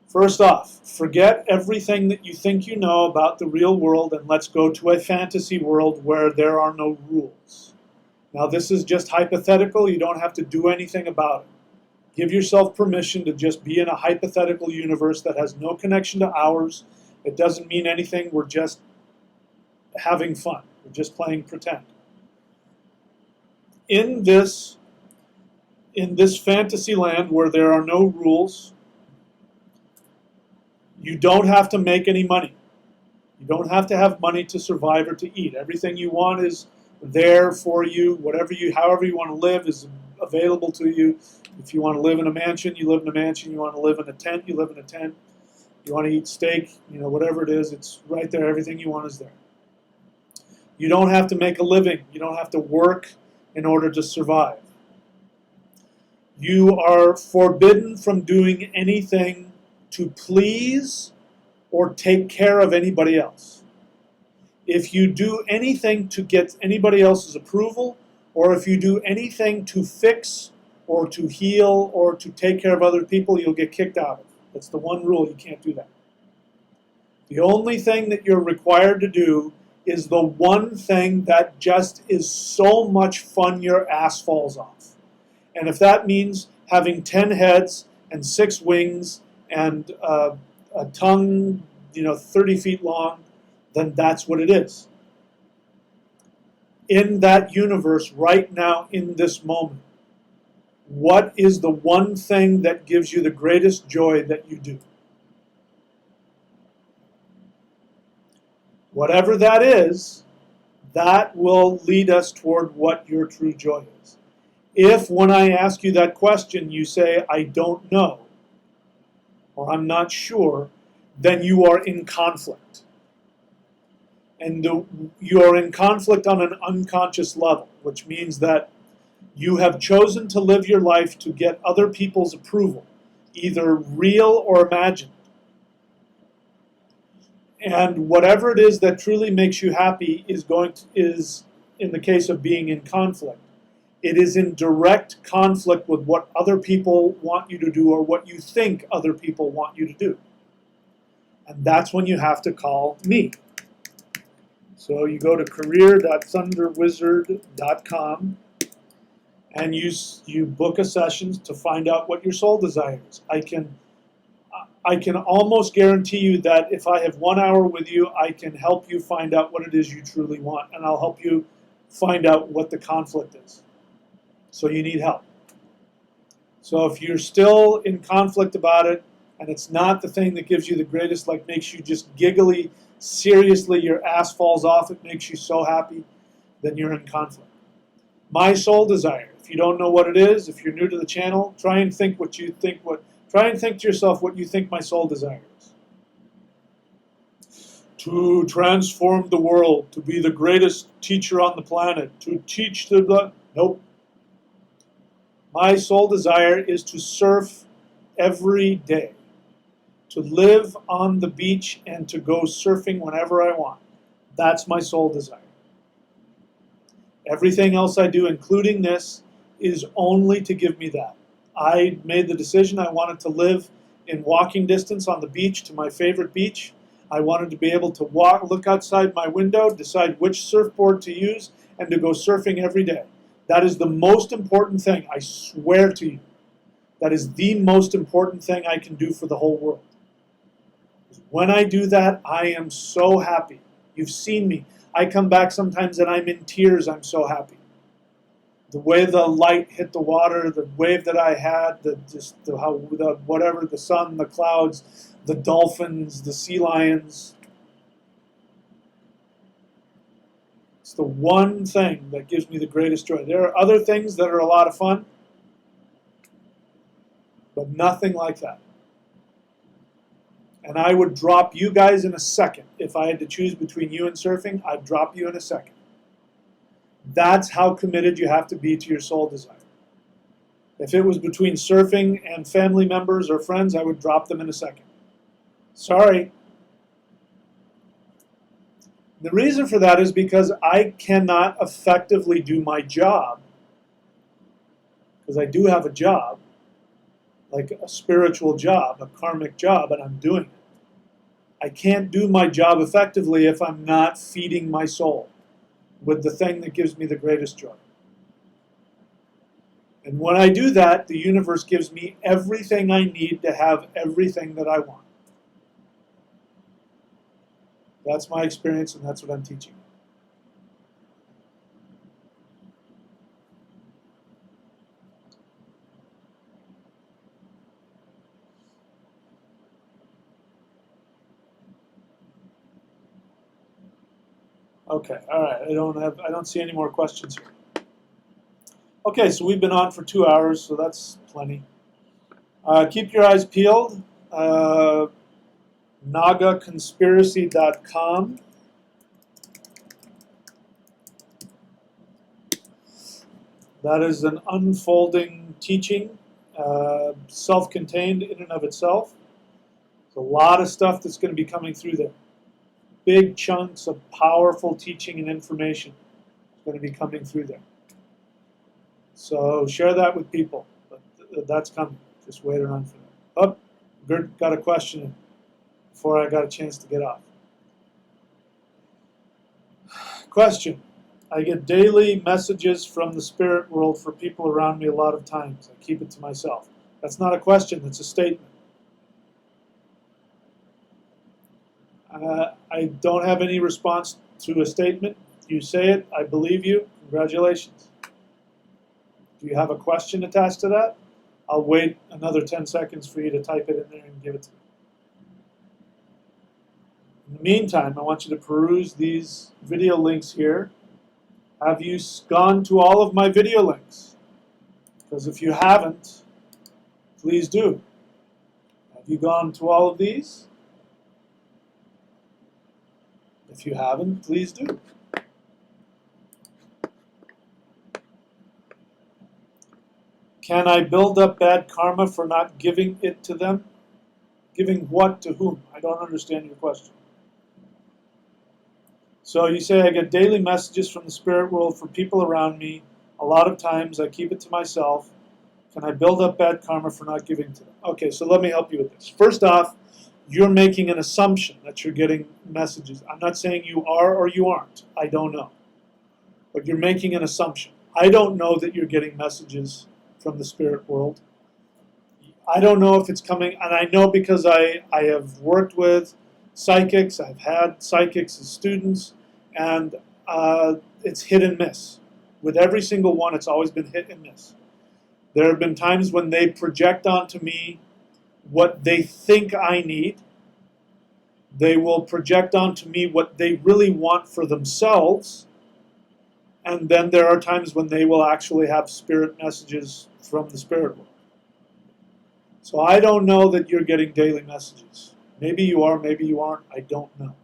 First off, forget everything that you think you know about the real world and let's go to a fantasy world where there are no rules. Now this is just hypothetical, you don't have to do anything about it. Give yourself permission to just be in a hypothetical universe that has no connection to ours. It doesn't mean anything, we're just having fun. We're just playing pretend. In this fantasy land where there are no rules, you don't have to make any money. You don't have to have money to survive or to eat. Everything you want is there for you. However you want to live is available to you. If you want to live in a mansion, you live in a mansion. You want to live in a tent, you live in a tent. You want to eat steak, whatever it is, it's right there. Everything you want is there. You don't have to make a living. You don't have to work in order to survive. You are forbidden from doing anything to please or take care of anybody else. If you do anything to get anybody else's approval, or if you do anything to fix or to heal or to take care of other people, you'll get kicked out of it. That's the one rule, you can't do that. The only thing that you're required to do is the one thing that just is so much fun your ass falls off. And if that means having 10 heads and 6 wings and a tongue, 30 feet long, then that's what it is. in that universe right now in this moment, what is the one thing that gives you the greatest joy that you do? Whatever that is, that will lead us toward what your true joy is. If when I ask you that question you say, I don't know, or I'm not sure, then you are in conflict. And you are in conflict on an unconscious level, which means that you have chosen to live your life to get other people's approval, either real or imagined. And whatever it is that truly makes you happy is in the case of being in conflict, it is in direct conflict with what other people want you to do or what you think other people want you to do. And that's when you have to call me. So you go to career.thunderwizard.com and you book a session to find out what your soul desire is. I can almost guarantee you that if I have 1 hour with you, I can help you find out what it is you truly want, and I'll help you find out what the conflict is. So you need help. So if you're still in conflict about it, and it's not the thing that gives you the greatest, like makes you just giggly, seriously, your ass falls off, it makes you so happy, then you're in conflict. My soul desire, if you don't know what it is, if you're new to the channel, try and think to yourself what you think my soul desire is. To transform the world, to be the greatest teacher on the planet, to teach nope. My soul desire is to surf every day, to live on the beach and to go surfing whenever I want. That's my soul desire. Everything else I do, including this, is only to give me that. I made the decision I wanted to live in walking distance on the beach to my favorite beach. I wanted to be able to look outside my window, decide which surfboard to use, and to go surfing every day. That is the most important thing, I swear to you. That is the most important thing I can do for the whole world. When I do that, I am so happy. You've seen me. I come back sometimes and I'm in tears. I'm so happy. The way the light hit the water, the wave that I had, the sun, the clouds, the dolphins, the sea lions. It's the one thing that gives me the greatest joy. There are other things that are a lot of fun, but nothing like that. And I would drop you guys in a second. If I had to choose between you and surfing, I'd drop you in a second. That's how committed you have to be to your soul desire. If it was between surfing and family members or friends, I would drop them in a second. Sorry. The reason for that is because I cannot effectively do my job, because I do have a job, like a spiritual job, a karmic job, and I'm doing it. I can't do my job effectively if I'm not feeding my soul with the thing that gives me the greatest joy. And when I do that, the universe gives me everything I need to have everything that I want. That's my experience, and that's what I'm teaching. Okay, all right. I don't see any more questions here. Okay, so we've been on for 2 hours, so that's plenty. Keep your eyes peeled. NagaConspiracy.com. That is an unfolding teaching, self-contained in and of itself. There's a lot of stuff that's going to be coming through there. Big chunks of powerful teaching and information is going to be coming through there. So share that with people. But that's coming. Just wait around for that. Oh, Gert got a question in before I got a chance to get off. Question. I get daily messages from the spirit world for people around me a lot of times. I keep it to myself. That's not a question, that's a statement. I don't have any response to a statement. You say it, I believe you, congratulations. Do you have a question attached to that? I'll wait another 10 seconds for you to type it in there and give it to me. In the meantime, I want you to peruse these video links here. Have you gone to all of my video links? Because if you haven't, please do. Have you gone to all of these? If you haven't, please do. Can I build up bad karma for not giving it to them? Giving what to whom? I don't understand your question. So you say, I get daily messages from the spirit world for people around me. A lot of times I keep it to myself. Can I build up bad karma for not giving to them? Okay, so let me help you with this. First off, you're making an assumption that you're getting messages. I'm not saying you are or you aren't. I don't know. But you're making an assumption. I don't know that you're getting messages from the spirit world. I don't know if it's coming, and I know because I have worked with psychics, I've had psychics as students, and it's hit and miss. With every single one, it's always been hit and miss. There have been times when they project onto me what they think I need. They will project onto me what they really want for themselves. And then there are times when they will actually have spirit messages from the spirit world. So I don't know that you're getting daily messages. Maybe you are, maybe you aren't. I don't know.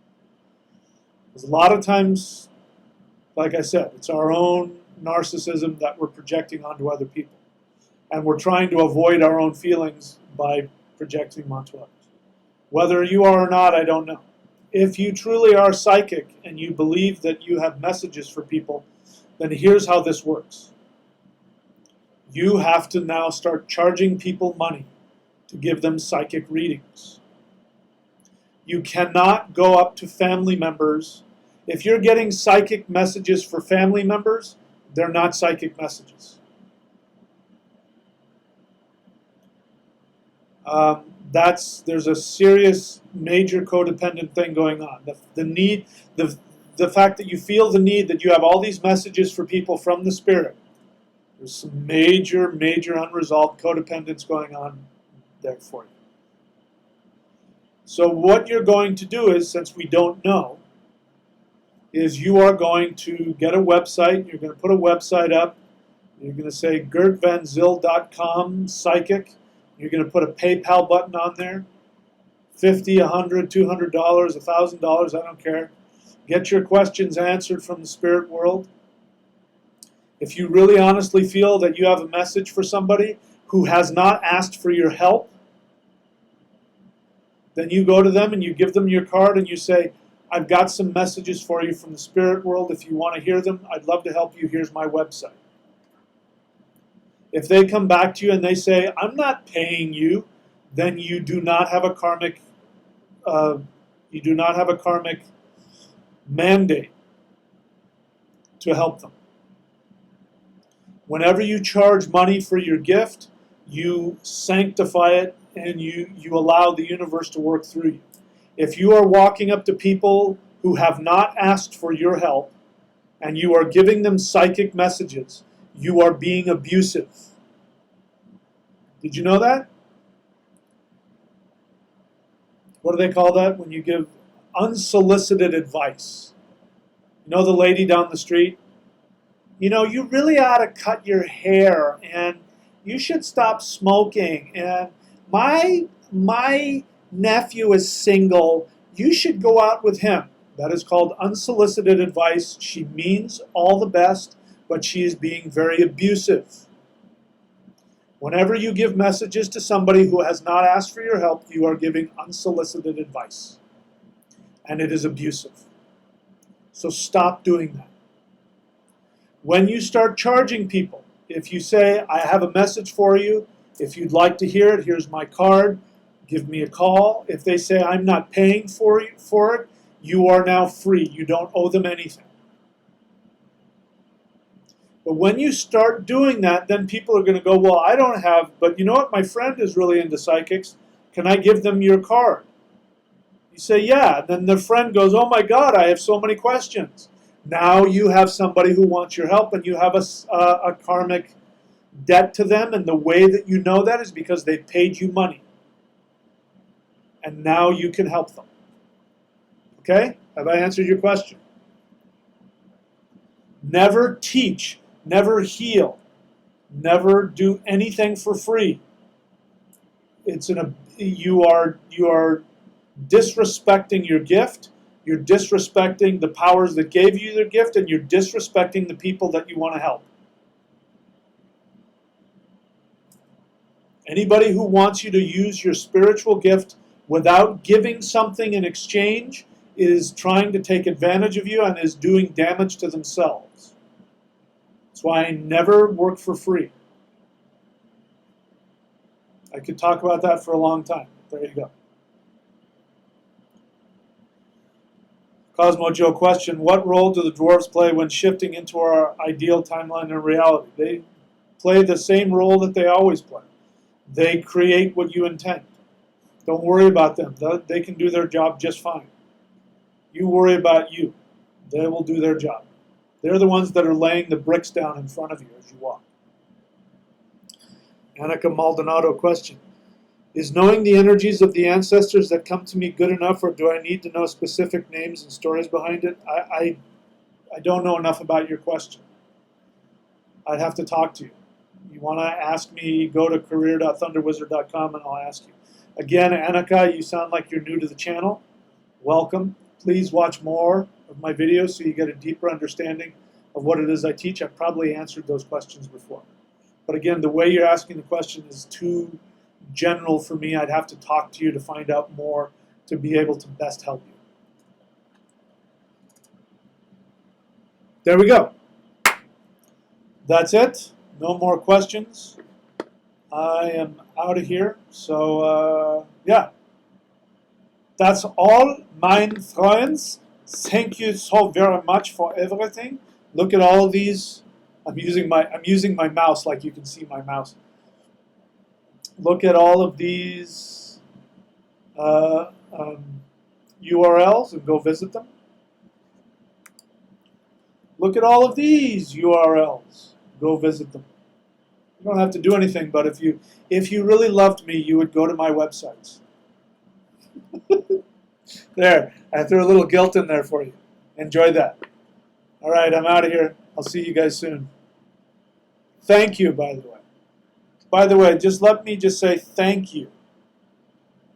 Because a lot of times, like I said, it's our own narcissism that we're projecting onto other people. And we're trying to avoid our own feelings by projecting them onto others. Whether you are or not, I don't know. If you truly are psychic and you believe that you have messages for people, then here's how this works. You have to now start charging people money to give them psychic readings. You cannot go up to family members. If you're getting psychic messages for family members, they're not psychic messages. There's a serious, major codependent thing going on. The fact that you feel the need that you have all these messages for people from the spirit. There's some major unresolved codependence going on there for you. So what you're going to do is, since we don't know, is you are going to get a website. You're going to put a website up. You're going to say gertvanzyl.com psychic. You're going to put a PayPal button on there. $50, $100, $200, $1,000, I don't care. Get your questions answered from the spirit world. If you really honestly feel that you have a message for somebody who has not asked for your help, then you go to them and you give them your card and you say, I've got some messages for you from the spirit world. If you want to hear them, I'd love to help you. Here's my website. If they come back to you and they say, I'm not paying you, then you do not have a karmic mandate to help them. Whenever you charge money for your gift, you sanctify it and you allow the universe to work through you. If you are walking up to people who have not asked for your help and you are giving them psychic messages, you are being abusive. Did you know that? What do they call that when you give unsolicited advice? You know the lady down the street? You know, you really ought to cut your hair and you should stop smoking. And my nephew is single. You should go out with him. That is called unsolicited advice. She means all the best, but she is being very abusive. Whenever you give messages to somebody who has not asked for your help, you are giving unsolicited advice. And it is abusive. So stop doing that. When you start charging people, if you say, I have a message for you, if you'd like to hear it, here's my card, give me a call. If they say, I'm not paying for it, you are now free. You don't owe them anything. But when you start doing that, then people are going to go, well, I don't have, but you know what? My friend is really into psychics. Can I give them your card? You say, yeah. Then the friend goes, oh my God, I have so many questions. Now you have somebody who wants your help, and you have a karmic debt to them, and the way that you know that is because they paid you money. And now you can help them. Okay? Have I answered your question? Never teach, never heal, never do anything for free. You are disrespecting your gift. You're disrespecting the powers that gave you their gift, and you're disrespecting the people that you want to help. Anybody who wants you to use your spiritual gift without giving something in exchange is trying to take advantage of you and is doing damage to themselves. That's why I never work for free. I could talk about that for a long time. There you go. Cosmo Joe question, what role do the dwarves play when shifting into our ideal timeline and reality? They play the same role that they always play. They create what you intend. Don't worry about them. They can do their job just fine. You worry about you. They will do their job. They're the ones that are laying the bricks down in front of you as you walk. Annika Maldonado question. Is knowing the energies of the ancestors that come to me good enough, or do I need to know specific names and stories behind it? I don't know enough about your question. I'd have to talk to you. You want to ask me, go to career.thunderwizard.com and I'll ask you. Again, Annika, you sound like you're new to the channel. Welcome. Please watch more of my videos so you get a deeper understanding of what it is I teach. I've probably answered those questions before. But again, the way you're asking the question is too general for me. I'd have to talk to you to find out more to be able to best help you. There we go. That's it. No more questions. I am out of here. So, yeah. That's all, mein friends. Thank you so very much for everything. Look at all of these. I'm using my mouse, like you can see my mouse. Look at all of these URLs and go visit them. Look at all of these URLs. Go visit them. You don't have to do anything, but if you really loved me, you would go to my websites. There, I threw a little guilt in there for you. Enjoy that. All right, I'm out of here. I'll see you guys soon. Thank you, by the way. By the way, let me say thank you.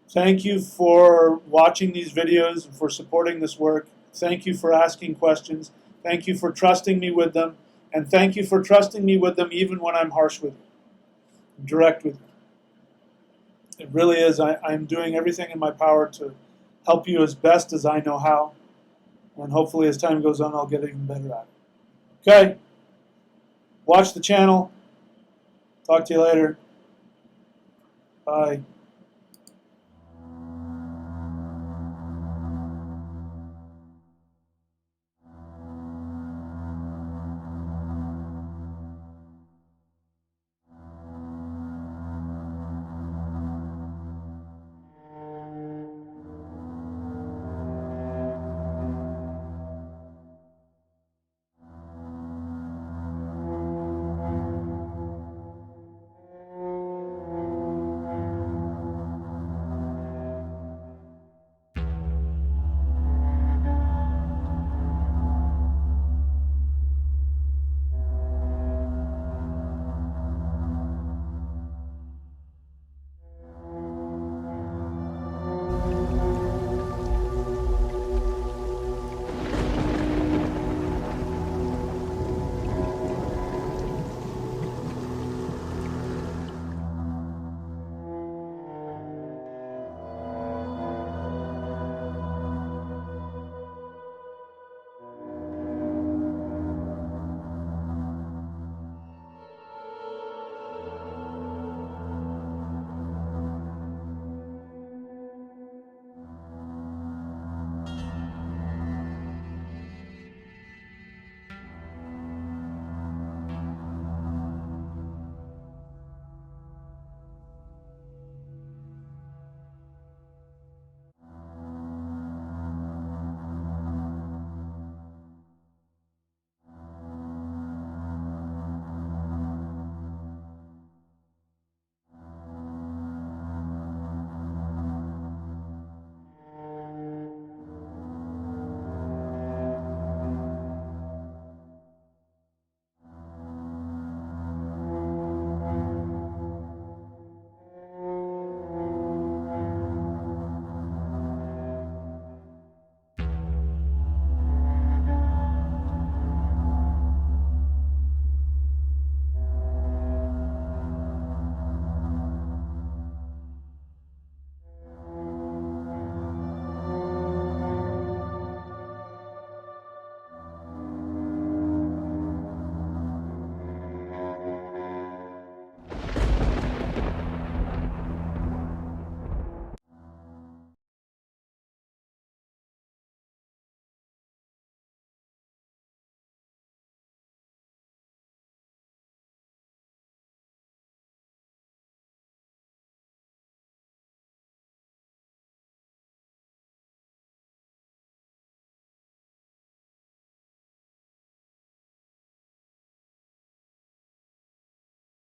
Thank you for watching these videos and for supporting this work. Thank you for asking questions. Thank you for trusting me with them. And thank you for trusting me with them even when I'm harsh with you, direct with you. It really is. I'm doing everything in my power to help you as best as I know how. And hopefully as time goes on, I'll get even better at it. Okay? Watch the channel. Talk to you later. Bye.